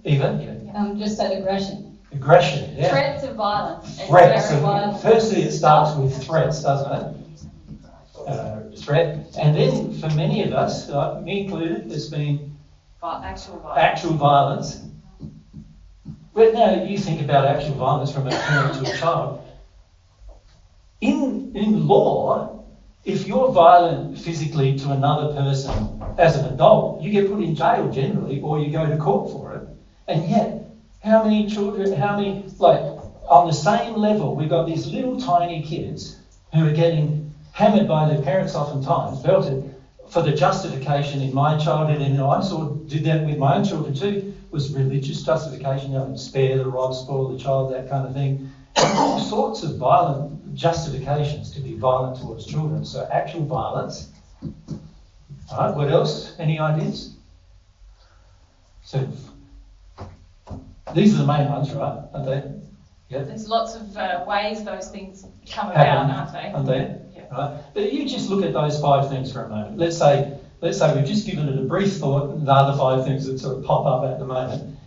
A: Eva? Yeah.
D: Just said aggression.
A: Aggression, yeah.
B: Threats of violence.
A: Threats.
B: Very violent.
A: Firstly, it starts with threats, doesn't it? Threat. And then for many of us, me included, there's been actual violence. But now you think about actual violence from a parent to a child. In law, if you're violent physically to another person as an adult, you get put in jail generally, or you go to court for it. And yet, how many children, like, on the same level, we've got these little tiny kids who are getting hammered by their parents oftentimes, belted, for the justification in my childhood, and I did that with my own children too, was religious justification, spare the rod, spoil the child, that kind of thing. All sorts of violent justifications to be violent towards children. So actual violence. All right, what else? Any ideas? So these are the main ones, right? Aren't they? Yeah.
B: There's lots of ways those things come about, aren't they?
A: Aren't they?
B: Yeah.
A: Right. But you just look at those 5 things for a moment. Let's say we've just given it a brief thought, the other 5 things that sort of pop up at the moment.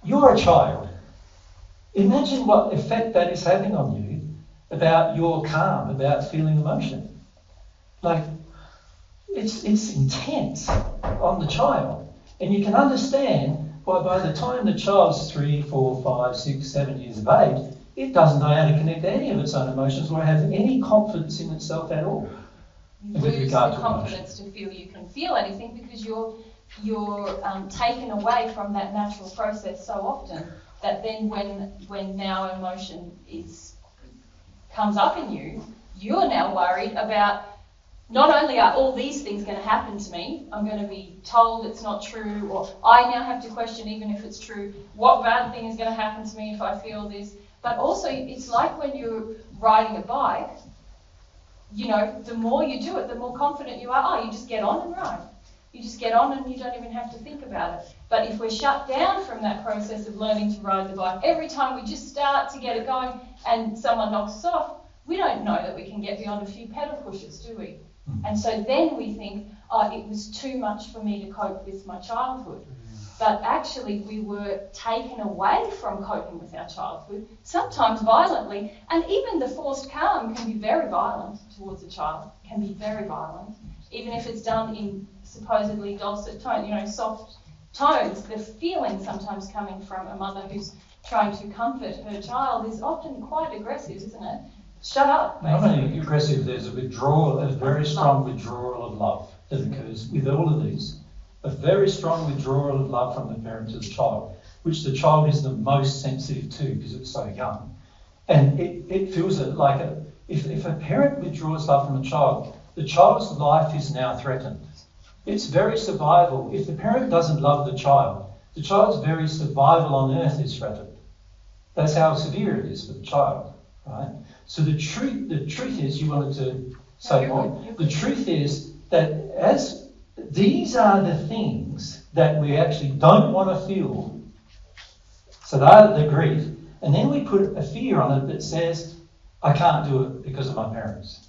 A: You're a child. Imagine what effect that is having on you about your calm, about feeling emotion. Like, it's intense on the child. And you can understand why by the time the child's 3, 4, 5, 6, 7 years of age, it doesn't know how to connect to any of its own emotions or have any confidence in itself at all.
B: You lose the confidence to feel you can feel anything because you're taken away from that natural process so often that then when now emotion comes up in you, you're now worried about not only are all these things going to happen to me, I'm going to be told it's not true, or I now have to question even if it's true, what bad thing is going to happen to me if I feel this. But also it's like when you're riding a bike, the more you do it, the more confident you are. You just get on and ride. You just get on and you don't even have to think about it. But if we're shut down from that process of learning to ride the bike, every time we just start to get it going and someone knocks us off, we don't know that we can get beyond a few pedal pushes, do we? And so then we think, it was too much for me to cope with my childhood. But actually we were taken away from coping with our childhood, sometimes violently, and even the forced calm can be very violent towards a child, can be very violent, even if it's done in supposedly dulcet tones, soft tones. The feeling sometimes coming from a mother who's trying to comfort her child is often quite aggressive, isn't it? Shut up, basically.
A: Not only aggressive, there's a very strong withdrawal of love that occurs with all of these. A very strong withdrawal of love from the parent to the child, which the child is the most sensitive to because it's so young. And it feels like if a parent withdraws love from the child's life is now threatened. It's very survival. If the parent doesn't love the child's very survival on earth is threatened. That's how severe it is for the child, right? So the truth is, you wanted to say more. The truth is that as these are the things that we actually don't want to feel. So they're the grief. And then we put a fear on it that says, I can't do it because of my parents.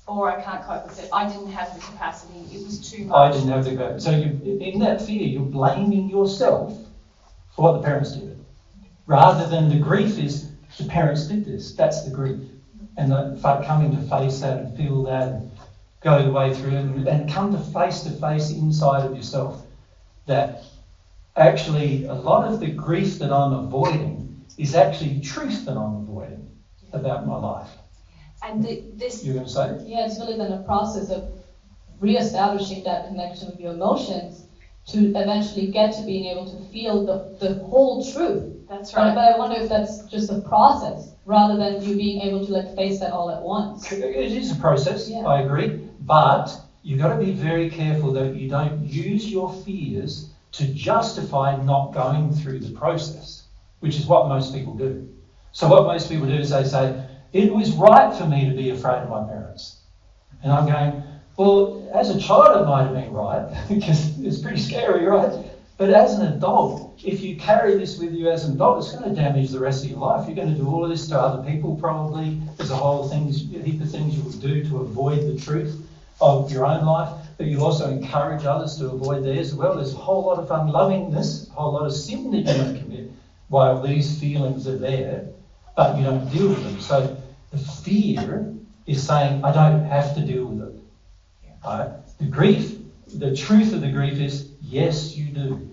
B: Or I can't cope with it. I didn't have the capacity. It was too much.
A: I didn't have the capacity. So in that fear, you're blaming yourself for what the parents did. Rather than the grief is, the parents did this. That's the grief. And coming to face that and feel that and go the way through it and come to face inside of yourself that actually a lot of the grief that I'm avoiding is actually truth that I'm avoiding about my life.
B: And this...
A: You're going to say?
D: Yeah, it's really then a process of re-establishing that connection with your emotions to eventually get to being able to feel the whole truth.
B: That's right.
D: But I wonder if that's just a process rather than you being able to face that all at once.
A: It is a process,
D: yeah.
A: I agree. But you've got to be very careful that you don't use your fears to justify not going through the process, which is what most people do. So what most people do is they say, it was right for me to be afraid of my parents. And I'm going, well, as a child it might have been right, because it's pretty scary, right? But as an adult, if you carry this with you as an adult, it's going to damage the rest of your life. You're going to do all of this to other people probably. There's a heap of things you will do to avoid the truth. of your own life, but you'll also encourage others to avoid theirs as well. There's a whole lot of unlovingness, a whole lot of sin that you might commit while these feelings are there, but you don't deal with them. So the fear is saying, I don't have to deal with it. Right? The grief, the truth of the grief is, yes, you do.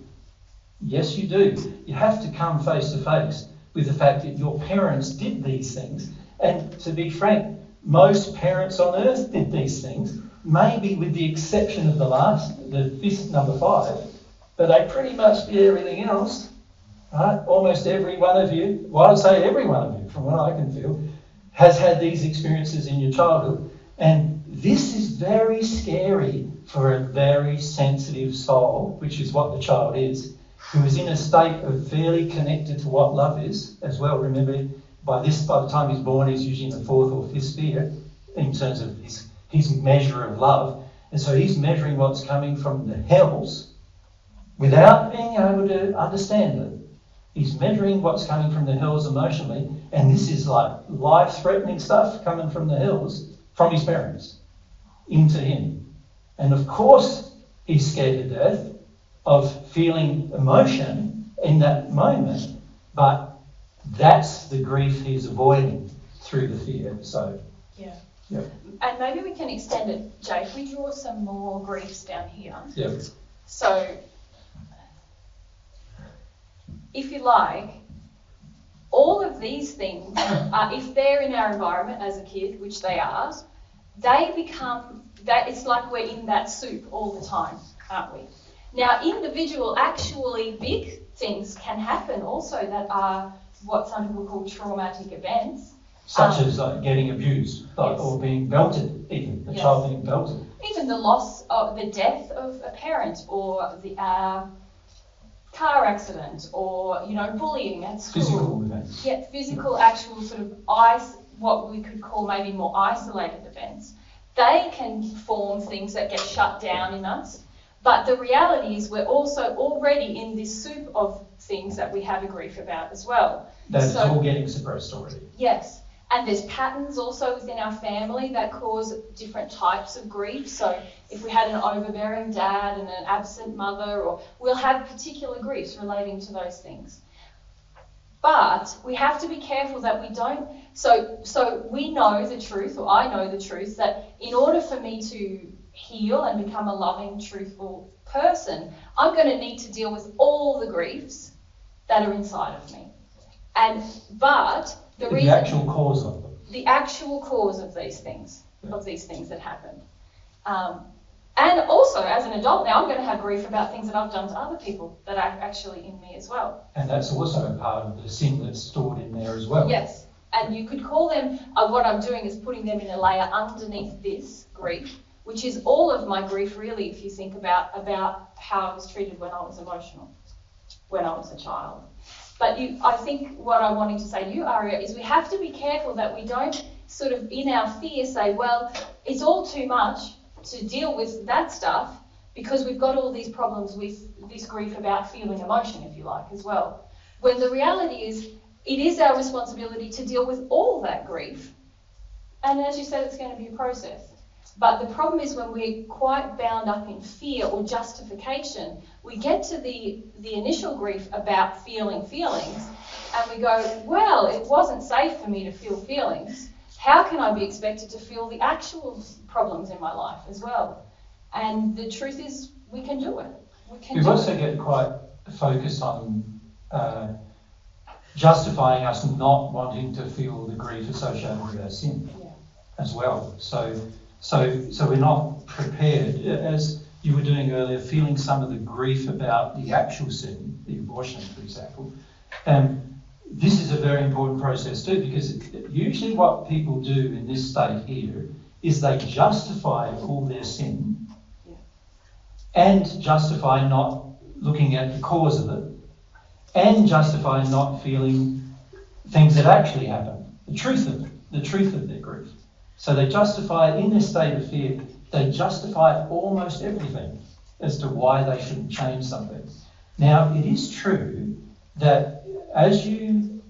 A: Yes, you do. You have to come face to face with the fact that your parents did these things. And to be frank, most parents on earth did these things, maybe with the exception of the fifth, number 5, but they pretty much did everything else. Right? Almost every one of you, well, I'd say every one of you, from what I can feel, has had these experiences in your childhood. And this is very scary for a very sensitive soul, which is what the child is, who is in a state of fairly connected to what love is as well. Remember, by the time he's born, he's usually in the 4th or 5th sphere in terms of his measure of love. And so he's measuring what's coming from the hells without being able to understand it. He's measuring what's coming from the hells emotionally, and this is like life-threatening stuff coming from the hells, from his parents, into him. And of course, he's scared to death of feeling emotion in that moment, but that's the grief he's avoiding through the fear. So,
B: yeah.
A: Yeah.
B: And maybe we can extend it, Jay, if we draw some more griefs down here.
A: Yeah.
B: So, if you like, all of these things, if they're in our environment as a kid, which they are, they become, that it's like we're in that soup all the time, aren't we? Now, individual, actually big things can happen also that are what some people call traumatic events.
A: Such as like getting abused,
B: Yes.
A: or being belted, even, a
B: Yes.
A: child being belted.
B: Even the loss of the death of a parent, or the car accident, or, bullying at school.
A: Physical events.
B: Yeah, physical, actual sort of what we could call maybe more isolated events. They can form things that get shut down in us. But the reality is we're also already in this soup of things that we have a grief about as well.
A: That is all getting suppressed already.
B: Yes. And there's patterns also within our family that cause different types of grief. So if we had an overbearing dad and an absent mother, or we'll have particular griefs relating to those things. But we have to be careful that we don't. So we know the truth, or I know the truth, that in order for me to heal and become a loving, truthful person, I'm going to need to deal with all the griefs that are inside of me. But the
A: actual cause of them.
B: The actual cause of these things, that happened. And also, as an adult now, I'm going to have grief about things that I've done to other people that are actually in me as well.
A: And that's also a part of the sin that's stored in there as well.
B: Yes. And you could call them, what I'm doing is putting them in a layer underneath this grief, which is all of my grief really, if you think about how I was treated when I was emotional, when I was a child. But I think what I'm wanting to say to you, Aria, is we have to be careful that we don't sort of in our fear say, well, it's all too much to deal with that stuff because we've got all these problems with this grief about feeling emotion, if you like, as well. When the reality is, it is our responsibility to deal with all that grief. And as you said, it's going to be a process. But the problem is when we're quite bound up in fear or justification, we get to the initial grief about feeling feelings, and we go, well, it wasn't safe for me to feel feelings. How can I be expected to feel the actual problems in my life as well? And the truth is, we can do it.
A: We also get quite focused on justifying us not wanting to feel the grief associated with our sin as well. So we're not prepared, as you were doing earlier, feeling some of the grief about the actual sin, the abortion, for example. This is a very important process too, because usually what people do in this state here is they justify all their sin and justify not looking at the cause of it and justify not feeling things that actually happen, the truth of it, the truth of their grief. So they justify, in this state of fear, they justify almost everything as to why they shouldn't change something. Now, it is true that as you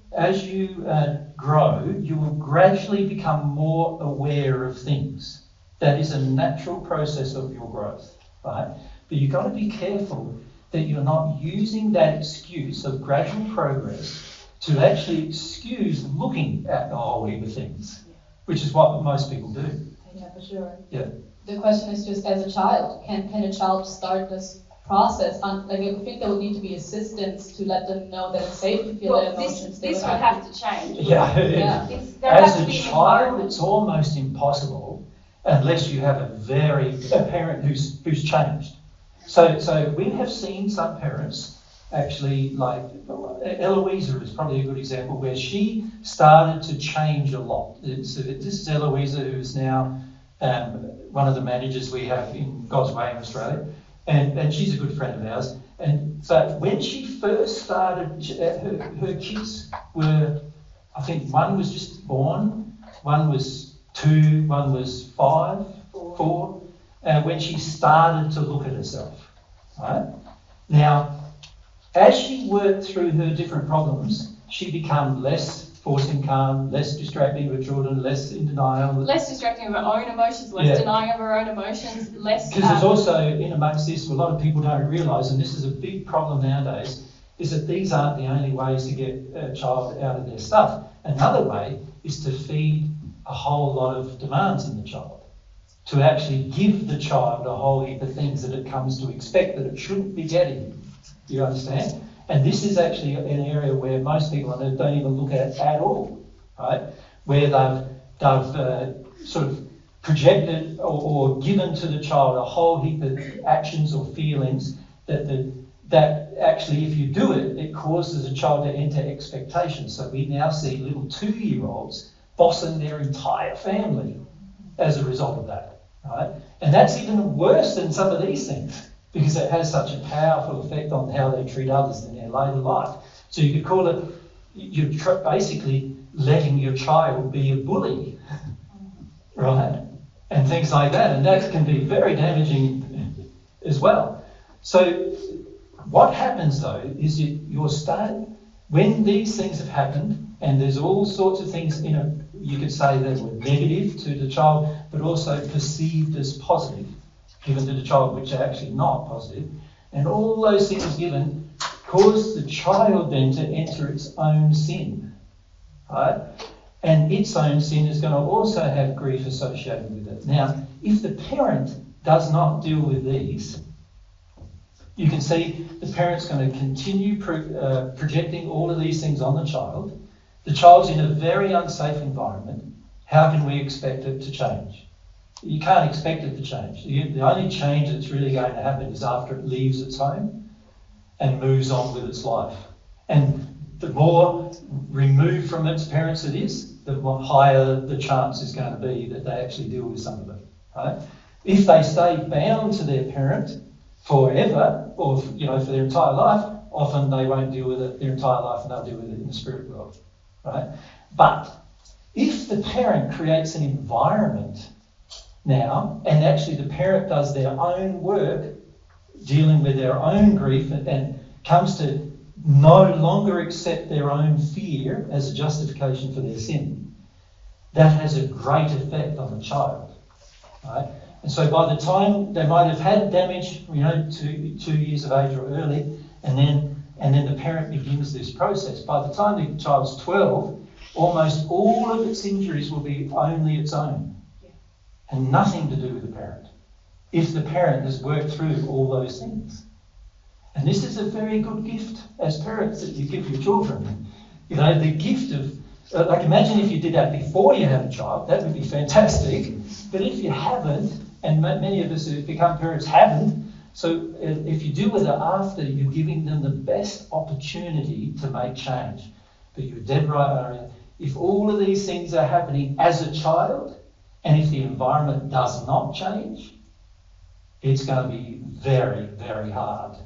A: grow, you will gradually become more aware of things That is a natural process of your growth, right? But you've got to be careful that you're not using that excuse of gradual progress to actually excuse looking at a whole heap of things, which is what most people do.
D: Yeah, for sure.
A: Yeah.
D: The question is just, as a child, can a child start this process? I think there would need to be assistance to let them know that it's safe to feel their emotions.
B: This would have to change.
A: Yeah.
B: There has
A: As
B: to
A: a
B: be an
A: child,
B: environment.
A: it's almost impossible unless you have a parent who's changed. So we have seen some parents actually, like Eloisa is probably a good example, where she started to change a lot. So this is Eloisa, who is now one of the managers we have in God's Way in Australia, and she's a good friend of ours. But when she first started, her kids were, I think one was just born, one was 2, one was 5, 4, when she started to look at herself, right? Now, as she worked through her different problems, she became less forcing calm, less distracting with children, less in denial.
B: Less distracting of her own emotions, less denying of her own emotions, less...
A: Because there's also, in amongst this, a lot of people don't realise, and this is a big problem nowadays, is that these aren't the only ways to get a child out of their stuff. Another way is to feed a whole lot of demands in the child, to actually give the child a whole heap of things that it comes to expect that it shouldn't be getting. Do you understand? And this is actually an area where most people don't even look at all, right? Where they've sort of projected or given to the child a whole heap of actions or feelings that actually, if you do it, it causes a child to enter expectations. So we now see little 2-year-olds bossing their entire family as a result of that, right? And that's even worse than some of these things, because it has such a powerful effect on how they treat others in their later life. So you could call it, you're basically letting your child be a bully, right? And things like that. And that can be very damaging as well. So what happens though is you're starting, when these things have happened, and there's all sorts of things, you could say that were negative to the child, but also perceived as positive, given to the child, which are actually not positive, and all those things given cause the child then to enter its own sin, right? And its own sin is going to also have grief associated with it. Now, if the parent does not deal with these, you can see the parent's going to continue projecting all of these things on the child. The child's in a very unsafe environment. How can we expect it to change? You can't expect it to change. The only change that's really going to happen is after it leaves its home and moves on with its life. And the more removed from its parents it is, the more higher the chance is going to be that they actually deal with some of it, right? If they stay bound to their parent forever, or for their entire life, often they won't deal with it their entire life, and they'll deal with it in the spirit world, right? But if the parent creates an environment now, and actually the parent does their own work dealing with their own grief and comes to no longer accept their own fear as a justification for their sin, that has a great effect on the child, right? And so by the time they might have had damage, 2 years of age or early, and then the parent begins this process. By the time the child's 12, almost all of its injuries will be only its own, and nothing to do with the parent, if the parent has worked through all those things. And this is a very good gift as parents that you give your children. The gift of, imagine if you did that before you had a child, that would be fantastic. But if you haven't, and many of us who become parents haven't, so if you deal with it after, you're giving them the best opportunity to make change. But you're dead right, Aria. If all of these things are happening as a child, and if the environment does not change, it's going to be very, very hard.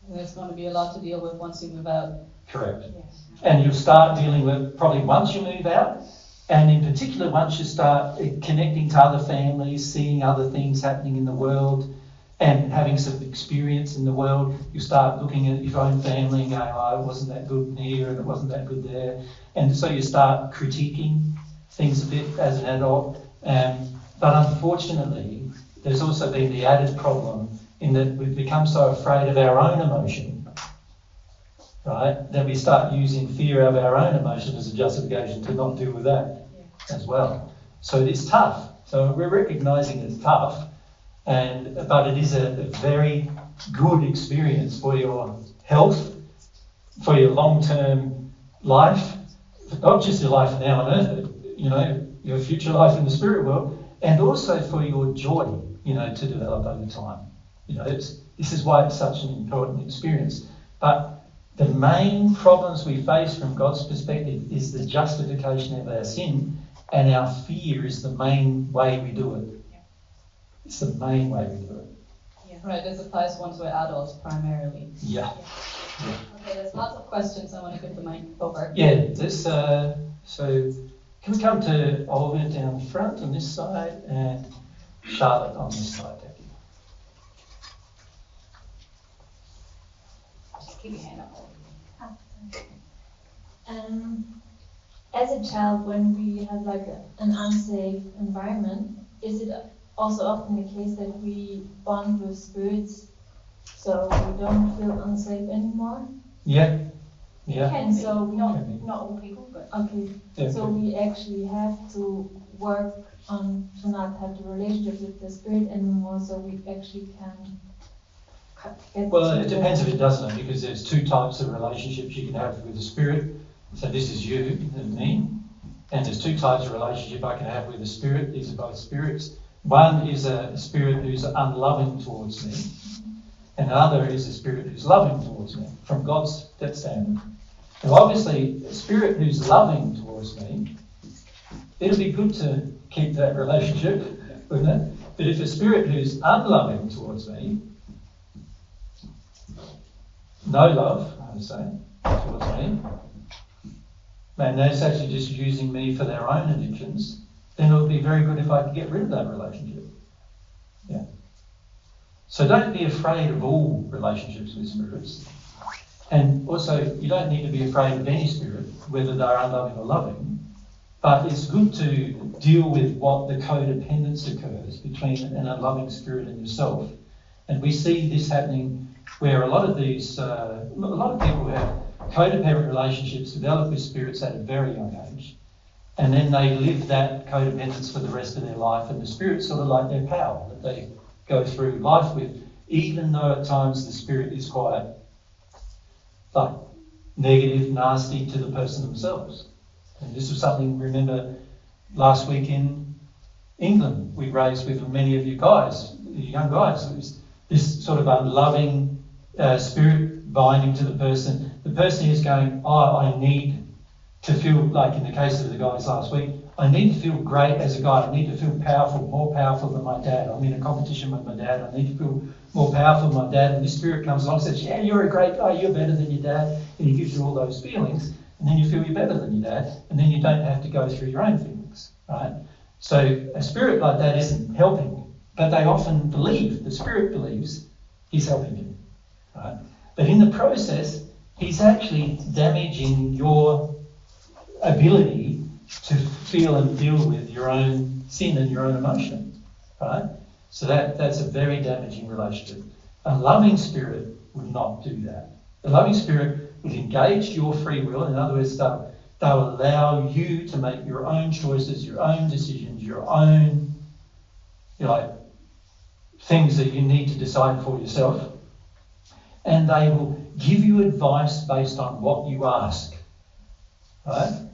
D: There's going to be a lot to deal with once you move out.
A: Correct.
D: Yes.
A: And you'll start dealing with probably once you move out, and in particular once you start connecting to other families, seeing other things happening in the world, and having some experience in the world, you start looking at your own family and going, it wasn't that good here and it wasn't that good there. And so you start critiquing things a bit as an adult. But unfortunately, there's also been the added problem in that we've become so afraid of our own emotion, right, that we start using fear of our own emotion as a justification to not deal with that as well. So it is tough. So we're recognising it's tough, but it is a very good experience for your health, for your long-term life, not just your life now on earth, but your future life in the spirit world, and also for your joy, to develop over time. This is why it's such an important experience. But the main problems we face from God's perspective is the justification of our sin, and our fear is the main way we do it. It's the main way we do it.
D: Yeah. Right, this applies once we're adults primarily.
A: Yeah.
D: Okay, there's lots of questions. I want to give the mic over.
A: Yeah, so can we come to Olga down front on this side and Charlotte on this side? Thank you.
D: Just keep your hand up.
F: As a child, when we have like an unsafe environment, is it also often the case that we bond with spirits so we don't feel unsafe anymore?
A: Yeah.
B: Can
F: so
B: be. Not all people, but
F: Okay,
A: Yeah,
F: so we actually have to work on to not have the relationship with the spirit anymore, so we actually can get
A: Well,
F: to
A: it depends if it doesn't, because there's two types of relationships you can have with the spirit. So this is you and me. And there's two types of relationship I can have with the spirit. These are both spirits. One is a spirit who's unloving towards me, and another is a spirit who's loving towards me, from God's standard. Now obviously, a spirit who's loving towards me, it'll be good to keep that relationship, wouldn't it? But if a spirit who's unloving towards me, no love, I would say, towards me, and they're actually just using me for their own addictions, then it would be very good if I could get rid of that relationship. Yeah. So don't be afraid of all relationships with spirits. And also, you don't need to be afraid of any spirit, whether they're unloving or loving. But it's good to deal with what the codependence occurs between an unloving spirit and yourself. And we see this happening where a lot of people have codependent relationships develop with spirits at a very young age. And then they live that codependence for the rest of their life, and the spirit's sort of like their pal that they go through life with, even though at times the spirit is quite like negative, nasty to the person themselves. And this was something, remember, last week in England, we raised with many of you guys, you young guys. It was this sort of unloving spirit binding to the person. The person is going, I need to feel, like in the case of the guys last week, I need to feel great as a guy. I need to feel powerful, more powerful than my dad. I'm in a competition with my dad. I need to feel more powerful than my dad. And this spirit comes along and says, yeah, you're a great guy. You're better than your dad. And he gives you all those feelings. And then you feel you're better than your dad. And then you don't have to go through your own feelings, right? So a spirit like that isn't helping. But they often believe, the spirit believes, he's helping you, right? But in the process, he's actually damaging your ability to feel and deal with your own sin and your own emotion, right? So that's a very damaging relationship. A loving spirit would not do that. A loving spirit would engage your free will. In other words, they'll allow you to make your own choices, your own decisions, your own, things that you need to decide for yourself. And they will give you advice based on what you ask, right?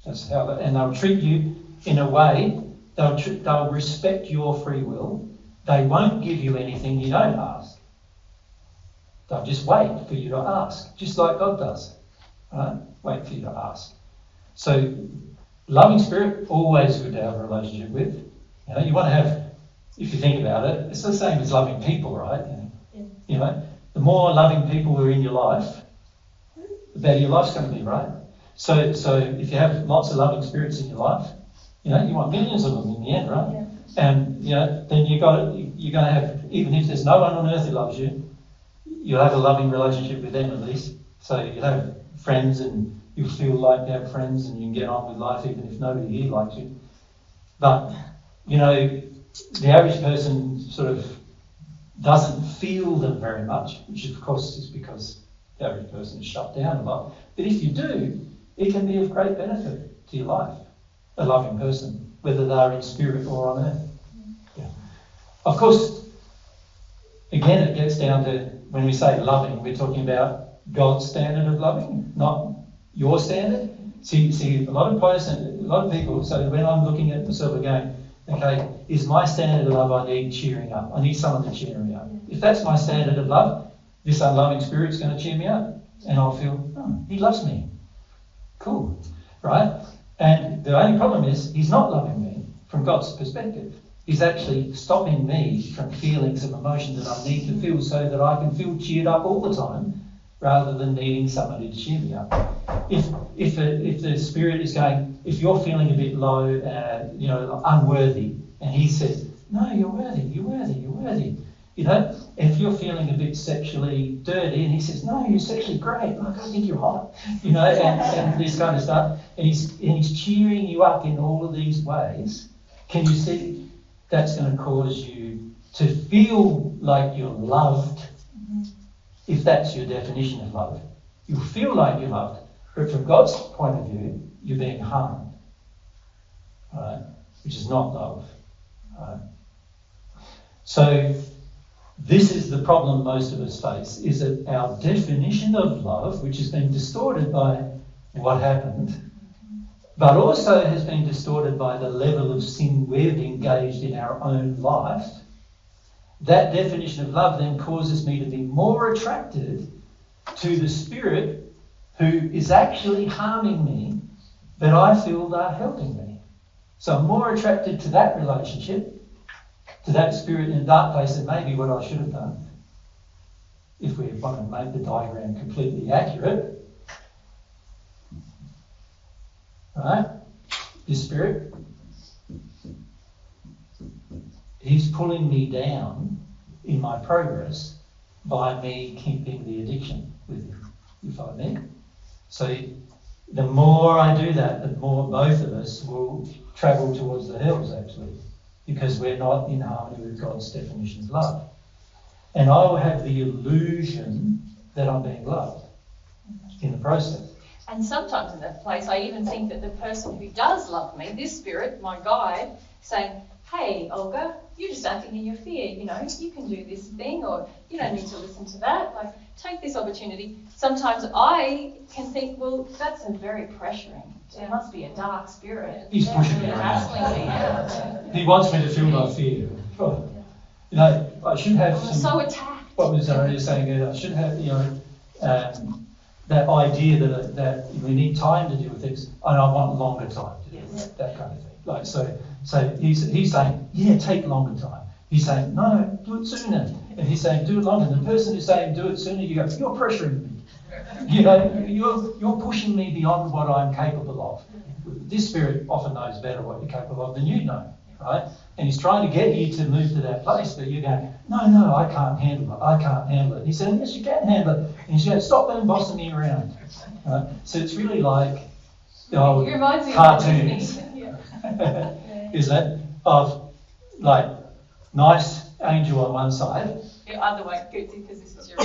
A: That's how, and they'll treat you in a way, they'll respect your free will. They won't give you anything you don't ask. They'll just wait for you to ask, just like God does, right? Wait for you to ask. So, loving spirit, always good to have a relationship with. You want to have, if you think about it, it's the same as loving people, right? The more loving people who are in your life, the better your life's going to be, right? So if you have lots of loving spirits in your life, you want millions of them in the end, right? Yeah. And then you're going to have, even if there's no one on earth who loves you, you'll have a loving relationship with them at least. So you'll have friends, and you'll feel like you have friends, and you can get on with life even if nobody here likes you. But, you know, the average person sort of doesn't feel them very much, which of course is because the average person is shut down a lot. But if you do, it can be of great benefit to your life, a loving person, whether they're in spirit or on earth. Yeah. Of course, again, it gets down to, when we say loving, we're talking about God's standard of loving, not your standard. See, a lot of people, so when I'm looking at myself again, okay, is my standard of love I need cheering up? I need someone to cheer me up. If that's my standard of love, this unloving spirit's going to cheer me up. And I'll feel, oh, he loves me. Cool, right? And the only problem is, he's not loving me from God's perspective. He's actually stopping me from feeling some emotion that I need to feel so that I can feel cheered up all the time, rather than needing somebody to cheer me up. If the spirit is going, if you're feeling a bit low, you know, unworthy, and he says, no, you're worthy, you're worthy, you're worthy. You know, if you're feeling a bit sexually dirty, and he says, no, you're sexually great, like, I think you're hot, you know, and this kind of stuff, and he's cheering you up in all of these ways, can you see that's going to cause you to feel like you're loved? If that's your definition of love, you'll feel like you're loved, but from God's point of view, you're being harmed, right? Which is not love, right? So this is the problem most of us face, is that our definition of love, which has been distorted by what happened, but also has been distorted by the level of sin we've engaged in our own life, that definition of love then causes me to be more attracted to the spirit who is actually harming me, but I feel they're helping me. So I'm more attracted to that relationship, to that spirit in a dark place than maybe what I should have done. If we want to make the diagram completely accurate. Right? This spirit, he's pulling me down in my progress by me keeping the addiction with him. You follow me? So the more I do that, the more both of us will travel towards the hills, actually, because we're not in harmony with God's definition of love. And I will have the illusion that I'm being loved in the process.
B: And sometimes in that place, I even think that the person who does love me, this spirit, my guide, saying, hey, Olga, you're just acting in your fear, you know, you can do this thing, or you don't need to listen to that, like, take this opportunity. Sometimes I can think, well, that's a very pressuring. There must be a dark spirit.
A: He's pushing me around. He wants me to feel my fear. Oh. You know, I should have some...
B: so attacked.
A: What was I saying? I should have, you know, that idea that we need time to deal with things, and I want longer time to deal with that kind of thing. Like, so he's saying, yeah, take longer time. He's saying, no, do it sooner. And he's saying, do it longer. And the person who's saying, do it sooner, you go, you're pressuring me. You know, you're pushing me beyond what I'm capable of. This spirit often knows better what you're capable of than you know, right? And he's trying to get you to move to that place, but you're going, no, I can't handle it. I can't handle it. He's saying, yes, you can handle it. And he's going, stop them bossing me around. Right? So it's really like the old cartoons, isn't it? Of like nice angel on one side.
B: The other way, because this is your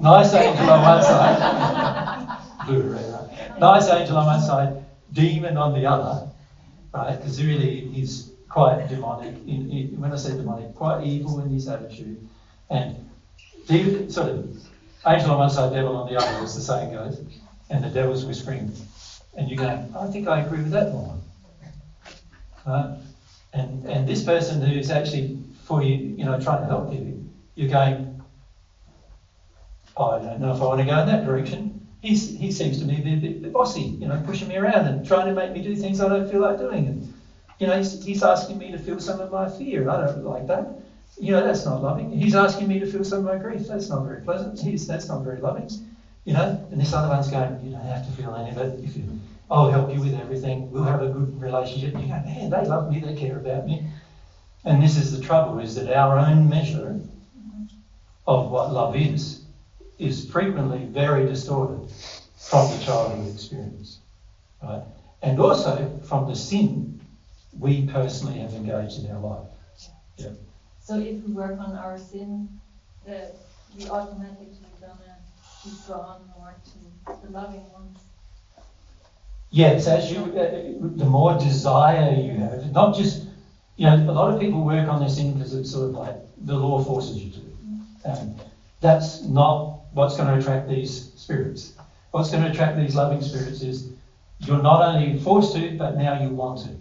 A: Nice angel on one side. Blue, red, right? Nice angel on one side, demon on the other, right? Because really he's quite demonic. When I say demonic, quite evil in his attitude. And sort of angel on one side, devil on the other, as the saying goes. And the devil's whispering. And you're going, I think I agree with that one. And this person who's actually for you, you know, trying to help you, you're going, oh, I don't know if I want to go in that direction. He seems to me be a bit bossy, you know, pushing me around and trying to make me do things I don't feel like doing. And, you know, he's asking me to feel some of my fear. I don't like that. You know, that's not loving. He's asking me to feel some of my grief. That's not very pleasant. That's not very loving. You know, and this other one's going, you don't have to feel any of it. I'll help you with everything. We'll have a good relationship. You go, man, they love me. They care about me. And this is the trouble, is that our own measure of what love is frequently very distorted from the childhood experience, right? And also from the sin we personally have engaged in our life. Yeah.
F: So if we work on our sin, we automatically gonna be drawn more to the loving ones.
A: Yes, as you, the more desire you have, not just, you know, a lot of people work on their sin because it's sort of like the law forces you to. That's not what's going to attract these spirits. What's going to attract these loving spirits is you're not only forced to, but now you want to.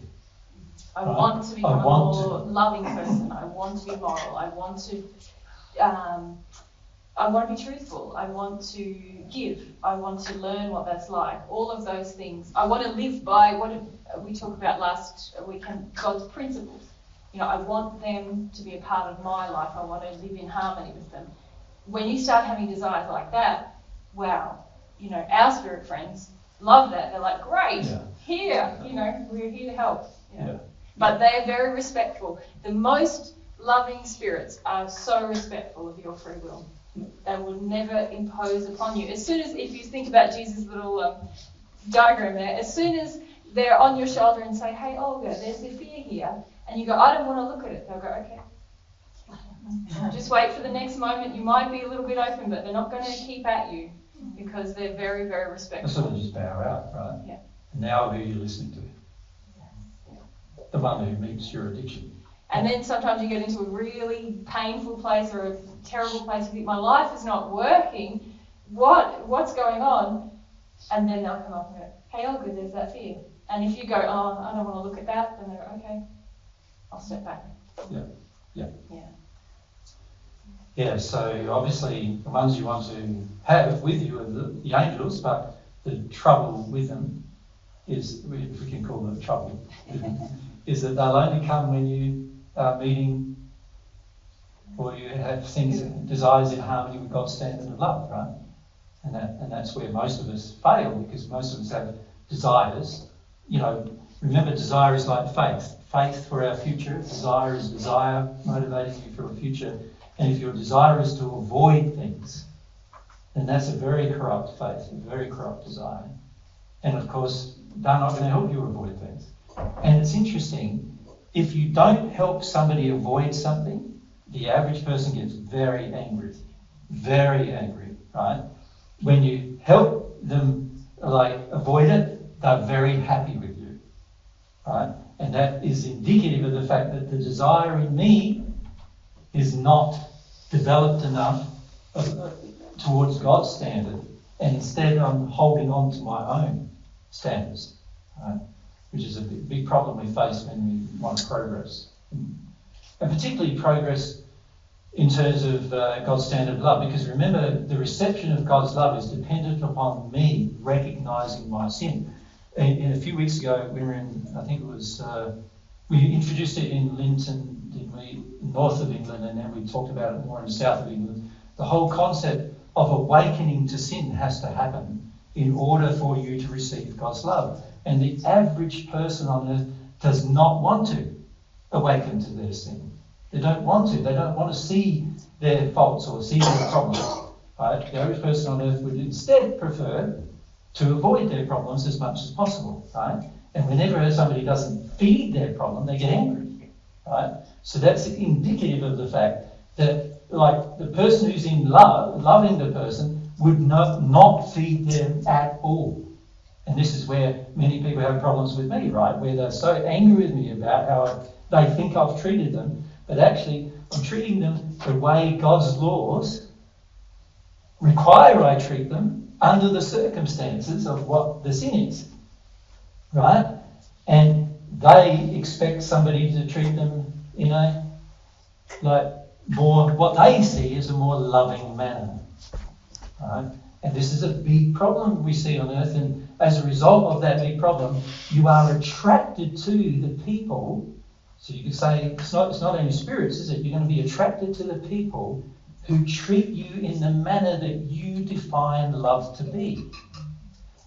B: I want to become a more loving person. I want to be moral. I want to be truthful. I want to give. I want to learn what that's like. All of those things. I want to live by what we talked about last weekend, God's principles. You know, I want them to be a part of my life. I want to live in harmony with them. When you start having desires like that, wow, you know, our spirit friends love that. They're like, great, here, you know, we're here to help. You know. But they are very respectful. The most loving spirits are so respectful of your free will. They will never impose upon you. As soon as, if you think about Jesus' little diagram there, as soon as they're on your shoulder and say, hey, Olga, there's the fear here, and you go, I don't want to look at it, they'll go, okay. Just wait for the next moment. You might be a little bit open, but they're not going to keep at you because they're very, very respectful.
A: They sort of just bow out, right?
B: Yeah.
A: Now who are you listening to? The one who meets your addiction.
B: And then sometimes you get into a really painful place or a terrible place. You think, my life is not working. What's going on? And then they'll come up and go, hey, Olga, there's that fear. And if you go, oh, I don't want to look at that, then they go, okay, I'll step back.
A: Yeah, so obviously the ones you want to have with you are the angels, but the trouble with them is, if we can call them trouble, is that they'll only come when you are meeting or you have things, desires in harmony with God's standard of love, right? And that's where most of us fail, because most of us have desires. You know, remember, desire is like faith. Faith for our future. Desire is desire motivating you for a future. And if your desire is to avoid things, then that's a very corrupt faith, a very corrupt desire. And of course, they're not going to help you avoid things. And it's interesting, if you don't help somebody avoid something, the average person gets very angry, right? When you help them avoid it, they're very happy with you, right? And that is indicative of the fact that the desire in me is not developed enough towards God's standard, and instead I'm holding on to my own standards, right? Which is a big problem we face when we want to progress. And particularly progress in terms of God's standard of love, because remember, the reception of God's love is dependent upon me recognising my sin. And a few weeks ago, we were in, I think it was, we introduced it in Linton, didn't we, north of England, and then we talked about it more in the south of England. The whole concept of awakening to sin has to happen in order for you to receive God's love. And the average person on earth does not want to awaken to their sin. They don't want to. They don't want to see their faults or see their problems. Right? The average person on earth would instead prefer to avoid their problems as much as possible. Right? And whenever somebody doesn't feed their problem, they get angry. Right? So that's indicative of the fact that, like, the person who's in love, loving the person, would not feed them at all. And this is where many people have problems with me, right? Where they're so angry with me about how they think I've treated them, but actually I'm treating them the way God's laws require I treat them under the circumstances of what the sin is, right? And they expect somebody to treat them in a, more, what they see as a more loving manner, right? And this is a big problem we see on earth, and as a result of that big problem, you are attracted to the people. So you could say it's not only spirits, is it? You're going to be attracted to the people who treat you in the manner that you define love to be.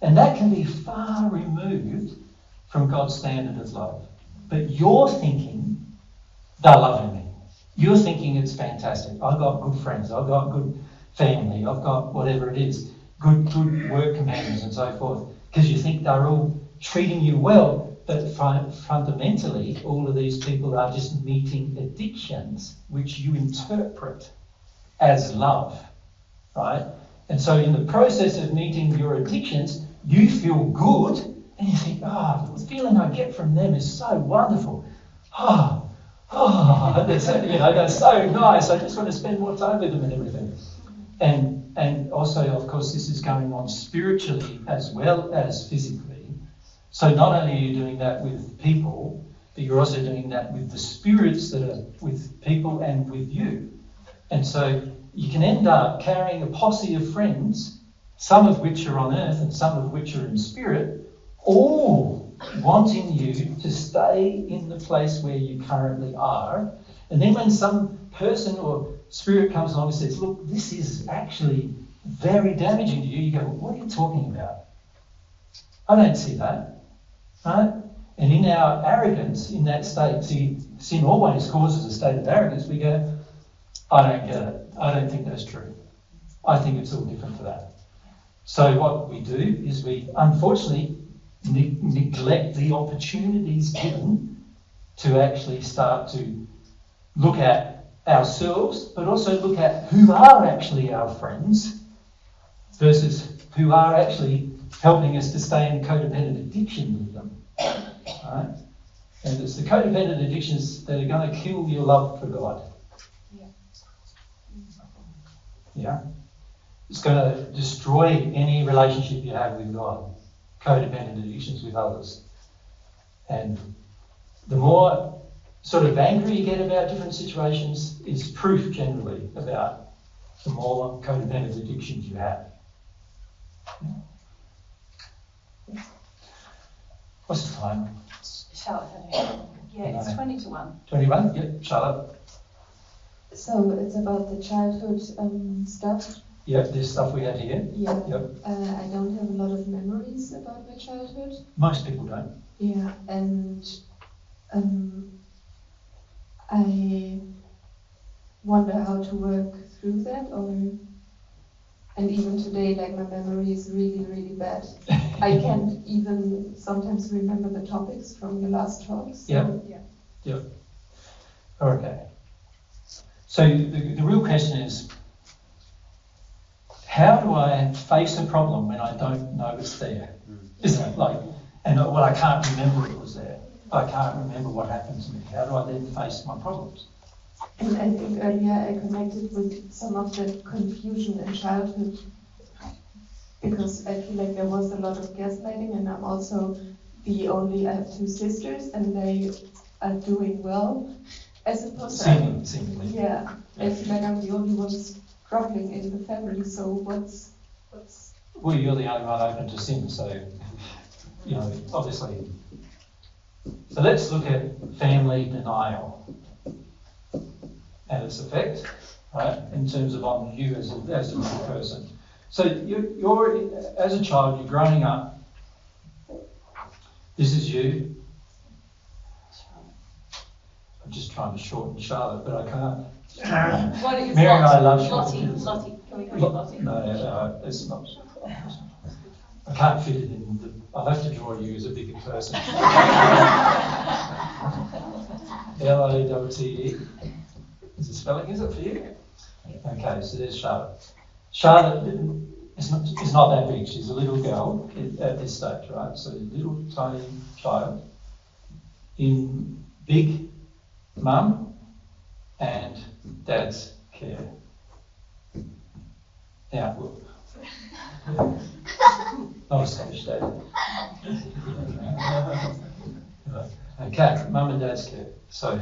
A: And that can be far removed from God's standard of love. But you're thinking, they're loving me. You're thinking it's fantastic. I've got good friends. I've got good family. I've got whatever it is. Good work companions and so forth. Because you think they're all treating you well. But fundamentally, all of these people are just meeting addictions, which you interpret as love, right? And so in the process of meeting your addictions, you feel good, and you think, the feeling I get from them is so wonderful. That's so nice. I just want to spend more time with them and everything. And also, of course, this is going on spiritually as well as physically. So not only are you doing that with people, but you're also doing that with the spirits that are with people and with you. And so you can end up carrying a posse of friends, some of which are on earth and some of which are in spirit, all wanting you to stay in the place where you currently are. And then when some person or spirit comes along and says, look, this is actually very damaging to you, you go, what are you talking about? I don't see that. Right? And in our arrogance, in that state, see, sin always causes a state of arrogance. We go, I don't get it. I don't think that's true. I think it's all different to that. So what we do is we, unfortunately, neglect the opportunities given to actually start to look at ourselves, but also look at who are actually our friends versus who are actually helping us to stay in codependent addiction with them. Right? And it's the codependent addictions that are going to kill your love for God. Yeah? It's going to destroy any relationship you have with God. Codependent addictions with others. And the more sort of angry you get about different situations is proof generally about the more codependent addictions you have. Yeah. What's the time?
B: Charlotte, it's 20 to 1.
A: 21? Yeah, Charlotte.
G: So it's about the childhood stuff.
A: Yeah, this stuff we had here.
G: Yeah.
A: Yep.
G: I don't have a lot of memories about my childhood.
A: Most people don't.
G: Yeah, and I wonder how to work through that, and even today, like, my memory is really, really bad. I can't even sometimes remember the topics from the last talks. So.
A: Yeah. Okay. So the real question is, how do I face a problem when I don't know it's there? Isn't it? I can't remember it was there. I can't remember what happened to me. How do I then face my problems?
G: And I think earlier I connected with some of the confusion in childhood, because I feel like there was a lot of gaslighting, and I'm also I have two sisters, and they are doing well, as opposed to...
A: Seemingly.
G: Yeah, I feel like I'm the only one struggling in the family, so what's...
A: Well, you're the only one open to sin, so, obviously. So let's look at family denial and its effect, right, in terms of on you as a little person. So you're as a child, you're growing up. This is you. I'm just trying to shorten Charlotte, but I can't.
B: What is
A: Mary and I love
B: Lottie?
A: shortening.
B: Lottie. Can we call you Lottie?
A: No, it's not. I can't fit it in. I'll have to draw you as a bigger person. L-O-T-T-E. Is the spelling, is it for you? Okay, so there's Charlotte. Charlotte is not that big. She's a little girl at this stage, right? So a little tiny child in big mum and dad's care. Now, look. Not a Scottish dad. Okay, mum and dad's care. So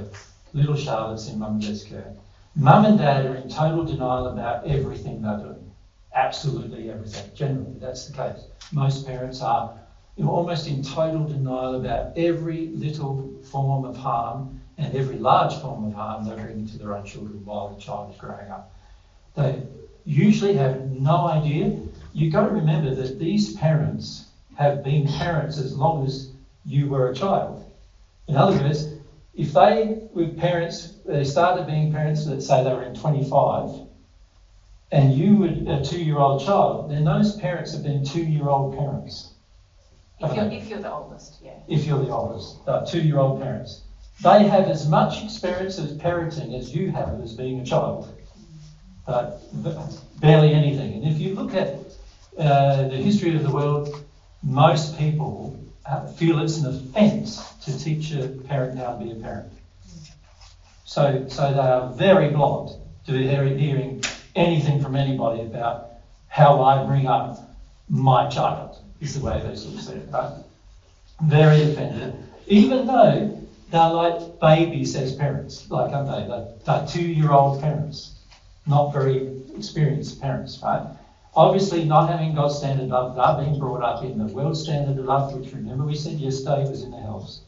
A: little Charlotte's in mum and dad's care. Mum and dad are in total denial about everything they're doing. Absolutely everything. Generally, that's the case. Most parents are almost in total denial about every little form of harm and every large form of harm they bring to their own children while the child is growing up. They usually have no idea. You've got to remember that these parents have been parents as long as you were a child. In other words, if they were parents, they started being parents, let's say they were in 25, and you were a 2-year-old child, then those parents have been 2-year-old parents.
B: If you're the oldest, yeah.
A: If you're the oldest, 2-year-old parents. They have as much experience as parenting as you have as being a child. Barely anything. And if you look at the history of the world, most people feel it's an offence to teach a parent how to be a parent. So they are very blonde to hearing anything from anybody about how I bring up my child, is the way they sort of say it, right? Very offended, even though they're like babies as parents, like, aren't they? They're 2-year-old parents, not very experienced parents, right? Obviously not having God's standard love, they're being brought up in the world standard of love, which remember we said yesterday was in the house.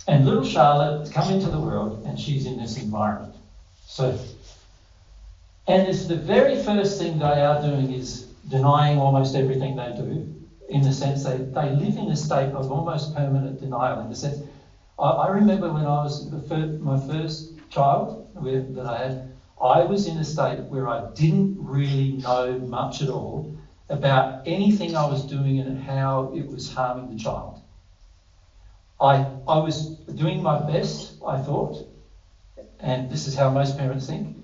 A: And little Charlotte has come into the world and she's in this environment. So, and it's the very first thing they are doing is denying almost everything they do, in the sense they live in a state of almost permanent denial. In the sense, I remember when I was my first child that I had, I was in a state where I didn't really know much at all about anything I was doing and how it was harming the child. I was doing my best, I thought, and this is how most parents think.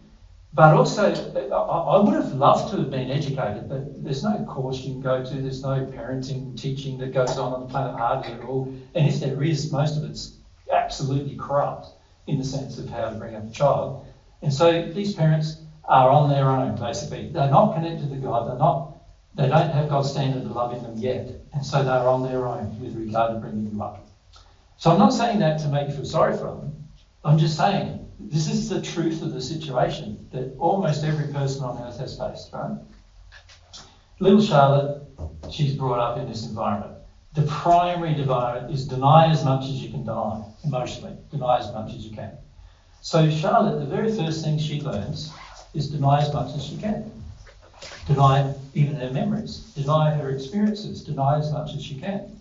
A: But also, I would have loved to have been educated, but there's no course you can go to, there's no parenting teaching that goes on planet hardly at all. And if there is, most of it's absolutely corrupt in the sense of how to bring up a child. And so these parents are on their own, basically. They're not connected to God, they don't have God's standard of love in them yet. And so they're on their own with regard to bringing you up. So I'm not saying that to make you feel sorry for them. I'm just saying, this is the truth of the situation that almost every person on earth has faced, right? Little Charlotte, she's brought up in this environment. The primary divider is deny as much as you can deny, emotionally. Deny as much as you can. So Charlotte, the very first thing she learns is deny as much as she can. Deny even her memories. Deny her experiences. Deny as much as she can.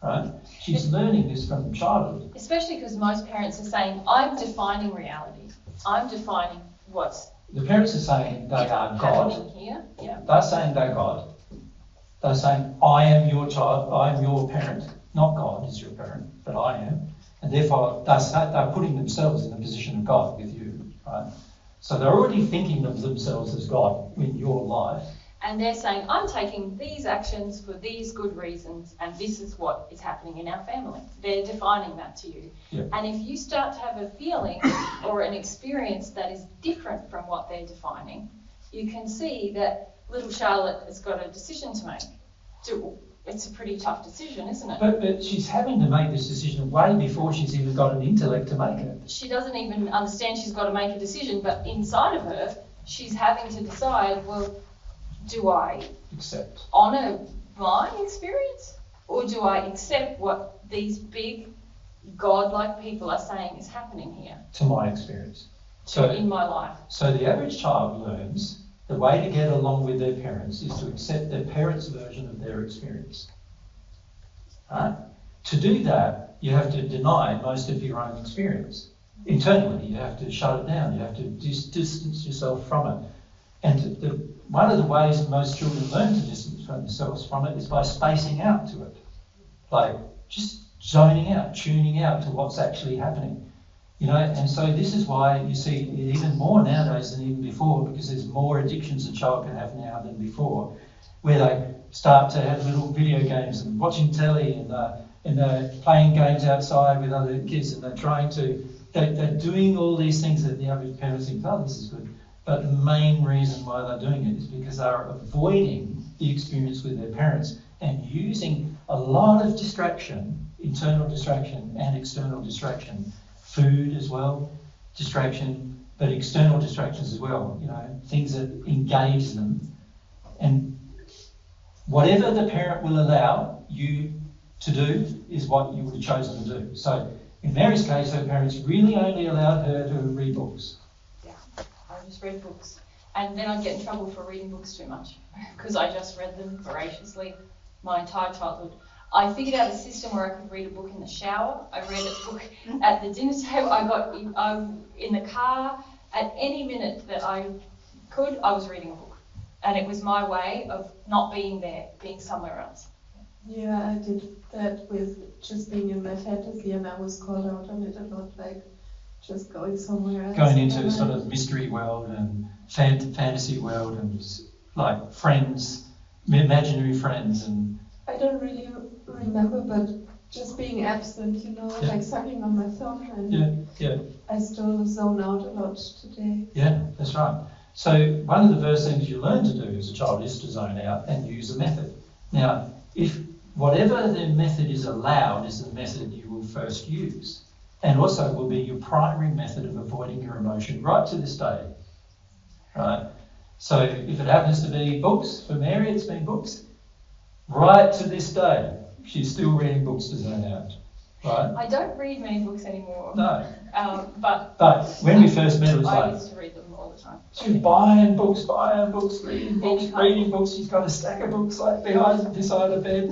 A: Right? She's learning this from childhood.
B: Especially because most parents are saying, I'm defining reality. I'm defining what's...
A: The parents are saying they are God.
B: Here. Yeah.
A: They're saying they're God. They're saying, I am your child, I am your parent. Not God is your parent, but I am. And therefore, they're putting themselves in the position of God with you. Right? So they're already thinking of themselves as God in your life.
B: And they're saying, I'm taking these actions for these good reasons, and this is what is happening in our family. They're defining that to you.
A: Yep.
B: And if you start to have a feeling or an experience that is different from what they're defining, you can see that little Charlotte has got a decision to make. It's a pretty tough decision, isn't it?
A: But she's having to make this decision way before she's even got an intellect to make it.
B: She doesn't even understand she's got to make a decision, but inside of her, she's having to decide, well, do I
A: accept,
B: honour my experience, or do I accept what these big God-like people are saying is happening here?
A: To my experience.
B: In my life.
A: So the average child learns the way to get along with their parents is to accept their parents' version of their experience. Right? To do that, you have to deny most of your own experience. Internally, you have to shut it down. You have to distance yourself from it. And one of the ways most children learn to distance themselves from it is by spacing out to it. Like just zoning out, tuning out to what's actually happening. You know, and so this is why you see even more nowadays than even before, because there's more addictions a child can have now than before, where they start to have little video games and watching telly and they're playing games outside with other kids, and they're doing all these things that the average parents think, oh, this is good. But the main reason why they're doing it is because they're avoiding the experience with their parents and using a lot of distraction, internal distraction and external distraction, food as well, distraction, but external distractions as well, you know, things that engage them. And whatever the parent will allow you to do is what you would have chosen to do. So in Mary's case, her parents really only allowed her to read books.
B: I just read books, and then I'd get in trouble for reading books too much because I just read them voraciously my entire childhood. I figured out a system where I could read a book in the shower. I read a book at the dinner table. I got in the car. At any minute that I could, I was reading a book, and it was my way of not being there, being somewhere else.
G: Yeah, I did that with just being in my fantasy, and I was called out on it a lot, like just going somewhere else.
A: Going into a sort of mystery world and fantasy world and like friends, imaginary friends, and
G: I don't really remember, but just being absent,
A: Yeah.
G: like sucking on my thumb, and
A: yeah.
G: I still zone out a lot today.
A: Yeah, that's right. So one of the first things you learn to do as a child is to zone out and use a method. Now, if whatever the method is allowed is the method you will first use, and also will be your primary method of avoiding your emotion right to this day, right? So if it happens to be books, for Mary it's been books, right to this day, she's still reading books to zone out, right?
B: I don't read many books anymore.
A: No.
B: But
A: when we first met, it was
B: I
A: like,
B: used to read them all the time.
A: she was buying books, reading books. She's got a stack of books like beside her bed,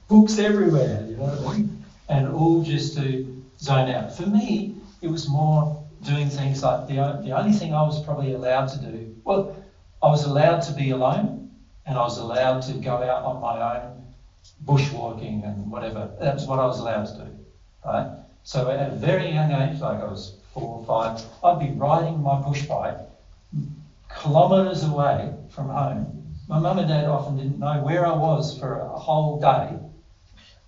A: books everywhere, you know what I mean? And all just to zone out. For me, it was more doing things like the only thing I was probably allowed to do, well, I was allowed to be alone, and I was allowed to go out on my own, bushwalking and whatever. That's what I was allowed to do, right? So at a very young age, like I was 4 or 5, I'd be riding my push bike kilometres away from home. My mum and dad often didn't know where I was for a whole day,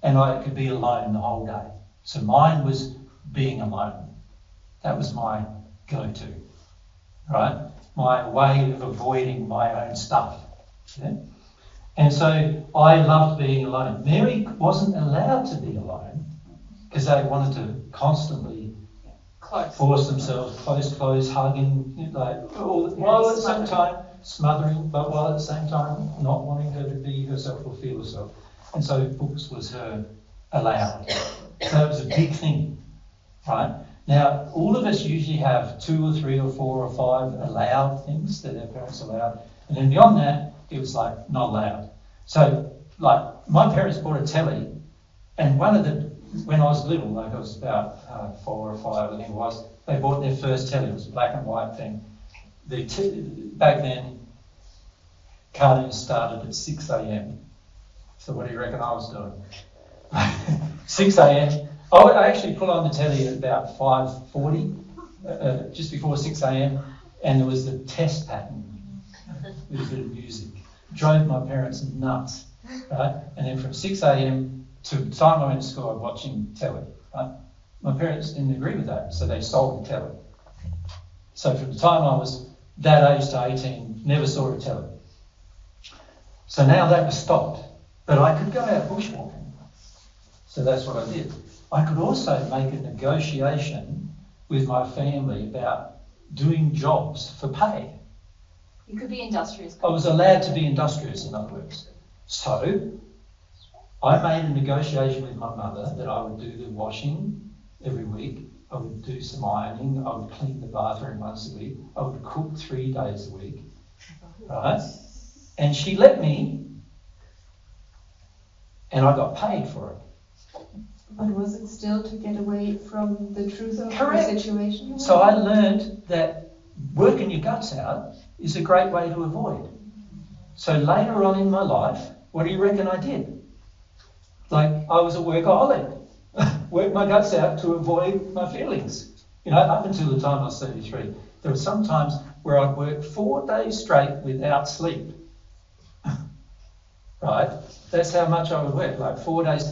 A: and I could be alone the whole day. So mine was being alone. That was my go-to, right? My way of avoiding my own stuff. Yeah? And so I loved being alone. Mary wasn't allowed to be alone because they wanted to constantly force themselves close, hugging, while at the same time smothering, but while at the same time not wanting her to be herself or feel herself. And so books was her allowed. So it was a big thing, right? Now, all of us usually have 2 or 3 or 4 or 5 allowed things that our parents allowed. And then beyond that, it was like not allowed. So, like, my parents bought a telly, and when I was little, like I was about 4 or 5, I think it was, they bought their first telly. It was a black and white thing. Back then, cartoons started at 6 a.m. So what do you reckon I was doing? 6 a.m. I actually put on the telly at about 5:40, just before 6 a.m, and there was the test pattern with a bit of music. Drove my parents nuts, right? And then from 6 a.m. to the time I went to school, I was watching telly, right? My parents didn't agree with that, so they sold the telly. So from the time I was that age to 18, never saw a telly. So now that was stopped, but I could go out bushwalking. So that's what I did. I could also make a negotiation with my family about doing jobs for pay.
B: You could be industrious.
A: I was allowed to be industrious, in other words. So I made a negotiation with my mother that I would do the washing every week, I would do some ironing, I would clean the bathroom once a week, I would cook 3 days a week, right? And she let me, and I got paid for it.
G: But was it still to get away from the truth of
A: Correct.
G: the situation?
A: So I learned that working your guts out is a great way to avoid. So later on in my life, what do you reckon I did? Like, I was a workaholic. Worked my guts out to avoid my feelings. Up until the time I was 33, there were some times where I'd work 4 days straight without sleep. Right? That's how much I would work, like 4 days.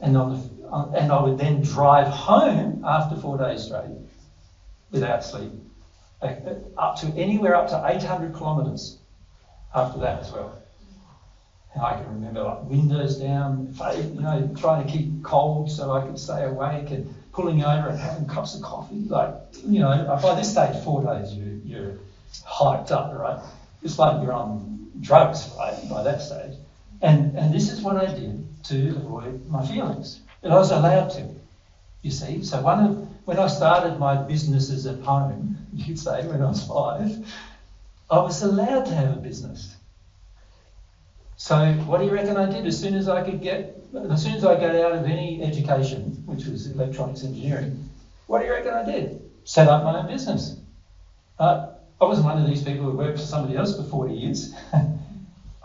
A: And I would then drive home after 4 days straight without sleep. Anywhere up to 800 kilometres after that as well. And I can remember like windows down, trying to keep cold so I could stay awake, and pulling over and having cups of coffee. By this stage, 4 days, you're hyped up, right? It's like you're on drugs, right, by that stage. And this is what I did to avoid my feelings. But I was allowed to, you see. So when I started my businesses at home, you could say, when I was 5, I was allowed to have a business. So what do you reckon I did? As soon as I got out of any education, which was electronics engineering, what do you reckon I did? Set up my own business. I wasn't one of these people who worked for somebody else for 40 years.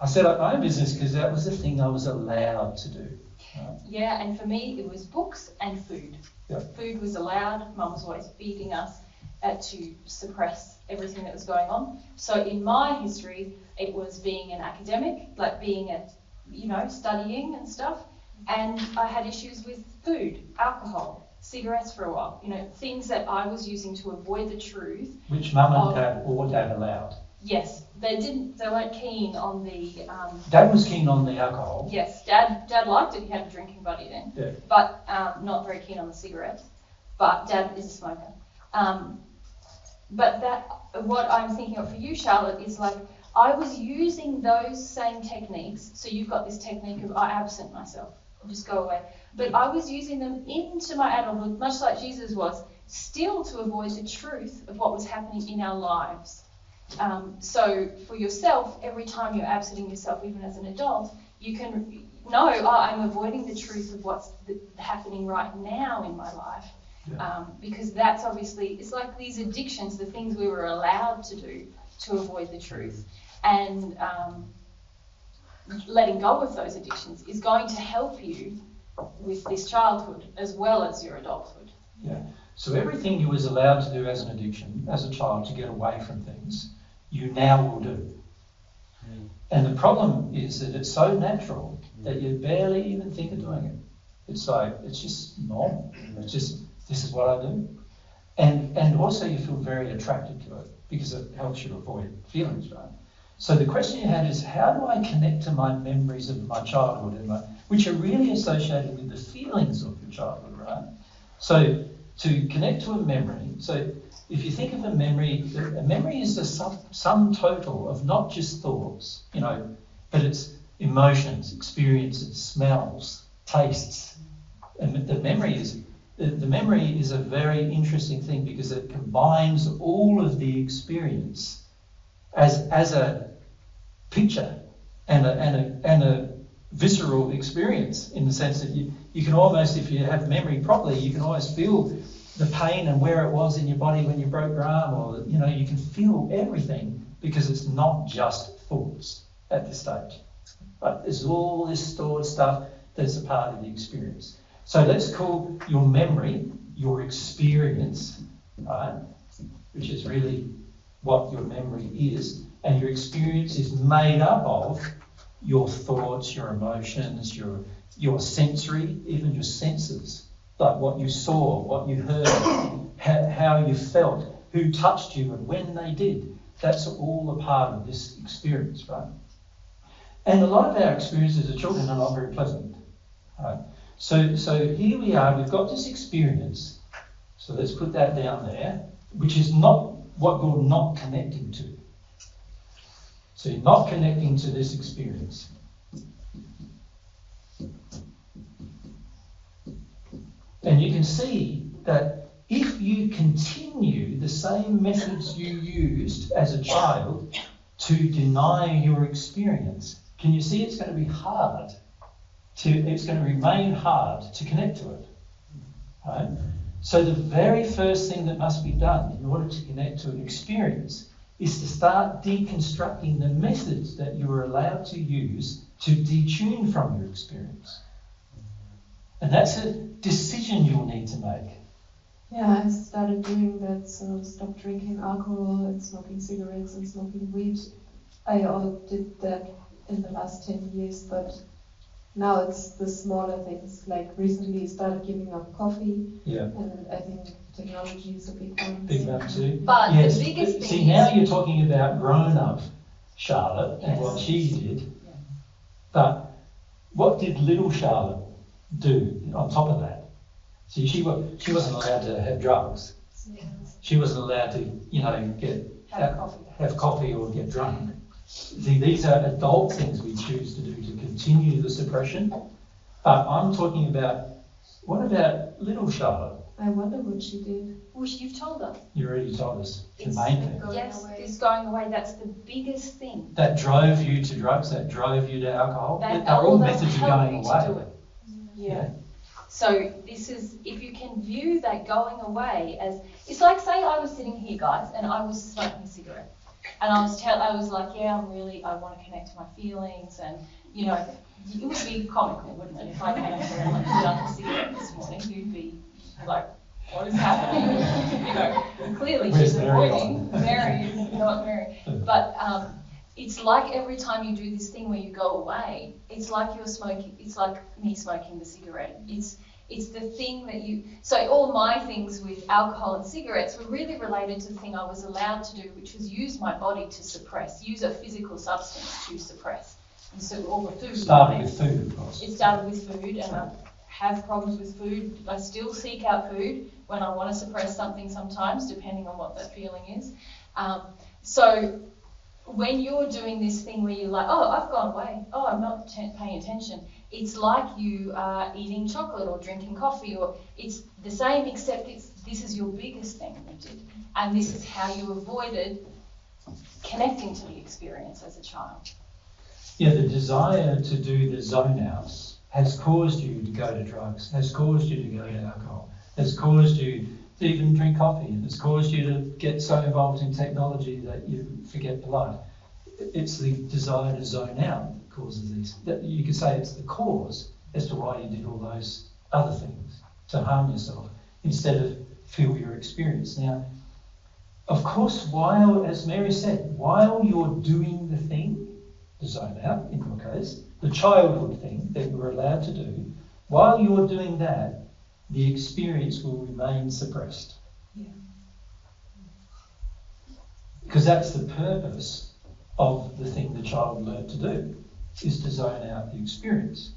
A: I set up my own business because that was the thing I was allowed to do. Right?
B: Yeah, and for me, it was books and food.
A: Yep.
B: Food was allowed. Mum was always feeding us to suppress everything that was going on. So in my history, it was being an academic, like being at, studying and stuff. And I had issues with food, alcohol, cigarettes for a while. Things that I was using to avoid the truth.
A: Which mum and dad or dad allowed?
B: Yes, they weren't keen on the...
A: Dad was keen on the alcohol.
B: Yes, Dad liked it. He had a drinking buddy then.
A: Yeah.
B: But not very keen on the cigarettes. But Dad is a smoker. But what I'm thinking of for you, Charlotte, is like, I was using those same techniques. So you've got this technique of, I absent myself, I'll just go away. But I was using them into my adulthood, much like Jesus was, still to avoid the truth of what was happening in our lives. So for yourself, every time you're absenting yourself, even as an adult, you can know, I'm avoiding the truth of what's happening right now in my life.
A: Yeah.
B: Because that's obviously, it's like these addictions, the things we were allowed to do to avoid the truth. And letting go of those addictions is going to help you with this childhood as well as your adulthood.
A: Yeah. So everything you was allowed to do as an addiction, as a child, to get away from things, you now will do. And the problem is that it's so natural that you barely even think of doing it. It's like, it's just normal. It's just, this is what I do. And also you feel very attracted to it because it helps you avoid feelings, right? So the question you had is, how do I connect to my memories of my childhood, which are really associated with the feelings of your childhood, right? So to connect to a memory, so if you think of a memory is the sum total of not just thoughts, but it's emotions, experiences, smells, tastes. And the memory is a very interesting thing because it combines all of the experience as a picture and a visceral experience, in the sense that you can almost, if you have memory properly, you can always feel the pain and where it was in your body when you broke your arm, or you can feel everything because it's not just thoughts at this stage. But there's all this stored stuff that's a part of the experience. So let's call your memory your experience, right? Which is really what your memory is. And your experience is made up of your thoughts, your emotions, your sensory, even your senses, like what you saw, what you heard, how you felt, who touched you and when they did. That's all a part of this experience, right? And a lot of our experiences as children are not very pleasant, right? So here we are, we've got this experience. So let's put that down there, which is not what you're not connecting to. So you're not connecting to this experience. And you can see that if you continue the same methods you used as a child to deny your experience, can you see it's going to be hard? It's going to remain hard to connect to it. Right? So the very first thing that must be done in order to connect to an experience is to start deconstructing the methods that you were allowed to use to detune from your experience. And that's a decision you'll need to make.
G: Yeah, I started doing that, so stop drinking alcohol and smoking cigarettes and smoking weed. I all did that in the last 10 years, but now it's the smaller things. Like recently started giving up coffee. Yeah. And I think technology is a big one.
A: Big one too.
B: But
A: yes,
B: the biggest thing
A: see, now you're talking about grown-up Charlotte and what she did. Yeah. But what did little Charlotte do on top of that? See, she wasn't allowed to have drugs. Yeah. She wasn't allowed to, have coffee or get drunk. See, these are adult things we choose to do to continue the suppression. But I'm talking about, what about little Charlotte?
G: I wonder what she did.
B: Well, you've told us.
A: You already told us. The main thing.
B: Yes, this going away, that's the biggest thing.
A: That drove you to drugs, that drove you to alcohol.
B: They're
A: all methods of going away.
B: Yeah. So this is, if you can view that going away as, it's like, say I was sitting here, guys, and I was smoking a cigarette. And I was like, yeah, I want to connect to my feelings, and you know, it would be comical, wouldn't it, if I came here and like lit up a cigarette this morning? You'd be like, what is happening? You know, clearly she's avoiding. Mary is not Mary. But it's like every time you do this thing where you go away, it's like you're smoking, it's like me smoking the cigarette. It's the thing that so all my things with alcohol and cigarettes were really related to the thing I was allowed to do, which was use my body to suppress, use a physical substance to suppress. And so all the food.
A: Started with food, of course.
B: It started with food, and I have problems with food. I still seek out food when I want to suppress something sometimes, depending on what that feeling is. So when you're doing this thing where you're like, oh, I've gone away, oh, I'm not paying attention, it's like you are eating chocolate or drinking coffee, or it's the same, except this is your biggest thing you did, and this is how you avoided connecting to the experience as a child.
A: Yeah, the desire to do the zone outs has caused you to go to drugs, has caused you to go to alcohol, has caused you to even drink coffee, and it's caused you to get so involved in technology that you forget the life. It's the desire to zone out that causes these. That you could say it's the cause as to why you did all those other things, to harm yourself, instead of feel your experience. Now, of course, as Mary said, while you're doing the thing, the zone out, in your case, the childhood thing that you were allowed to do, while you're doing that, the experience will remain suppressed.
B: Yeah.
A: Because that's the purpose of the thing the child learned to do, is to zone out the experience.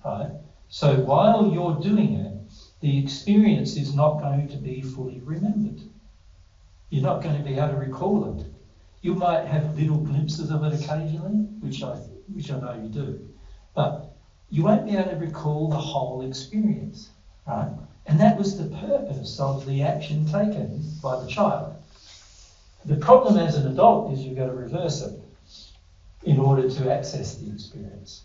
A: Right? So while you're doing it, the experience is not going to be fully remembered. You're not going to be able to recall it. You might have little glimpses of it occasionally, which I know you do, but you won't be able to recall the whole experience, right? And that was the purpose of the action taken by the child. The problem as an adult is you've got to reverse it in order to access the experience.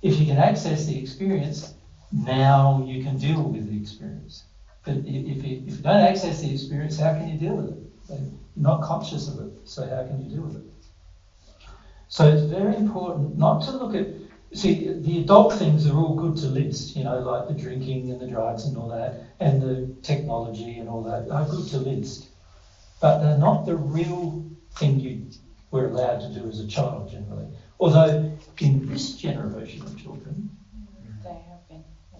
A: If you can access the experience, now you can deal with the experience. But if you don't access the experience, how can you deal with it? You're not conscious of it, so how can you deal with it? So it's very important not to look at, the adult things are all good to list, like the drinking and the drugs and all that, and the technology and all that are good to list. But they're not the real thing you were allowed to do as a child generally. Although in this generation of children,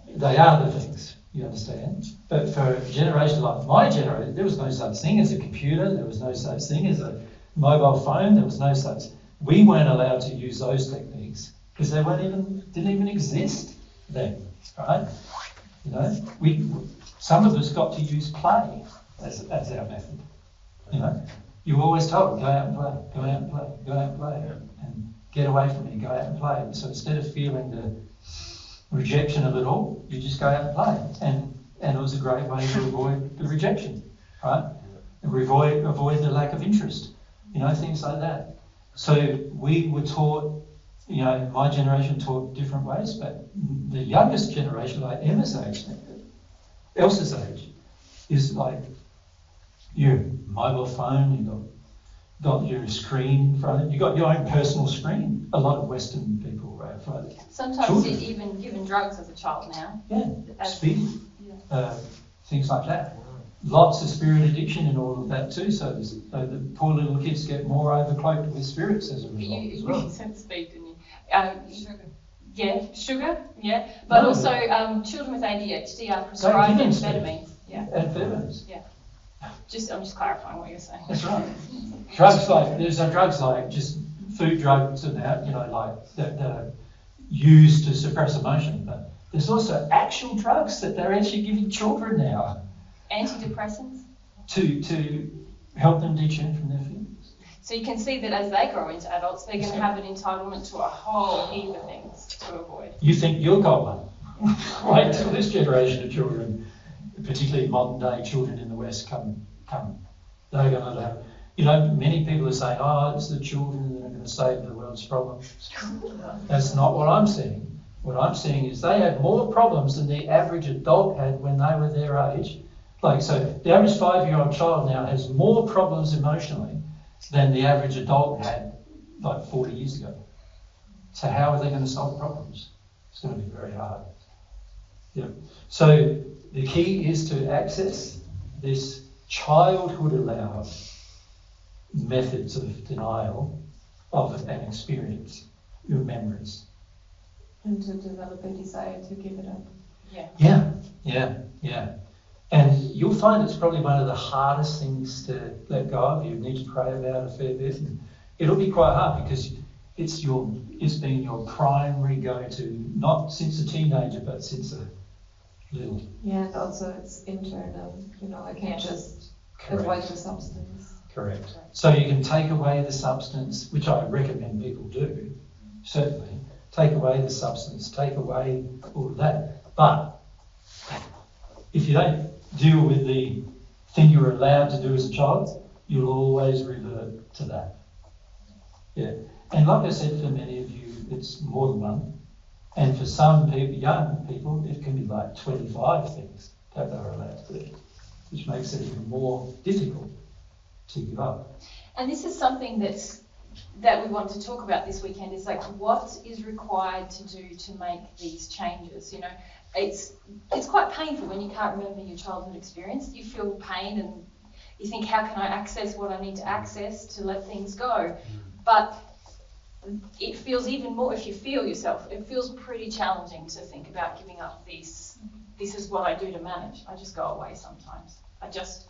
A: they are the things, you understand? But for a generation like my generation, there was no such thing as a computer, there was no such thing as a mobile phone, there was no such. We weren't allowed to use those techniques because they didn't even exist then, right? Some of us got to use play as our method. You were always told, go out and play, go out and play, go out and play, and get away from me, go out and play. So instead of feeling the rejection of it all, you just go out and play. And it was a great way to avoid the rejection, right? And avoid the lack of interest, things like that. So we were taught, my generation taught different ways, but the youngest generation, like Emma's age, Elsa's age, is like your mobile phone, you've got your screen in front of you, you've got your own personal screen. A lot of Western people are afraid.
B: Sometimes you're even given drugs as a child now.
A: Yeah, speed, things like that. Lots of spirit addiction and all of that too, so the poor little kids get more overcloaked with spirits as a result as well.
B: You said speed, didn't you? Sugar. Yeah, sugar, yeah. But also children with ADHD are prescribed amphetamines. Yeah.
A: Amphetamines.
B: Yeah. I'm just clarifying what you're saying.
A: That's right. There's drugs like just food drugs and that, that are used to suppress emotion, but there's also actual drugs that they're actually giving children now.
B: Antidepressants?
A: To help them detune from their feelings.
B: So you can see that as they grow into adults, they're going to have an entitlement to a whole heap of things to avoid.
A: You think you've got one? Wait till this generation of children, particularly modern day children in the West, come. They're going to have, many people are saying, it's the children that are going to save the world's problems. That's not what I'm seeing. What I'm seeing is they had more problems than the average adult had when they were their age. So the average 5-year-old child now has more problems emotionally than the average adult had like 40 years ago. So how are they going to solve problems? It's going to be very hard. Yeah. So the key is to access this childhood allowed methods of denial of an experience, your memories.
G: And to develop a desire to give it up.
A: Yeah. And you'll find it's probably one of the hardest things to let go of. You need to pray about a fair bit. And it'll be quite hard because it's been your primary go-to, not since a teenager, but since a little.
G: Yeah, and also it's internal. I can't just avoid the substance.
A: Correct. So you can take away the substance, which I recommend people do, certainly. Take away the substance, take away all of that. But if you don't deal with the thing you were allowed to do as a child, you'll always revert to that. Yeah. And like I said, for many of you, it's more than one. And for some people, young people, it can be like 25 things that they're allowed to do, which makes it even more difficult to give up.
B: And this is something that we want to talk about this weekend, is like what is required to do to make these changes. It's quite painful when you can't remember your childhood experience. You feel pain and you think, how can I access what I need to access to let things go? But it feels even more, if you feel yourself, it feels pretty challenging to think about giving up this is what I do to manage. I just go away sometimes. I just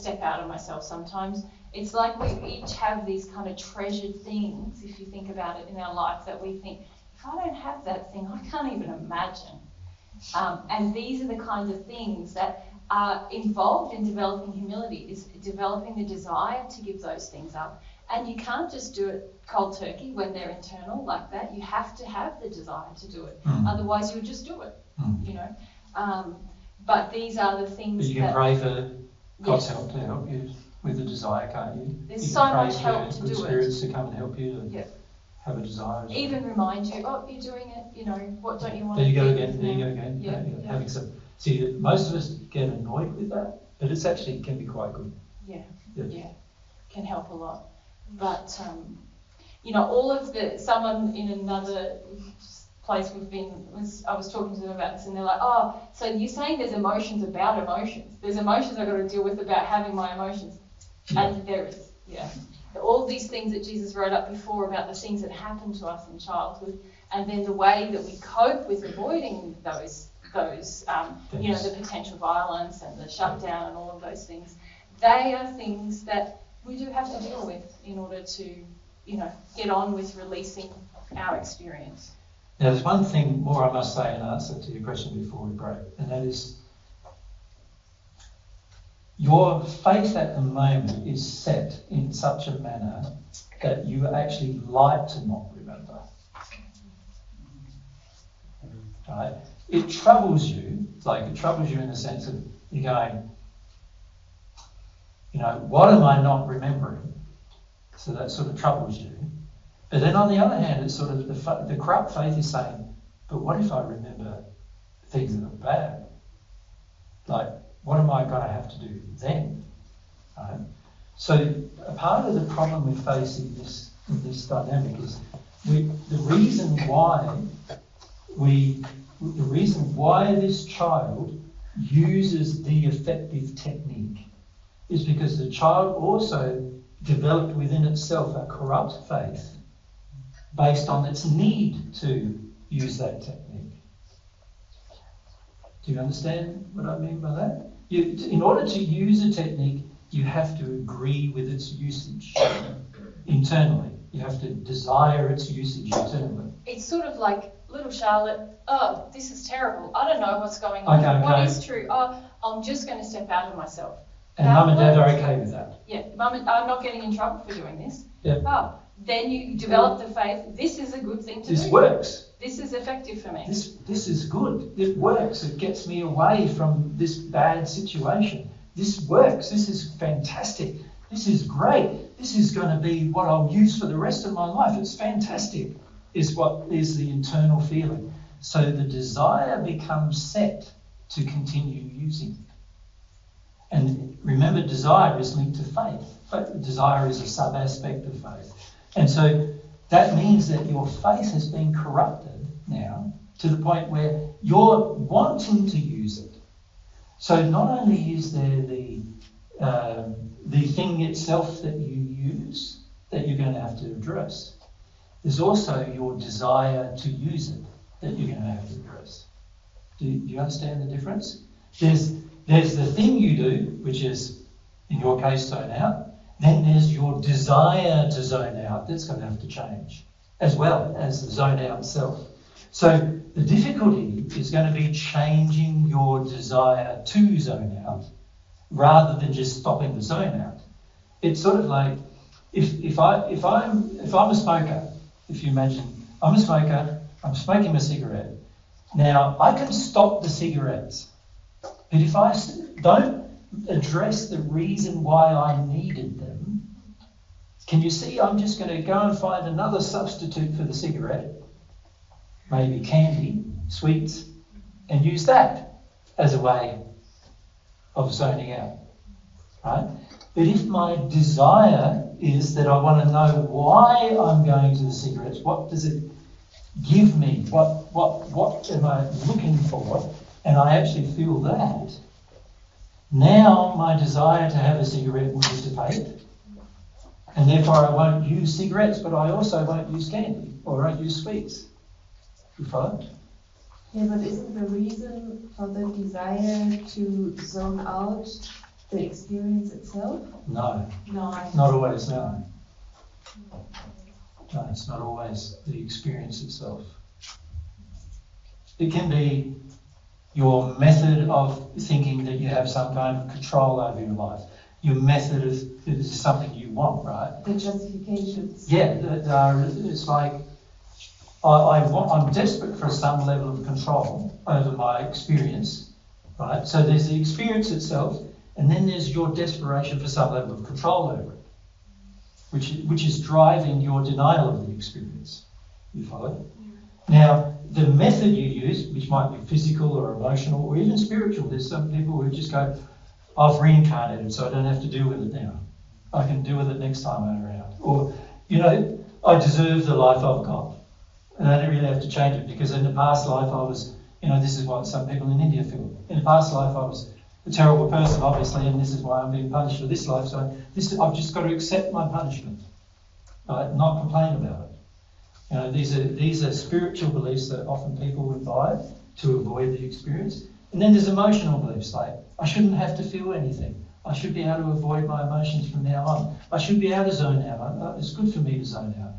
B: step out of myself sometimes. It's like we each have these kind of treasured things, if you think about it, in our life that we think, if I don't have that thing, I can't even imagine. And these are the kinds of things that are involved in developing humility, is developing the desire to give those things up. And you can't just do it cold turkey when they're internal like that. You have to have the desire to do it. Otherwise, you'll just do it, But these are the things
A: but you can pray for God's help to help you with the desire, can't you?
B: There's so much help to
A: do it. Good spirits to come and help you to have a desire.
B: Even remind you, you're doing it, what don't you want
A: to do? There
B: you
A: go again. Yeah. Having some. See, most of us get annoyed with that, but it's actually can be quite good. Yeah.
B: Can help a lot. But, all of someone in another place we've been, I was talking to them about this, and they're like, so you're saying there's emotions about emotions. There's emotions I've got to deal with about having my emotions. And there is, all these things that Jesus wrote up before about the things that happened to us in childhood, and then the way that we cope with avoiding those the potential violence and the shutdown and all of those things. They are things that we do have to deal with in order to, get on with releasing our experience.
A: Now, there's one thing more I must say in answer to your question before we break, and that is your faith at the moment is set in such a manner that you actually like to not remember. Right? It troubles you, in the sense of you're going, what am I not remembering? So that sort of troubles you. But then on the other hand, it's sort of the corrupt faith is saying, but what if I remember things that are bad? Like, what am I going to have to do then? Right? So a part of the problem we face in this dynamic is the reason why this child uses the effective technique is because the child also developed within itself a corrupt faith based on its need to use that technique. Do you understand what I mean by that? In order to use a technique, you have to agree with its usage internally. You have to desire its usage internally.
B: It's sort of like little Charlotte, this is terrible. I don't know what's going on.
A: Okay.
B: What is true? I'm just going to step out of myself.
A: And Mum and Dad are okay with that.
B: Yeah, I'm not getting in trouble for doing this.
A: Yeah.
B: Then you develop the faith, this is a good thing to do.
A: This works.
B: This is effective for me.
A: This is good. It works. It gets me away from this bad situation. This works. This is fantastic. This is great. This is going to be what I'll use for the rest of my life. It's fantastic, is what is the internal feeling. So the desire becomes set to continue using it. And remember, However, desire is linked to faith. Desire is a sub-aspect of faith. And so that means that your faith has been corrupted now to the point where you're wanting to use it. So not only is there the thing itself that you use that you're going to have to address, there's also your desire to use it that you're going to have to address. Do you understand the difference? There's the thing you do, which is, in your case, zone out. Then there's your desire to zone out that's going to have to change, as well as the zone out itself. So the difficulty is going to be changing your desire to zone out rather than just stopping the zone out. It's sort of like if I'm a smoker, if you imagine I'm a smoker, I'm smoking a cigarette. Now I can stop the cigarettes, but if I don't address the reason why I needed them, can you see I'm just going to go and find another substitute for the cigarette, maybe candy, sweets, and use that as a way of zoning out, right? But if my desire is that I want to know why I'm going to the cigarettes, what does it give me, what am I looking for, and I actually feel that, now my desire to have a cigarette will dissipate, and therefore I won't use cigarettes, but I also won't use candy, or I won't use sweets. You follow?
G: Yeah, but isn't the reason for the desire to zone out the experience itself?
A: No.
G: No.
A: Not always, no. No, it's not always the experience itself. It can be your method of thinking that you have some kind of control over your life. Your method is something you want, right?
G: The justifications.
A: Yeah, it's like I'm desperate for some level of control over my experience, right? So there's the experience itself, and then there's your desperation for some level of control over it, which is driving your denial of the experience. You follow? Now, the method you use, which might be physical or emotional or even spiritual, there's some people who just go, I've reincarnated, so I don't have to deal with it now. I can deal with it next time I'm around. Or, I deserve the life I've got. And I don't really have to change it because in the past life I was, this is what some people in India feel. In the past life I was a terrible person, obviously, and this is why I'm being punished for this life. So I've just got to accept my punishment, right? Not complain about it. These are spiritual beliefs that often people imbibe to avoid the experience. And then there's emotional beliefs like, I shouldn't have to feel anything. I should be able to avoid my emotions from now on. I should be able to zone out. It's good for me to zone out.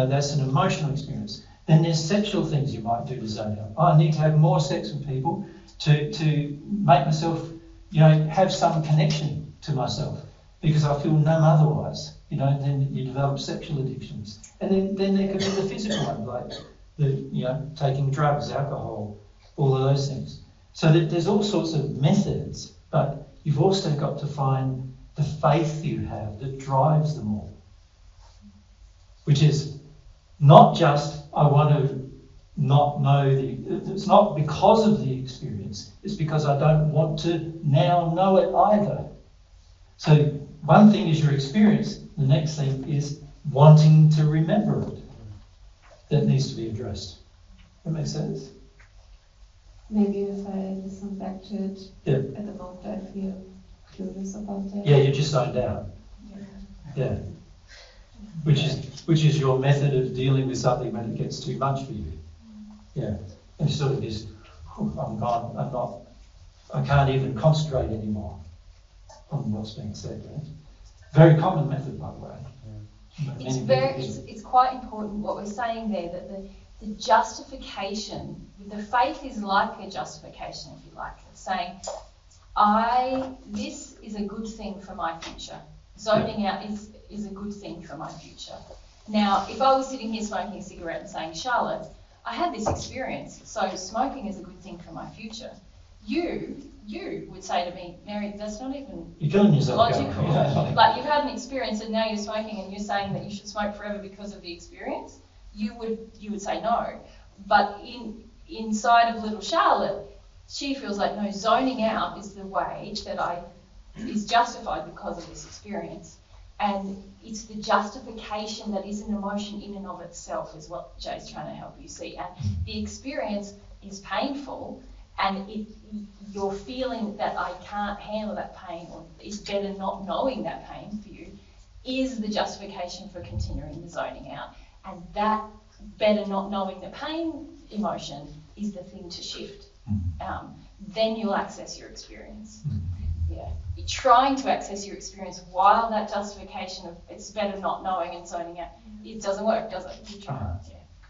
A: That's an emotional experience. Then there's sexual things you might do to zone out. I need to have more sex with people to make myself, have some connection to myself because I feel numb otherwise. Then you develop sexual addictions. And then there could be the physical one, like taking drugs, alcohol, all of those things. So there's all sorts of methods, but you've also got to find the faith you have that drives them all. Which is not just, I want to not know it's not because of the experience, it's because I don't want to now know it either. So one thing is your experience, the next thing is wanting to remember it. That needs to be addressed. That makes sense?
G: Maybe if I listen back to it,
A: Yeah.
G: at the moment I feel clueless about that.
A: Yeah, you're just zoned out. Yeah. Which is your method of dealing with something when it gets too much for you. Yeah. And sort of is, I'm gone, I can't even concentrate anymore on what's being said. Right? Very common method, by the way.
B: It's quite important what we're saying there, that the justification, the faith is like a justification, if you like. It's saying, this is a good thing for my future. Zoning out is a good thing for my future. Now, if I was sitting here smoking a cigarette and saying, Charlotte, I had this experience, so smoking is a good thing for my future. You would say to me, Mary, that's not even logical. Like, you've had an experience and now you're smoking and you're saying that you should smoke forever because of the experience. You would say no. But inside of little Charlotte, she feels like, no, zoning out is the way that I is justified because of this experience. And it's the justification that is an emotion in and of itself is what Jay's trying to help you see. And the experience is painful, and you're feeling that I can't handle that pain, or it's better not knowing that pain for you, is the justification for continuing the zoning out. And that better not knowing the pain emotion is the thing to shift. Then you'll access your experience. Yeah, you're trying to access your experience while that justification of it's better not knowing and zoning out, it doesn't work, does it? You try.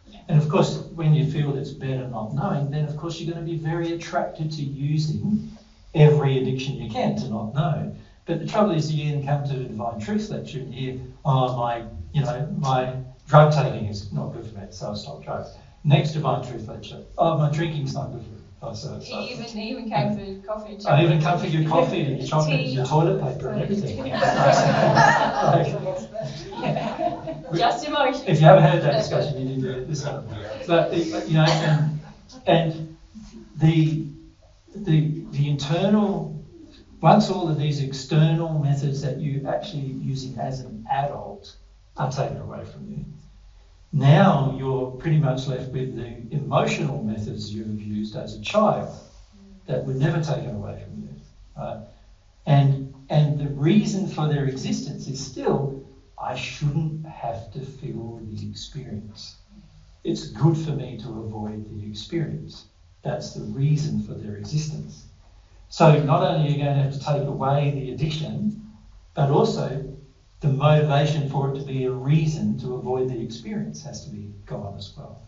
B: Yeah.
A: And of course, when you feel it's better not knowing, then of course you're going to be very attracted to using every addiction you can to not know. But the trouble is, you then come to the Divine Truth lecture and hear, oh, my drug taking is not good for me, so I stop drugs. Next Divine Truth lecture, oh, my drinking's not good for me.
B: He even came for coffee and chocolate.
A: I even come for your coffee and your chocolate and your toilet paper and everything.
B: Just emotion.
A: If you haven't had that discussion, you need to listen. But and the internal, once all of these external methods that you're actually using as an adult are taken away from you, now you're pretty much left with the emotional methods you've used as a child that were never taken away from you. And the reason for their existence is still, I shouldn't have to feel the experience. It's good for me to avoid the experience. That's the reason for their existence. So not only are you going to have to take away the addiction, but also the motivation for it to be a reason to avoid the experience has to be gone as well.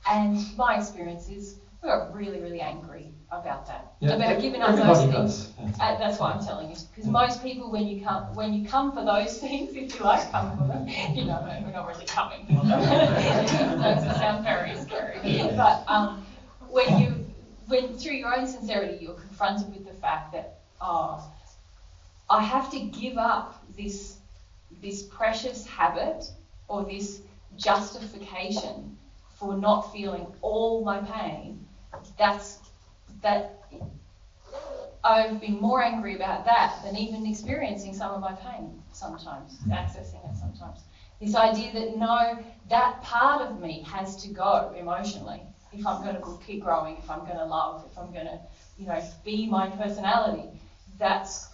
B: And my experience is we got really, really angry about that.
A: Yeah,
B: about giving up
A: everybody
B: those things.
A: does.
B: That's why I'm telling you. Because most people, when you come for those things, if you like, come for them, we're not really coming for them. That sounds very scary. But when through your own sincerity, you're confronted with the fact that, I have to give up this precious habit or this justification for not feeling all my pain, that I've been more angry about that than even experiencing some of my pain sometimes, accessing it sometimes. This idea that no, that part of me has to go emotionally if I'm going to keep growing, if I'm going to love, if I'm going to, be my personality. That's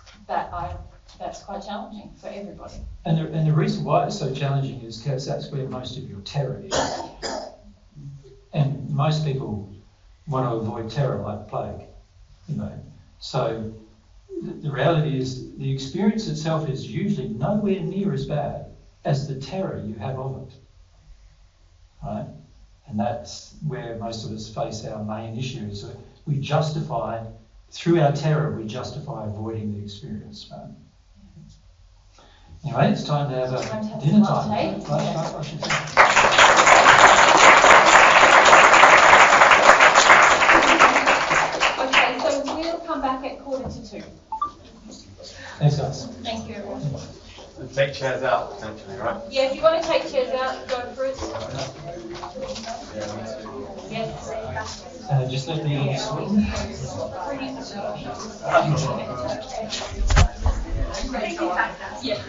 B: quite challenging for everybody.
A: And the reason why it's so challenging is because that's where most of your terror is. And most people want to avoid terror like plague, So the reality is the experience itself is usually nowhere near as bad as the terror you have of it, right? And that's where most of us face our main issue is that we justify, through our terror, we justify avoiding the experience, right? Anyway, it's time to have a dinner time. I should say.
B: Okay, so we'll come back at 1:45.
A: Thanks, guys.
B: Thank you, everyone.
H: And take chairs out, potentially, right?
B: Yeah, if you want to take chairs out, go for it. Yes.
A: Just let me
B: Yeah.